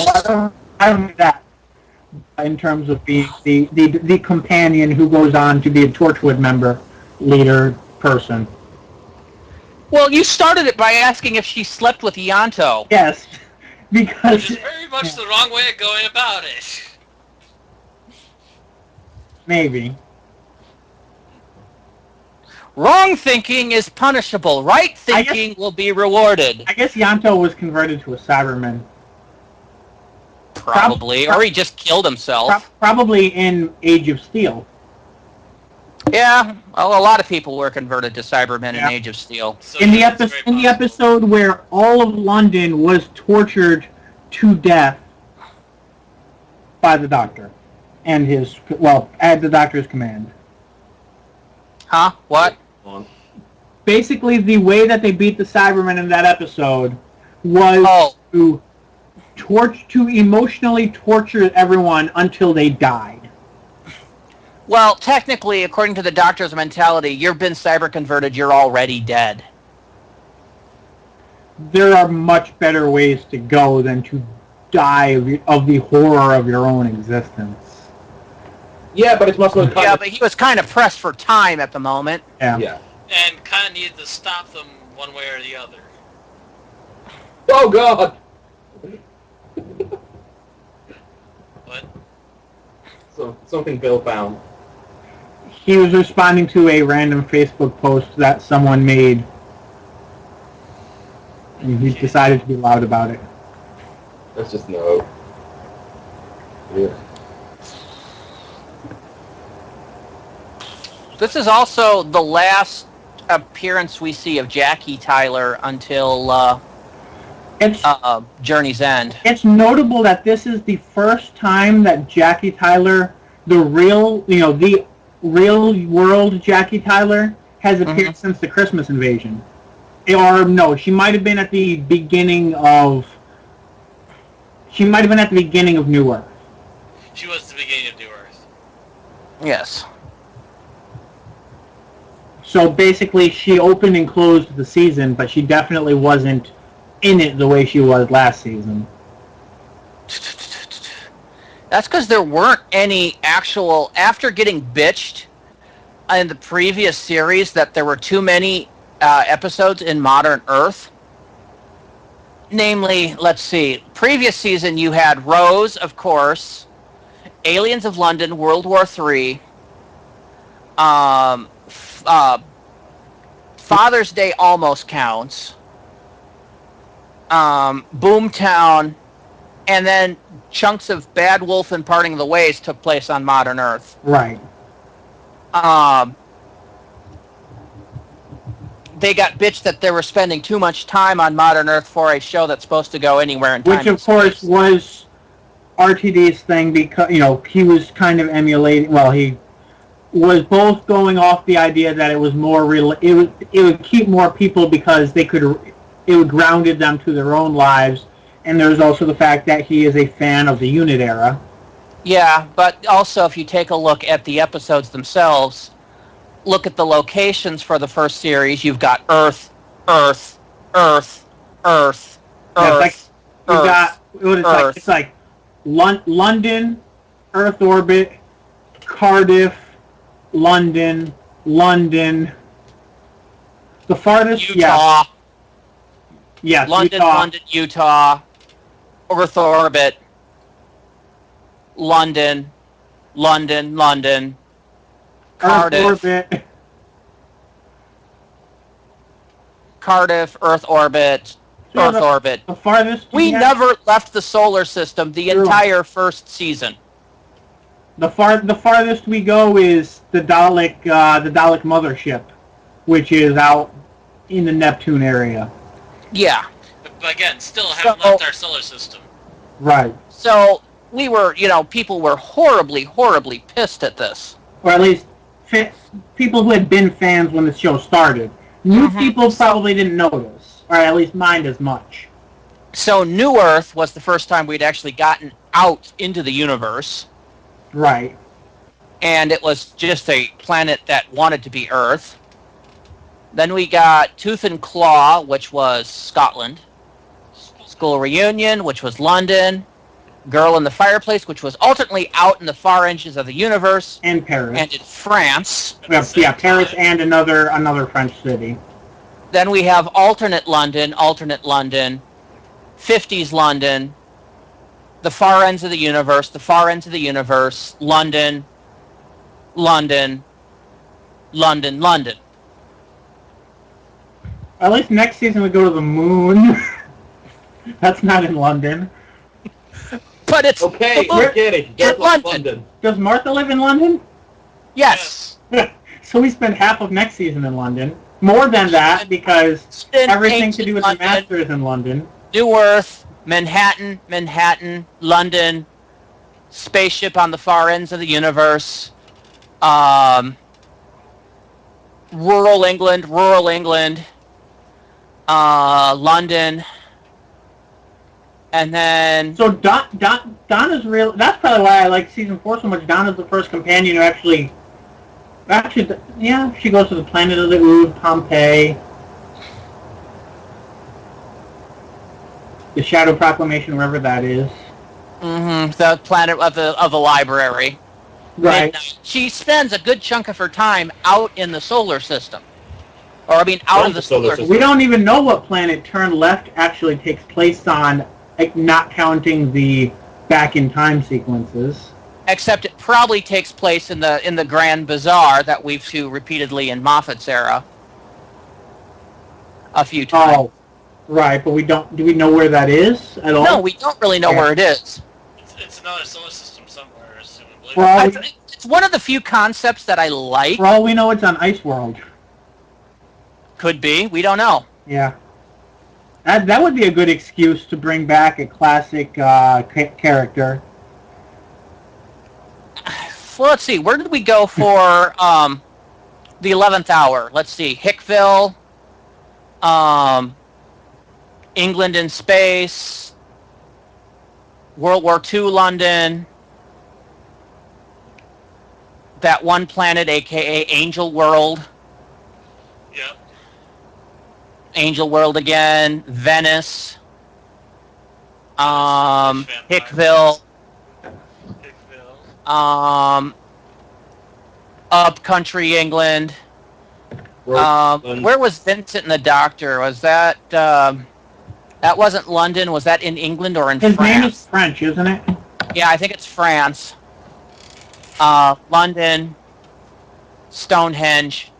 Speaker 2: I don't mean that. In terms of being the companion who goes on to be a Torchwood member, leader, person.
Speaker 7: Well, you started it by asking if she slept with Yanto.
Speaker 2: Yes, because...
Speaker 1: Which is very much the wrong way of going about it.
Speaker 2: Maybe.
Speaker 7: Wrong thinking is punishable. Right thinking will be rewarded.
Speaker 2: I guess Yanto was converted to a Cyberman.
Speaker 7: Probably. Or he just killed himself.
Speaker 2: Probably in Age of Steel.
Speaker 7: Yeah, well, a lot of people were converted to Cybermen in Age of Steel.
Speaker 1: So
Speaker 2: in the episode where all of London was tortured to death by the Doctor and at the Doctor's command.
Speaker 7: Huh? What?
Speaker 2: Basically, the way that they beat the Cybermen in that episode was to emotionally torture everyone until they died.
Speaker 7: Well, technically, according to the Doctor's mentality, you've been cyber-converted, you're already dead.
Speaker 2: There are much better ways to go than to die of the horror of your own existence.
Speaker 8: Yeah, but it's also
Speaker 7: but he was kind of pressed for time at the moment.
Speaker 2: Yeah.
Speaker 1: And kind of needed to stop them one way or the other.
Speaker 8: Oh God!
Speaker 1: What?
Speaker 8: So something Bill found.
Speaker 2: He was responding to a random Facebook post that someone made, and he decided to be loud about it.
Speaker 8: Let's just know. Yeah.
Speaker 7: This is also the last appearance we see of Jackie Tyler until Journey's End.
Speaker 2: It's notable that this is the first time that Jackie Tyler, the real world Jackie Tyler, has appeared since the Christmas Invasion. Or no, she might have been at the beginning of. She might have been at the beginning of New Earth.
Speaker 1: She was the beginning of New Earth.
Speaker 7: Yes.
Speaker 2: So basically, she opened and closed the season, but she definitely wasn't in it the way she was last season.
Speaker 7: That's because there weren't any actual... After getting bitched in the previous series that there were too many episodes in Modern Earth. Namely, let's see, previous season you had Rose, of course, Aliens of London, World War III, Father's Day almost counts, Boomtown, and then chunks of Bad Wolf and Parting of the Ways took place on Modern Earth.
Speaker 2: Right.
Speaker 7: They got bitched that they were spending too much time on Modern Earth for a show that's supposed to go anywhere in time.
Speaker 2: Which, of course, was RTD's thing because, he was kind of emulating... Well, he was both going off the idea that it was more... It would keep more people because it would grounded them to their own lives. And there's also the fact that he is a fan of the Unit era.
Speaker 7: Yeah, but also if you take a look at the episodes themselves... Look at the locations for the first series. You've got Earth, Earth, Earth, Earth, Earth.
Speaker 2: It's like London, Earth orbit, Cardiff, London, London. The farthest,
Speaker 7: Utah.
Speaker 2: Yes,
Speaker 7: London,
Speaker 2: Utah.
Speaker 7: London, Utah, Earth orbit, London, London, London. Cardiff, Earth orbit, Earth orbit.
Speaker 2: The farthest
Speaker 7: we never left the solar system the entire first season.
Speaker 2: The farthest we go is the Dalek mothership, which is out in the Neptune area.
Speaker 7: Yeah.
Speaker 1: But again, still haven't left our solar system.
Speaker 2: Right.
Speaker 7: So we were, people were horribly, horribly pissed at this.
Speaker 2: Or at least people who had been fans when the show started. New people probably didn't notice, or at least mind as much.
Speaker 7: So New Earth was the first time we'd actually gotten out into the universe.
Speaker 2: Right.
Speaker 7: And it was just a planet that wanted to be Earth. Then we got Tooth and Claw, which was Scotland. School Reunion, which was London. Girl in the Fireplace, which was alternately out in the far edges of the universe.
Speaker 2: And Paris.
Speaker 7: And in France.
Speaker 2: Yeah, Paris and another French city.
Speaker 7: Then we have alternate London, 50s London, the far ends of the universe, London, London, London, London.
Speaker 2: At least next season we go to the moon. That's not in London.
Speaker 7: But it's
Speaker 8: okay. We're kidding.
Speaker 7: It's London.
Speaker 2: Does Martha live in London?
Speaker 7: Yes.
Speaker 2: So we spend half of next season in London. More than that, because everything to do with the Master is in London.
Speaker 7: New Earth, Manhattan, London, spaceship on the far ends of the universe, rural England, London. And then...
Speaker 2: So Donna's real... That's probably why I like Season 4 so much. Donna's the first companion who actually... yeah, she goes to the planet of the Ood, Pompeii. The Shadow Proclamation, wherever that is.
Speaker 7: The planet of the library.
Speaker 2: Right.
Speaker 7: Midnight. She spends a good chunk of her time out in the solar system. Or, I mean, out of the solar system.
Speaker 2: We don't even know what planet Turn Left actually takes place on, like, not counting the back-in-time sequences.
Speaker 7: Except it probably takes place in the Grand Bazaar that we've seen repeatedly in Moffat's era. A few times. Oh,
Speaker 2: right, but do we know where that is at all?
Speaker 7: No, we don't really know where it is.
Speaker 1: It's another solar system somewhere, assumably.
Speaker 2: Well,
Speaker 7: it's one of the few concepts that I like.
Speaker 2: For all we know, it's on Ice World.
Speaker 7: Could be. We don't know.
Speaker 2: Yeah. That would be a good excuse to bring back a classic character.
Speaker 7: Well, let's see. Where did we go for the 11th hour? Let's see. Hickville, England in space, World War II London, that one planet, a.k.a. Angel World.
Speaker 1: Yep.
Speaker 7: Angel World again, Venice, Hickville, Upcountry England. Where was Vincent and the Doctor? Was that that wasn't London? Was that in England or in France?
Speaker 2: His name is French, isn't it?
Speaker 7: Yeah, I think it's France. London, Stonehenge.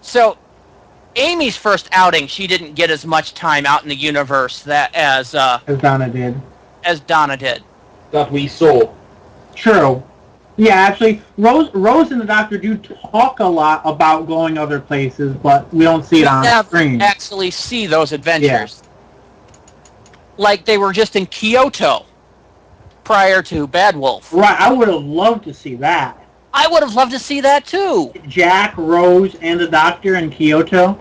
Speaker 7: So, Amy's first outing, she didn't get as much time out in the universe as
Speaker 2: Donna did.
Speaker 7: As Donna did.
Speaker 8: That we saw.
Speaker 2: True. Yeah, actually, Rose and the Doctor do talk a lot about going other places, but we don't see it on screen.
Speaker 7: We actually see those adventures. Yeah. Like they were just in Kyoto prior to Bad Wolf.
Speaker 2: Right, I would have loved to see that.
Speaker 7: I would have loved to see that too.
Speaker 2: Jack, Rose, and the Doctor in Kyoto.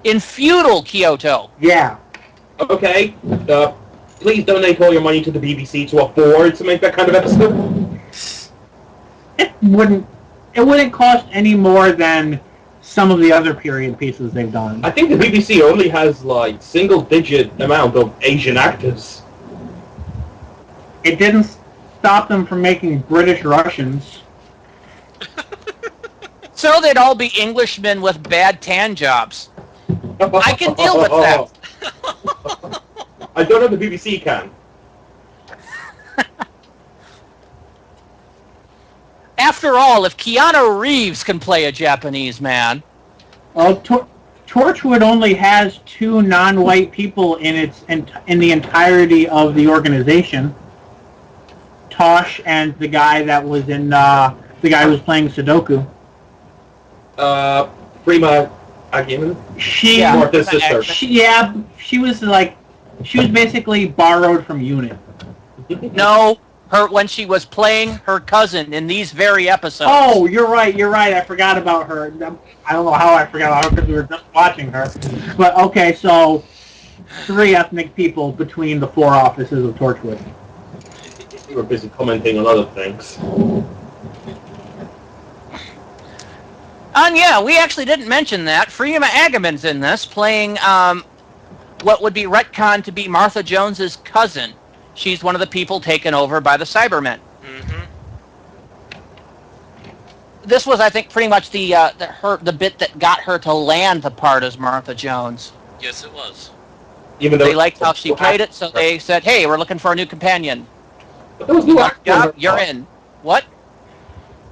Speaker 7: In feudal Kyoto.
Speaker 2: Yeah.
Speaker 8: Okay. Please donate all your money to the BBC to afford to make that kind of episode.
Speaker 2: It wouldn't cost any more than some of the other period pieces they've done.
Speaker 8: I think the BBC only has like single-digit amount of Asian actors.
Speaker 2: It didn't stop them from making British Russians.
Speaker 7: So they'd all be Englishmen with bad tan jobs. I can deal with that.
Speaker 8: I don't know the BBC can.
Speaker 7: After all, if Keanu Reeves can play a Japanese man...
Speaker 2: Well, Torchwood only has 2 non-white people in the entirety of the organization. Tosh and the guy that was in... the guy who was playing Sudoku.
Speaker 8: Prima Agiman? Martha's sister.
Speaker 2: She was basically borrowed from Unit.
Speaker 7: No, when she was playing her cousin in these very episodes.
Speaker 2: Oh, you're right. I forgot about her. I don't know how I forgot about her because we were just watching her. But okay, so 3 ethnic people between the 4 offices of Torchwood.
Speaker 8: You were busy commenting on other things.
Speaker 7: And yeah, we actually didn't mention that. Freema Agamon's in this, playing what would be retconned to be Martha Jones's cousin. She's one of the people taken over by the Cybermen.
Speaker 1: Mm-hmm.
Speaker 7: This was, I think, pretty much the bit that got her to land the part as Martha Jones.
Speaker 1: Yes, it was.
Speaker 8: Even though
Speaker 7: they liked how she played it, so they said, "Hey, we're looking for a new companion."
Speaker 8: But there was no actor.
Speaker 7: You're in. What?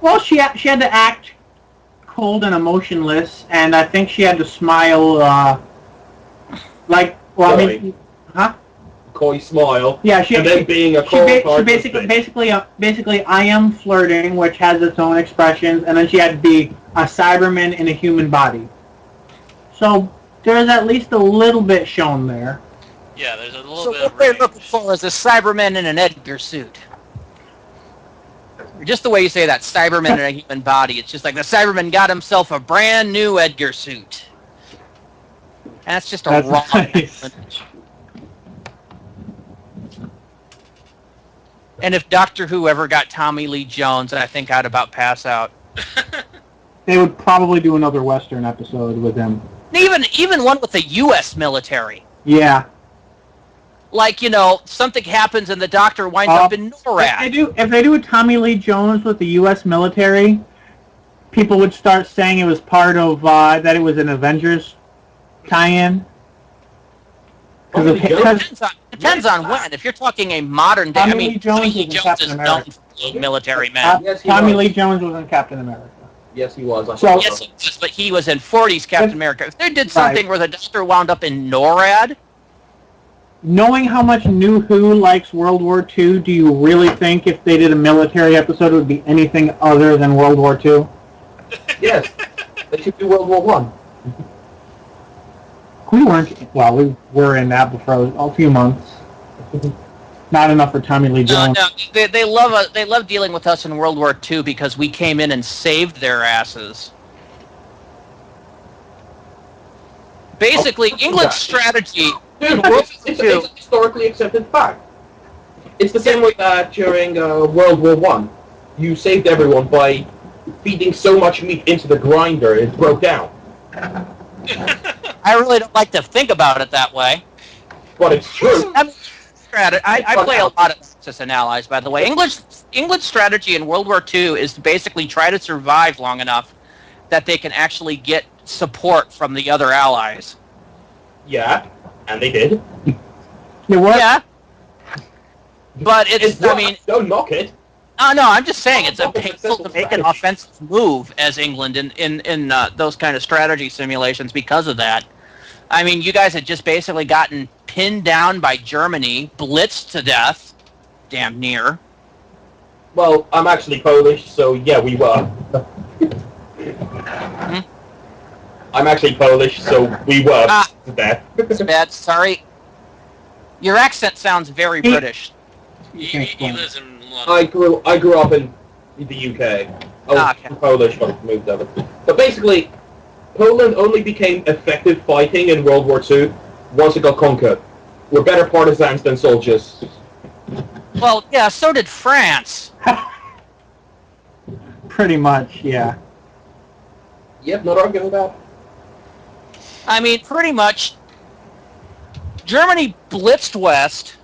Speaker 2: Well, she had to act cold and emotionless, and I think she had to smile,
Speaker 8: Coy smile.
Speaker 2: Yeah,
Speaker 8: being a cold
Speaker 2: basically, I am flirting, which has its own expressions, and then she had to be a Cyberman in a human body. So there's at least a little bit shown there.
Speaker 1: Yeah, there's a little
Speaker 7: so
Speaker 1: bit
Speaker 7: what
Speaker 1: of
Speaker 7: they're
Speaker 1: range.
Speaker 7: looking for is a Cyberman in an Edgar suit. Just the way you say that, Cyberman in a human body. It's just like the Cyberman got himself a brand new Edgar suit. And that's just a wrong
Speaker 2: nice.
Speaker 7: image. And if Doctor Who ever got Tommy Lee Jones, I think I'd about pass out.
Speaker 2: They would probably do another Western episode with him.
Speaker 7: Even one with the U.S. military.
Speaker 2: Yeah.
Speaker 7: Like, something happens and the Doctor winds up in NORAD.
Speaker 2: If they do a Tommy Lee Jones with the U.S. military, people would start saying it was part of, that it was an Avengers tie-in.
Speaker 7: Depends on when. If you're talking a modern day,
Speaker 2: Tommy
Speaker 7: I mean,
Speaker 2: Lee Jones
Speaker 7: Tommy Lee Jones is known for being military man.
Speaker 8: Yes, he
Speaker 2: Tommy
Speaker 8: was.
Speaker 2: Lee Jones was in Captain America.
Speaker 8: Yes, he was.
Speaker 7: Yes, but he was in 40s Captain America. If they did something where the Doctor wound up in NORAD...
Speaker 2: Knowing how much New Who likes World War II, do you really think if they did a military episode it would be anything other than World War II?
Speaker 8: Yes. They should do World War One.
Speaker 2: We were in that for a few months. Not enough for Tommy Lee Jones.
Speaker 7: No, they love dealing with us in World War II because we came in and saved their asses. Basically, England's strategy...
Speaker 8: Dude, it's a historically accepted fact. It's the same way that during World War One, you saved everyone by feeding so much meat into the grinder it broke down.
Speaker 7: I really don't like to think about it that way.
Speaker 8: But it's true.
Speaker 7: I play a lot of Axis and Allies, by the way. England's strategy in World War II is to basically try to survive long enough that they can actually get support from the other allies.
Speaker 8: Yeah, and they did.
Speaker 7: Yeah. But
Speaker 8: don't knock it.
Speaker 7: Oh, no, I'm just saying it's a painful to make an offensive move as England in those kind of strategy simulations because of that. I mean, you guys had just basically gotten pinned down by Germany, blitzed to death, damn near.
Speaker 8: Well, I'm actually Polish, so yeah, we were. I'm actually Polish, so we were to death.
Speaker 7: It's bad, sorry. Your accent sounds very British.
Speaker 1: He lives in London.
Speaker 8: I grew up in the UK. I was Polish when I moved over. But basically, Poland only became effective fighting in World War II once it got conquered. We're better partisans than soldiers.
Speaker 7: Well, yeah, so did France.
Speaker 2: Pretty much, yeah.
Speaker 8: Yep, not arguing that.
Speaker 7: I mean, pretty much, Germany blitzed west,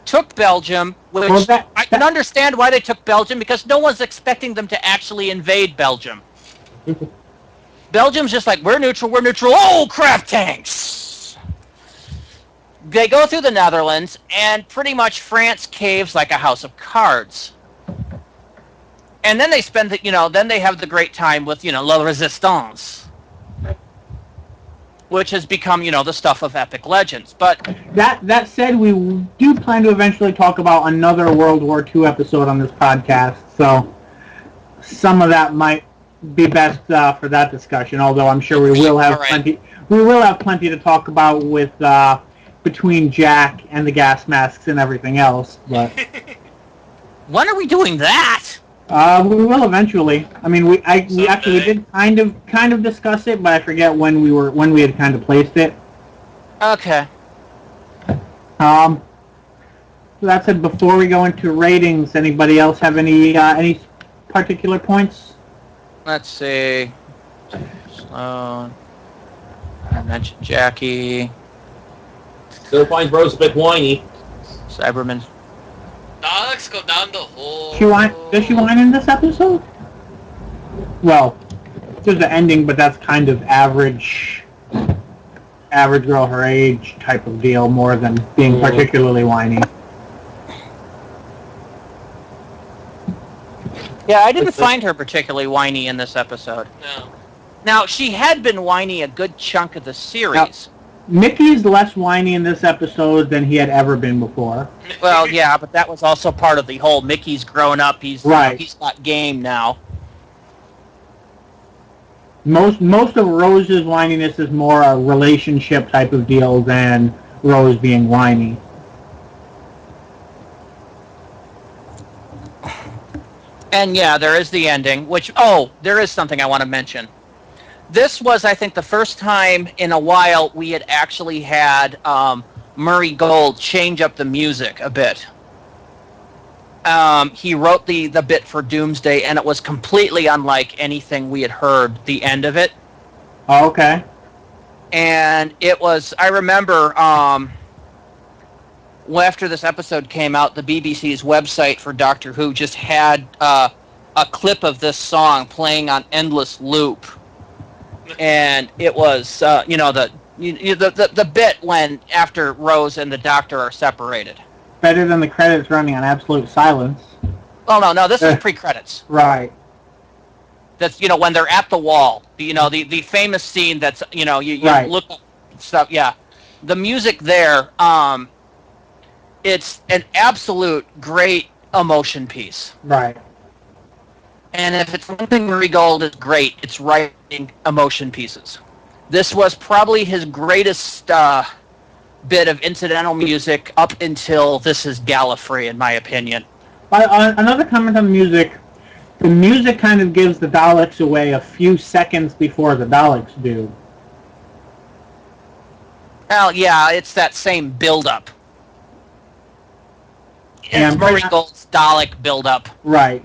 Speaker 7: took Belgium, which I can understand why they took Belgium, because no one's expecting them to actually invade Belgium. Belgium's just like, we're neutral, oh, crap tanks! They go through the Netherlands, and pretty much France caves like a house of cards. And then they spend, then they have the great time with, La Resistance, which has become, the stuff of epic legends. But
Speaker 2: that said, we do plan to eventually talk about another World War II episode on this podcast, so some of that might be best for that discussion. Although I'm sure we will have plenty. We will have plenty to talk about with between Jack and the gas masks and everything else. But
Speaker 7: when are we doing that?
Speaker 2: We will eventually. I mean, we actually did kind of discuss it, but I forget when we had kind of placed it.
Speaker 7: Okay.
Speaker 2: So that said, before we go into ratings, anybody else have any particular points?
Speaker 7: Let's see. I mentioned Jackie.
Speaker 8: Still find Rose a bit whiny.
Speaker 7: Cyberman.
Speaker 1: Let's go down the hole.
Speaker 2: Does she whine in this episode? Well, there's the ending, but that's kind of average girl her age type of deal, more than being particularly whiny.
Speaker 7: Yeah, I didn't find her particularly whiny in this episode.
Speaker 1: No.
Speaker 7: Now, she had been whiny a good chunk of the series.
Speaker 2: Now, Mickey's less whiny in this episode than he had ever been before.
Speaker 7: Well, yeah, but that was also part of the whole Mickey's grown up, he's got game now.
Speaker 2: Most of Rose's whininess is more a relationship type of deal than Rose being whiny.
Speaker 7: And yeah, there is the ending, which, there is something I want to mention. This was, I think, the first time in a while we had actually had Murray Gold change up the music a bit. He wrote the bit for Doomsday, and it was completely unlike anything we had heard the end of it.
Speaker 2: Oh, okay.
Speaker 7: And it was, I remember, after this episode came out, the BBC's website for Doctor Who just had a a clip of this song playing on endless loop, and it was the bit when after Rose and the Doctor are separated.
Speaker 2: Better than the credits running on absolute silence.
Speaker 7: Oh no, this is pre-credits.
Speaker 2: Right.
Speaker 7: That's when they're at the wall. The famous scene that's you
Speaker 2: right.
Speaker 7: Look up stuff. Yeah, the music there. It's an absolute great emotion piece.
Speaker 2: Right.
Speaker 7: And if it's one thing Murray Gold is great, it's writing emotion pieces. This was probably his greatest bit of incidental music up until This Is Gallifrey, in my opinion.
Speaker 2: Another comment on the music. The music kind of gives the Daleks away a few seconds before the Daleks do.
Speaker 7: Well, yeah, it's that same build-up. It's Murray Gold's Dalek build-up.
Speaker 2: Right.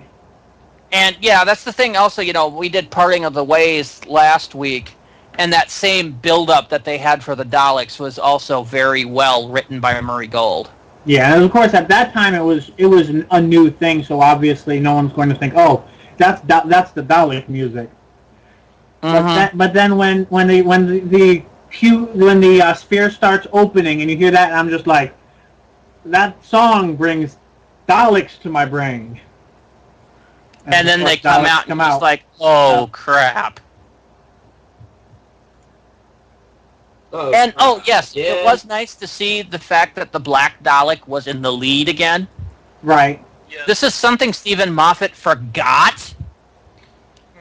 Speaker 7: And, yeah, that's the thing also, we did Parting of the Ways last week, and that same build-up that they had for the Daleks was also very well written by Murray Gold.
Speaker 2: Yeah, and of course at that time it was a new thing, so obviously no one's going to think, oh, that's the Dalek music.
Speaker 7: Mm-hmm.
Speaker 2: But then when the sphere starts opening and you hear that, and I'm just like, that song brings Daleks to my brain.
Speaker 7: And then they come out and it's like, oh, crap. Yes, yeah. It was nice to see the fact that the Black Dalek was in the lead again.
Speaker 2: Right.
Speaker 1: Yeah.
Speaker 7: This is something Stephen Moffat forgot,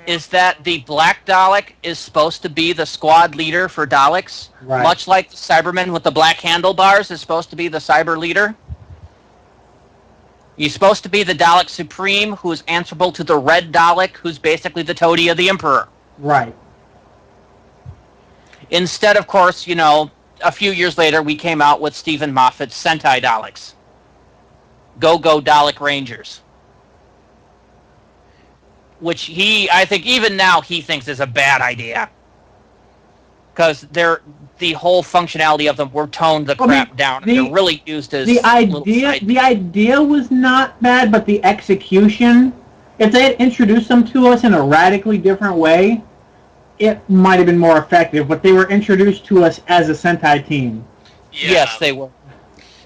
Speaker 7: is that the Black Dalek is supposed to be the squad leader for Daleks,
Speaker 2: right.
Speaker 7: Much like the Cyberman with the black handlebars is supposed to be the cyber leader. He's supposed to be the Dalek Supreme, who's answerable to the Red Dalek, who's basically the toady of the Emperor.
Speaker 2: Right.
Speaker 7: Instead, of course, a few years later, we came out with Stephen Moffat's Sentai Daleks. Go Dalek Rangers. Which I think even now he thinks is a bad idea. Because the whole functionality of them were toned the crap down. They're really used as
Speaker 2: the idea was not bad, but the execution, if they had introduced them to us in a radically different way, it might have been more effective. But they were introduced to us as a Sentai team.
Speaker 1: Yeah.
Speaker 7: Yes, they were.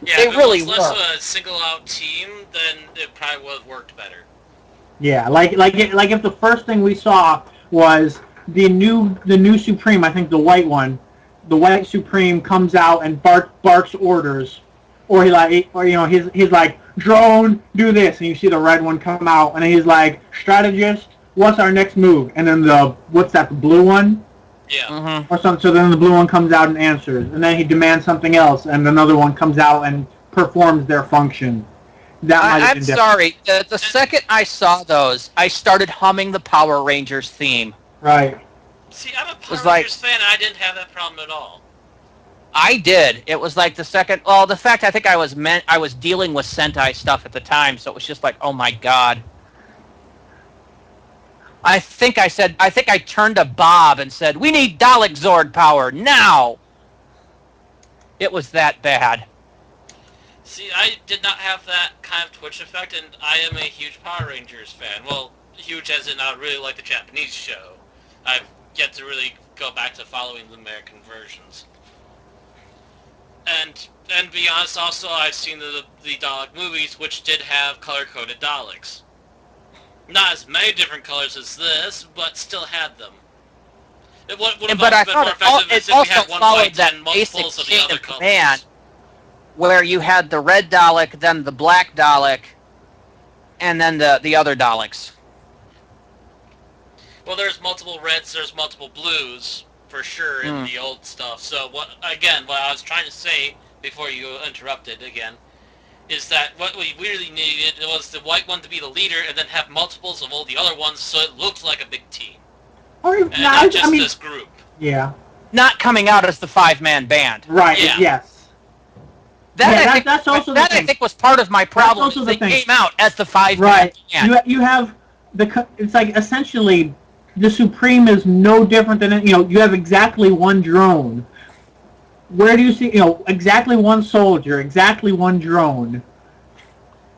Speaker 1: Yeah,
Speaker 7: they really
Speaker 1: were. If it was less of a single-out team, then it probably would have worked better.
Speaker 2: Yeah, like if the first thing we saw was the new Supreme, I think the white one, the white Supreme comes out and barks orders, or he's like, drone, do this, and you see the red one come out, and he's like, strategist, what's our next move? And then the blue one?
Speaker 1: Yeah.
Speaker 7: Mm-hmm.
Speaker 2: Or something. So then the blue one comes out and answers, and then he demands something else, and another one comes out and performs their function.
Speaker 7: I'm sorry. The second I saw those, I started humming the Power Rangers theme.
Speaker 2: Right.
Speaker 1: See, I'm a Power Rangers fan, and I didn't have that problem at all.
Speaker 7: I did. It was like the second. Well, the fact I think I was dealing with Sentai stuff at the time, so it was just like, oh my god. I think I turned to Bob and said, "We need Dalek Zord power now." It was that bad.
Speaker 1: See, I did not have that kind of Twitch effect, and I am a huge Power Rangers fan. Well, huge as in I really like the Japanese show. I've yet to really go back to following the American versions. And to be honest, also, I've seen the Dalek movies, which did have color-coded Daleks. Not as many different colors as this, but still had them. It would have
Speaker 7: but I
Speaker 1: been
Speaker 7: thought
Speaker 1: more effective
Speaker 7: it
Speaker 1: if we
Speaker 7: also
Speaker 1: had one
Speaker 7: followed
Speaker 1: white
Speaker 7: that
Speaker 1: and
Speaker 7: basic
Speaker 1: multiples of the
Speaker 7: chain
Speaker 1: other
Speaker 7: of
Speaker 1: colors.
Speaker 7: command, where you had the red Dalek, then the black Dalek, and then the other Daleks.
Speaker 1: Well, there's multiple reds, there's multiple blues, for sure, in the old stuff. So, what I was trying to say, before you interrupted again, is that what we really needed was the white one to be the leader, and then have multiples of all the other ones, so it looked like a big team. Not just this group.
Speaker 2: Yeah.
Speaker 7: Not coming out as the 5-man band.
Speaker 2: Right,
Speaker 1: yeah.
Speaker 2: Yes. That's also the thing.
Speaker 7: I think was part of my problem. They came out as the 5-man band.
Speaker 2: You have it's like essentially the Supreme is no different than, you have exactly one drone. Where do you see, exactly one soldier, exactly one drone.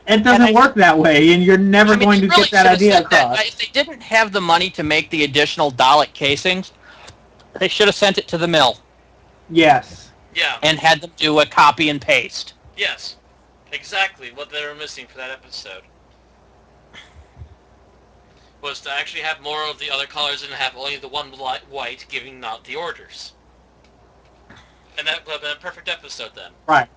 Speaker 2: It doesn't work that way, and you're never going to get that idea across.
Speaker 7: If they didn't have the money to make the additional Dalek casings, they should have sent it to the mill.
Speaker 2: Yes.
Speaker 1: Yeah.
Speaker 7: And had them do a copy and paste.
Speaker 1: Yes. Exactly what they were missing for that episode. Was to actually have more of the other colors and have only the one white giving out the orders. And that would have been a perfect episode then.
Speaker 2: Right.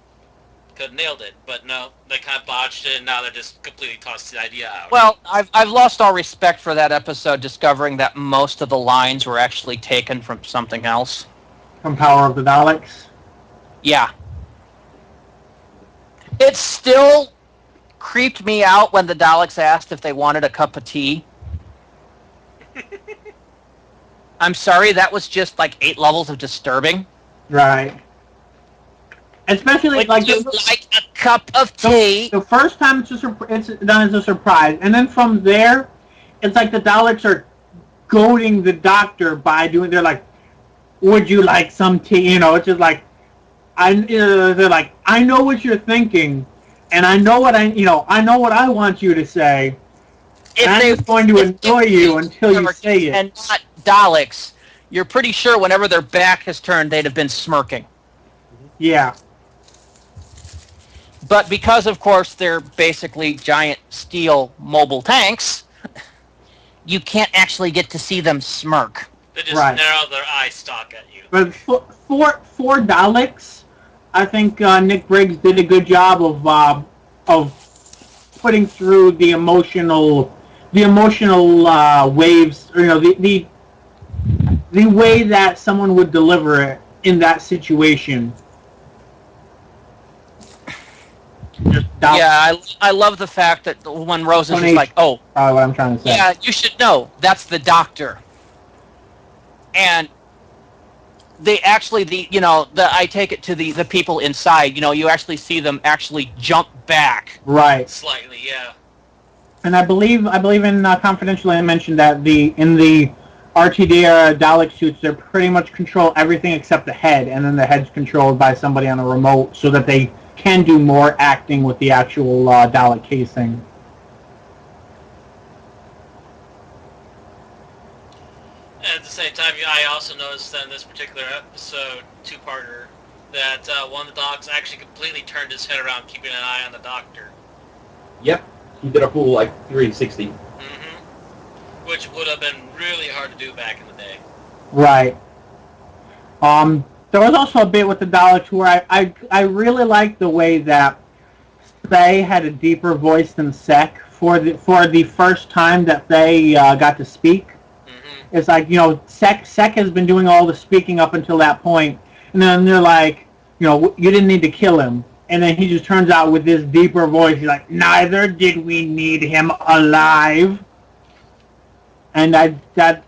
Speaker 1: Could have nailed it, but no, they kind of botched it, and now they're just completely tossed the idea out.
Speaker 7: Well, I've lost all respect for that episode, discovering that most of the lines were actually taken from something else.
Speaker 2: From Power of the Daleks?
Speaker 7: Yeah. It still creeped me out when the Daleks asked if they wanted a cup of tea. I'm sorry, that was just like 8 levels of disturbing.
Speaker 2: Right. Especially
Speaker 7: Would
Speaker 2: like
Speaker 7: you like a cup of tea?
Speaker 2: The first time it's done as a surprise, and then from there, it's like the Daleks are goading the Doctor by they're like, "Would you like some tea?" You know, it's just like, they're like, "I know what you're thinking, and I know what I know what I want you to say. And I'm just going to annoy you until you say it."
Speaker 7: And not Daleks. You're pretty sure whenever their back has turned, they'd have been smirking.
Speaker 2: Yeah.
Speaker 7: But because, of course, they're basically giant steel mobile tanks, you can't actually get to see them smirk.
Speaker 1: They just narrow their eye stalk at you.
Speaker 2: But for Daleks, I think Nick Briggs did a good job of putting through the emotional waves, or the way that someone would deliver it in that situation.
Speaker 7: Yeah, I love the fact that when Rose is just like, "Oh,
Speaker 2: probably what I'm trying to say.
Speaker 7: Yeah, you should know that's the Doctor," and they actually I take it to the people inside. You actually see them actually jump back.
Speaker 2: Right.
Speaker 1: Slightly, yeah.
Speaker 2: And I believe in Confidential I mentioned that in the RTD Dalek suits, they pretty much control everything except the head, and then the head's controlled by somebody on a remote so that they can do more acting with the actual Dalek casing.
Speaker 1: And at the same time, I also noticed that in this particular episode, two-parter, that one of the Daleks actually completely turned his head around, keeping an eye on the Doctor.
Speaker 8: Yep, he did a full 360.
Speaker 1: Mm-hmm. Which would have been really hard to do back in the day.
Speaker 2: Right. There was also a bit with the Daleks where I really liked the way that Faye had a deeper voice than Sek for the first time that they got to speak. Mm-hmm. It's like, Sek has been doing all the speaking up until that point, and then they're like, you didn't need to kill him. And then he just turns out with this deeper voice, he's like, neither did we need him alive. And that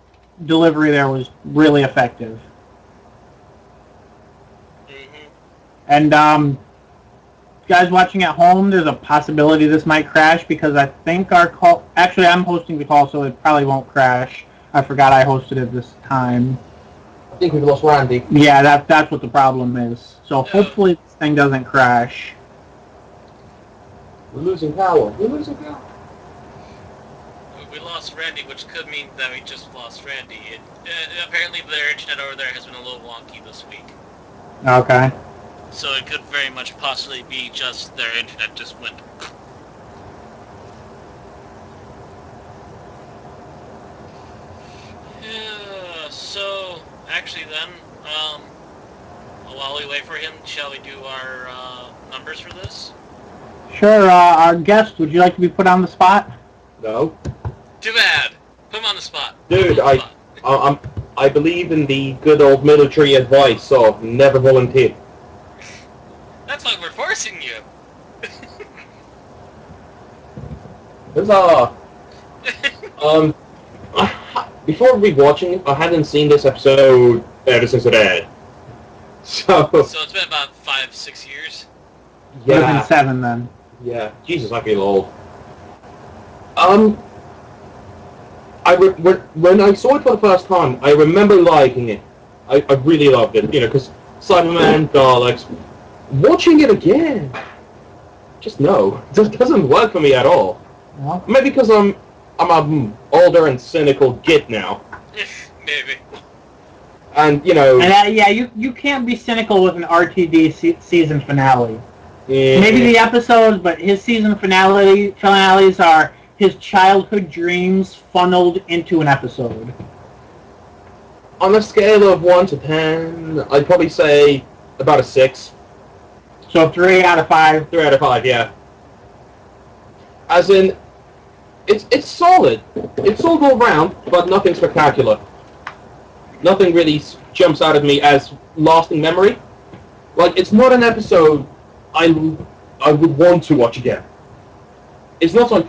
Speaker 2: delivery there was really effective. And guys watching at home, there's a possibility this might crash because I think our call... Actually, I'm hosting the call, so it probably won't crash. I forgot I hosted it this time.
Speaker 8: I think we've lost Randy.
Speaker 2: Yeah, that's what the problem is. So hopefully this thing doesn't crash.
Speaker 8: We're losing power. We
Speaker 1: lost Randy, which could mean that we just lost Randy. Apparently their internet over there has been a little wonky this week.
Speaker 2: Okay.
Speaker 1: So it could very much possibly be just their internet just went. Yeah, so actually then, while we wait for him, shall we do our numbers for this?
Speaker 2: Sure, our guest, would you like to be put on the spot?
Speaker 8: No.
Speaker 1: Too bad. Put him on the spot.
Speaker 8: Dude, I believe in the good old military advice of never volunteer.
Speaker 1: That's like we're forcing you.
Speaker 8: Huzzah! Before rewatching it, I hadn't seen this episode ever since it aired. So
Speaker 1: it's been about 5-6 years?
Speaker 2: Yeah. It would have been 7 then.
Speaker 8: Yeah. Jesus, I feel old. When I saw it for the first time, I remember liking it. I really loved it, because Cyberman, Daleks. Watching it again, just no. It just doesn't work for me at all.
Speaker 2: Well,
Speaker 8: Maybe because I'm an older and cynical git now.
Speaker 1: Maybe.
Speaker 8: And, you know...
Speaker 2: And you can't be cynical with an RTD season finale.
Speaker 8: Yeah.
Speaker 2: Maybe the episodes, but his season finales are his childhood dreams funneled into an episode.
Speaker 8: On a scale of 1 to 10, I'd probably say about a 6.
Speaker 2: So 3 out of 5.
Speaker 8: 3 out of 5, yeah. As in, it's solid. It's solid all around, but nothing spectacular. Nothing really jumps out at me as lasting memory. Like, it's not an episode I would want to watch again. It's not like,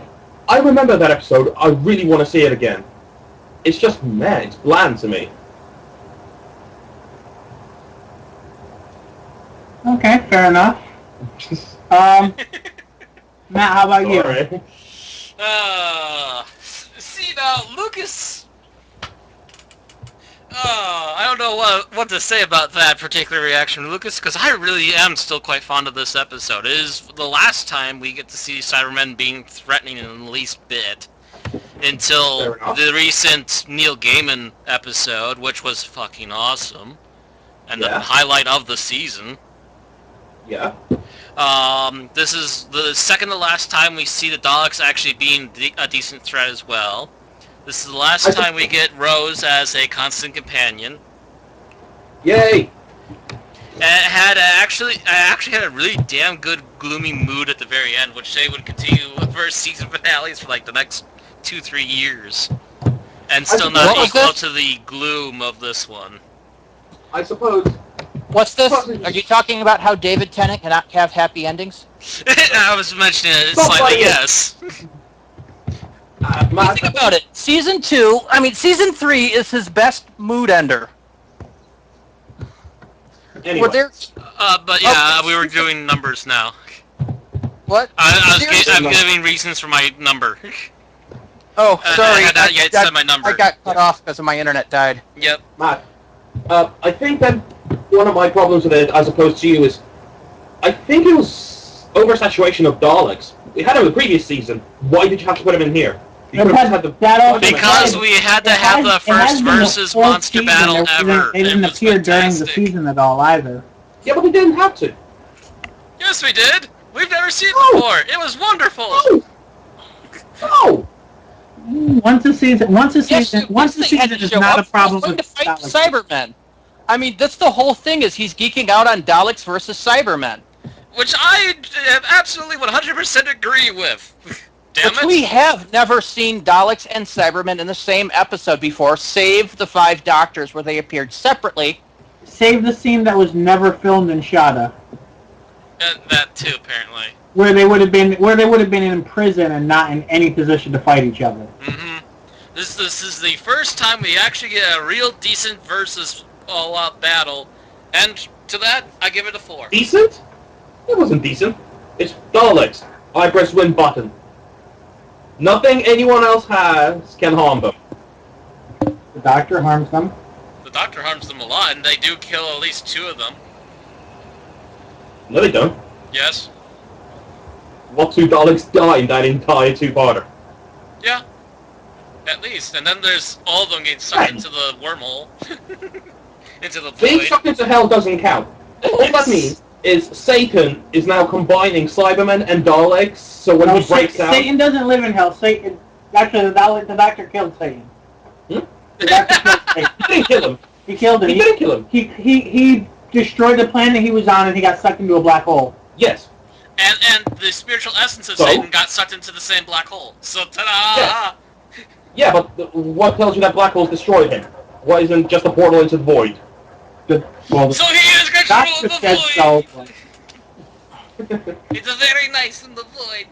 Speaker 8: I remember that episode, I really want to see it again. It's just meh, it's bland to me.
Speaker 2: Okay, fair enough. Matt, how about you?
Speaker 8: Right.
Speaker 1: See now, Lukasz. I don't know what to say about that particular reaction, Lukasz, because I really am still quite fond of this episode. It is the last time we get to see Cybermen being threatening in the least bit until the recent Neil Gaiman episode, which was fucking awesome, and the highlight of the season.
Speaker 8: Yeah.
Speaker 1: This is the second to last time we see the Daleks actually being a decent threat as well. This is the last time we get Rose as a constant companion.
Speaker 8: Yay!
Speaker 1: And I actually had a really damn good gloomy mood at the very end, which they would continue for season finales for like the next 2-3 years, and still not equal to the gloom of this one.
Speaker 8: I suppose.
Speaker 7: What's this? Are you talking about how David Tennant cannot have happy endings?
Speaker 1: I was mentioning it slightly, yes.
Speaker 7: Think about it. Season 3 is his best mood ender.
Speaker 8: Anyway.
Speaker 1: But yeah, we were doing numbers now.
Speaker 7: What?
Speaker 1: I'm giving reasons for my number.
Speaker 7: Oh, sorry.
Speaker 1: I had not yet said my number.
Speaker 7: I got cut off because my internet died.
Speaker 1: Yep.
Speaker 8: Matt, I think that one of my problems with it, as opposed to you, is I think it was oversaturation of Daleks. We had him in the previous season. Why did you have to put him in here?
Speaker 1: Because we had to have the first versus monster battle ever.
Speaker 2: They didn't appear during the season at all either.
Speaker 8: Yeah, but we didn't have to.
Speaker 1: Yes, we did. We've never seen it before. It was wonderful.
Speaker 8: No.
Speaker 2: Once a season is not a problem with
Speaker 7: to fight Cybermen. I mean, that's the whole thing, is he's geeking out on Daleks versus Cybermen.
Speaker 1: Which I absolutely 100% agree with. Damn it.
Speaker 7: We have never seen Daleks and Cybermen in the same episode before, save the 5 Doctors where they appeared separately.
Speaker 2: Save the scene that was never filmed in Shada.
Speaker 1: That too, apparently.
Speaker 2: Where they would have been in prison and not in any position to fight each other.
Speaker 1: Mm-hmm. This is the first time we actually get a real decent versus all-out battle, and to that I give it a 4.
Speaker 8: Decent? It wasn't decent. It's Daleks. I press win button. Nothing anyone else has can harm them.
Speaker 2: The Doctor harms them.
Speaker 1: The Doctor harms them a lot, and they do kill at least 2 of them.
Speaker 8: No, they don't.
Speaker 1: Yes.
Speaker 8: What 2 Daleks die in that entire 2-parter?
Speaker 1: Yeah. At least. And then there's all of them getting sucked into the wormhole. Into the void.
Speaker 8: Being sucked into hell doesn't count. All that means is Satan is now combining Cybermen and Daleks, so when he breaks out...
Speaker 2: Satan doesn't live in hell. Satan... Actually, the Doctor killed Satan.
Speaker 8: Hmm?
Speaker 2: The Doctor killed Satan.
Speaker 8: He didn't kill him.
Speaker 2: He killed him.
Speaker 8: He didn't kill him.
Speaker 2: He destroyed the planet he was on, and he got sucked into a black hole.
Speaker 8: Yes.
Speaker 1: And the spiritual essence of Satan got sucked into the same black hole. So, ta-da!
Speaker 8: Yeah, but what tells you that black hole's destroyed him? Why isn't just a portal into the void?
Speaker 1: So he is control of the void! It's a very nice in the void.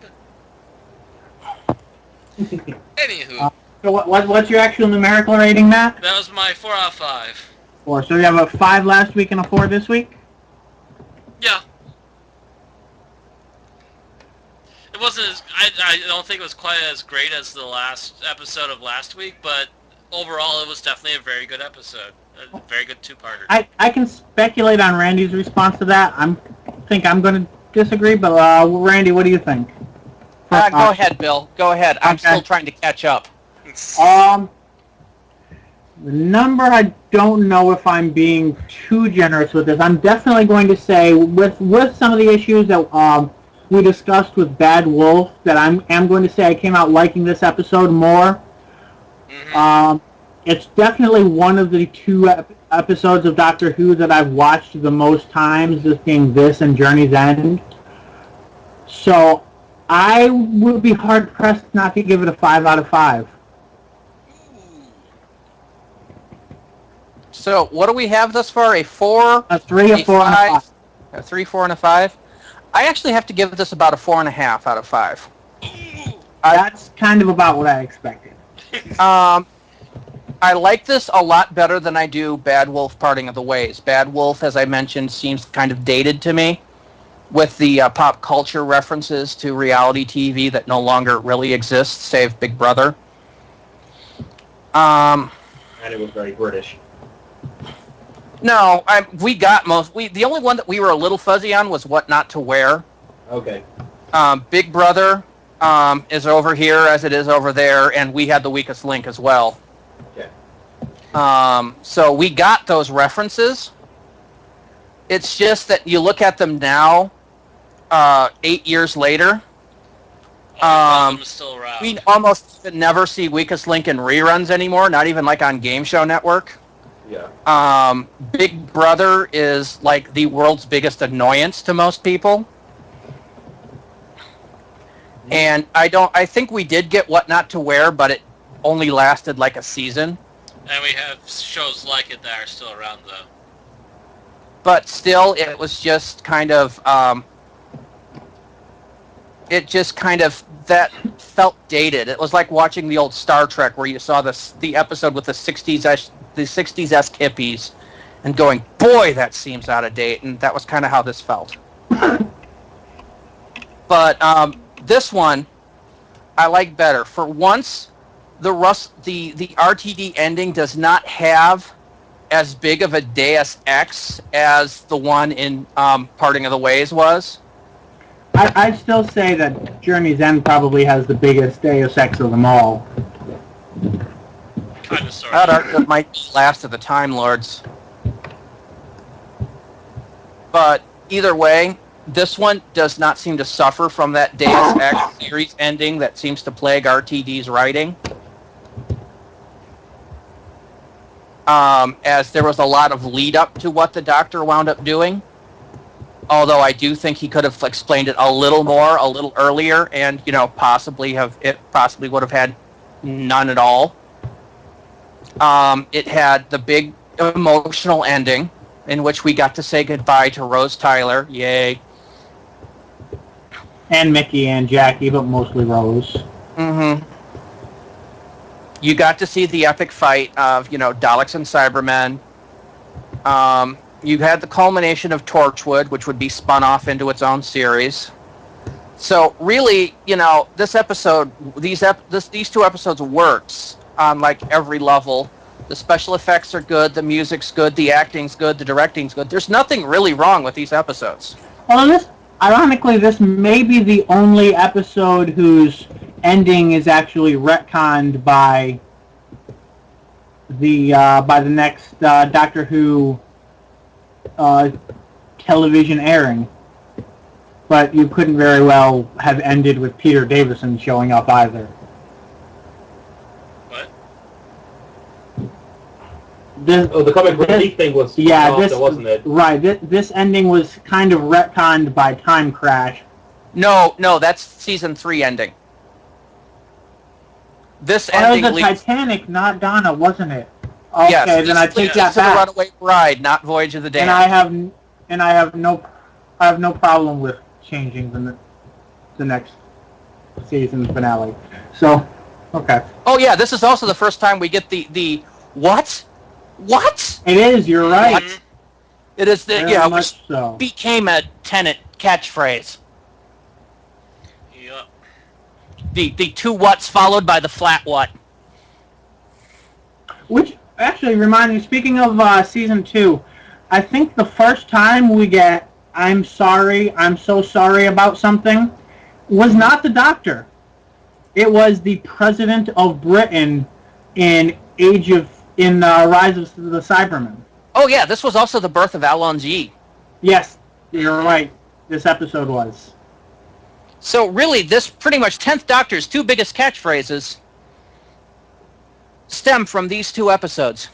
Speaker 1: Anywho.
Speaker 2: So what's your actual numerical rating, Matt?
Speaker 1: That was my 4 out of 5.
Speaker 2: 4. So you have a 5 last week and a 4 this week?
Speaker 1: Yeah. It wasn't as... I don't think it was quite as great as the last episode of last week, but overall it was definitely a very good episode. A very good 2-parter.
Speaker 2: I can speculate on Randy's response to that. I think I'm going to disagree, but Randy, what do you think?
Speaker 7: Go ahead, Bill. Go ahead. I'm still trying to catch up.
Speaker 2: The number, I don't know if I'm being too generous with this. I'm definitely going to say, with some of the issues that we discussed with Bad Wolf, that I am going to say I came out liking this episode more. Mm-hmm. It's definitely one of the two episodes of Doctor Who that I've watched the most times, this being this and Journey's End. So I would be hard-pressed not to give it a 5 out of 5.
Speaker 7: So what do we have thus far? A 4?
Speaker 2: A 3, a 4, and a 5.
Speaker 7: A 3, 4, and a 5? I actually have to give this about a 4.5 out of 5.
Speaker 2: That's kind of about what I expected.
Speaker 7: I like this a lot better than I do Bad Wolf Parting of the Ways. Bad Wolf, as I mentioned, seems kind of dated to me, with the pop culture references to reality TV that no longer really exists, save Big Brother.
Speaker 8: And it was very British.
Speaker 7: No, we got most. The only one that we were a little fuzzy on was What Not to Wear.
Speaker 8: Okay.
Speaker 7: Big Brother is over here as it is over there, and we had The Weakest Link as well.
Speaker 8: Okay.
Speaker 7: So we got those references. It's just that you look at them now, 8 years later.
Speaker 1: Still around.
Speaker 7: We almost never see Weakest Link in reruns anymore, not even like on Game Show Network.
Speaker 8: Yeah.
Speaker 7: Big Brother is like the world's biggest annoyance to most people. And I think we did get What Not to Wear, but it only lasted like a season.
Speaker 1: And we have shows like it that are still around, though.
Speaker 7: But still, it was just kind of, that felt dated. It was like watching the old Star Trek where you saw the episode with the 60s esque hippies and going, boy, that seems out of date. And that was kind of how this felt. But this one, I like better. For once, the RTD ending does not have as big of a Deus Ex as the one in Parting of the Ways was.
Speaker 2: I'd still say that Journey's End probably has the biggest Deus Ex of them all.
Speaker 1: Kind of, sorry.
Speaker 7: That might be Last of the Time Lords. But either way, this one does not seem to suffer from that Deus Ex series ending that seems to plague RTD's writing. As there was a lot of lead up to what the Doctor wound up doing. Although I do think he could have explained it a little more, a little earlier, and possibly would have had none at all. It had the big emotional ending in which we got to say goodbye to Rose Tyler. Yay.
Speaker 2: And Mickey and Jackie, but mostly Rose.
Speaker 7: Mm-hmm. You got to see the epic fight of, Daleks and Cybermen. You had the culmination of Torchwood, which would be spun off into its own series. So really, this episode, these two episodes works on like every level. The special effects are good, the music's good, the acting's good, the directing's good. There's nothing really wrong with these episodes.
Speaker 2: Well, ironically, this may be the only episode whose ending is actually retconned by the next Doctor Who television airing. But you couldn't very well have ended with Peter Davison showing up either.
Speaker 1: What?
Speaker 8: The comic relief thing was wasn't it?
Speaker 2: Right. This ending was kind of retconned by Time Crash.
Speaker 7: No, that's season 3 ending. This ending
Speaker 2: was the Titanic, not Donna, wasn't it? Okay,
Speaker 7: yes,
Speaker 2: then I take that
Speaker 7: back.
Speaker 2: back.
Speaker 7: Runaway Bride, not Voyage of the Damned.
Speaker 2: And I have no problem with changing the next season finale. So, okay.
Speaker 7: Oh yeah, this is also the first time we get the what? What?
Speaker 2: It is. You're right.
Speaker 7: What? It is which
Speaker 2: so.
Speaker 7: Became a Tennant catchphrase.
Speaker 1: Yep.
Speaker 7: The two whats followed by the flat what.
Speaker 2: Which actually reminds me, speaking of season 2, I think the first time we get I'm sorry, I'm so sorry about something was not the Doctor. It was the President of Britain in Rise of the Cybermen.
Speaker 7: Oh yeah, this was also the birth of Alan G.
Speaker 2: Yes, you're right. This episode was.
Speaker 7: So really, this pretty much 10th Doctor's two biggest catchphrases stem from these two episodes.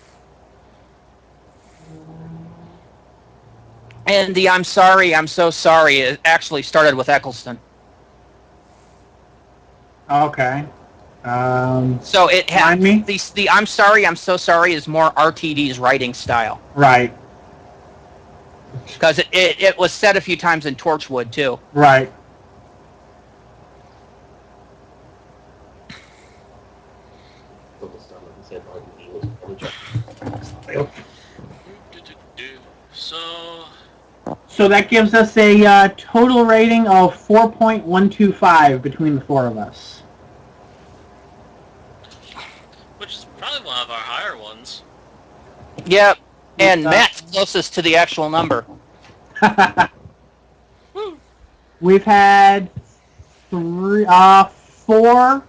Speaker 7: And the "I'm sorry, I'm so sorry" it actually started with Eccleston.
Speaker 2: Okay.
Speaker 7: So it had
Speaker 2: me?
Speaker 7: the "I'm sorry, I'm so sorry" is more RTD's writing style.
Speaker 2: Right.
Speaker 7: Because it was said a few times in Torchwood too.
Speaker 2: Right. So that gives us a total rating of 4.125 between the four of us.
Speaker 1: Which is probably one of our higher ones.
Speaker 7: Yep. And Matt's closest to the actual number.
Speaker 2: We've had 4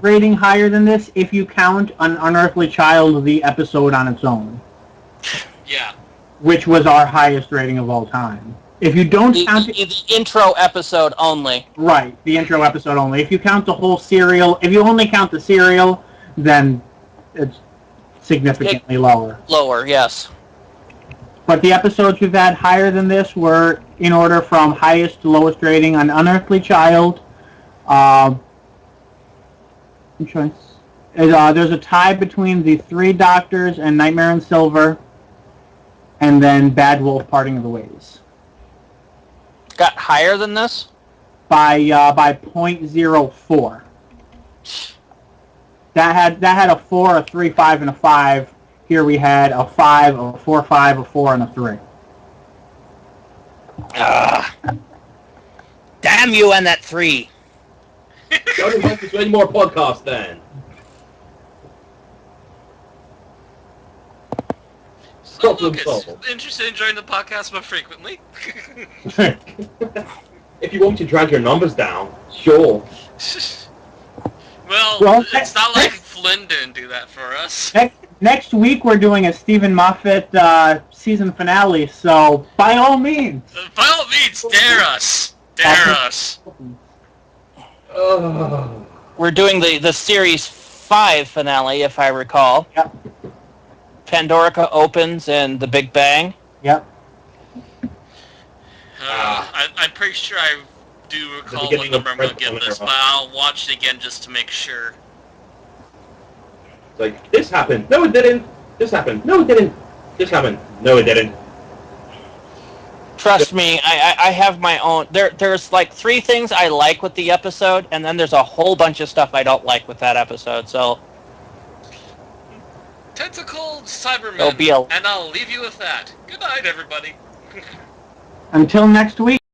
Speaker 2: rating higher than this if you count An Unearthly Child, the episode on its own.
Speaker 1: Yeah.
Speaker 2: Which was our highest rating of all time. If you don't count it,
Speaker 7: the intro episode only.
Speaker 2: Right, the intro episode only. If you count the whole serial, if you only count the serial, then it's significantly lower.
Speaker 7: Lower, yes.
Speaker 2: But the episodes we've had higher than this were in order from highest to lowest rating on Unearthly Child. There's a tie between the Three Doctors and Nightmare in Silver, and then Bad Wolf: Parting of the Ways.
Speaker 7: Got higher than this?
Speaker 2: By 0.04. That had a 4, a 3, 5, and a 5. Here we had a 5, a 4, 5, a 4, and a 3.
Speaker 7: Damn you and that 3.
Speaker 8: Don't invite us to any more podcasts then.
Speaker 1: So Lucas, interested in joining the podcast more frequently?
Speaker 8: If you want to drag your numbers down, sure.
Speaker 1: Well, it's not like Flynn didn't do that for us.
Speaker 2: Next week we're doing a Stephen Moffat season finale, so by all means.
Speaker 1: By all means, dare us. Dare us.
Speaker 7: We're doing the Series 5 finale, if I recall.
Speaker 2: Yep.
Speaker 7: Pandorica opens and the Big Bang.
Speaker 2: Yep.
Speaker 1: I'm pretty sure I do recall what number I'm going to give this, but I'll watch it again just to make sure.
Speaker 8: It's like, this happened. No, it didn't. This happened. No, it didn't. This happened. No, it didn't.
Speaker 7: Trust me, I have my own. There's like 3 things I like with the episode, and then there's a whole bunch of stuff I don't like with that episode, so...
Speaker 1: Tentacled Cybermen, and I'll leave you with that. Good night, everybody.
Speaker 2: Until next week.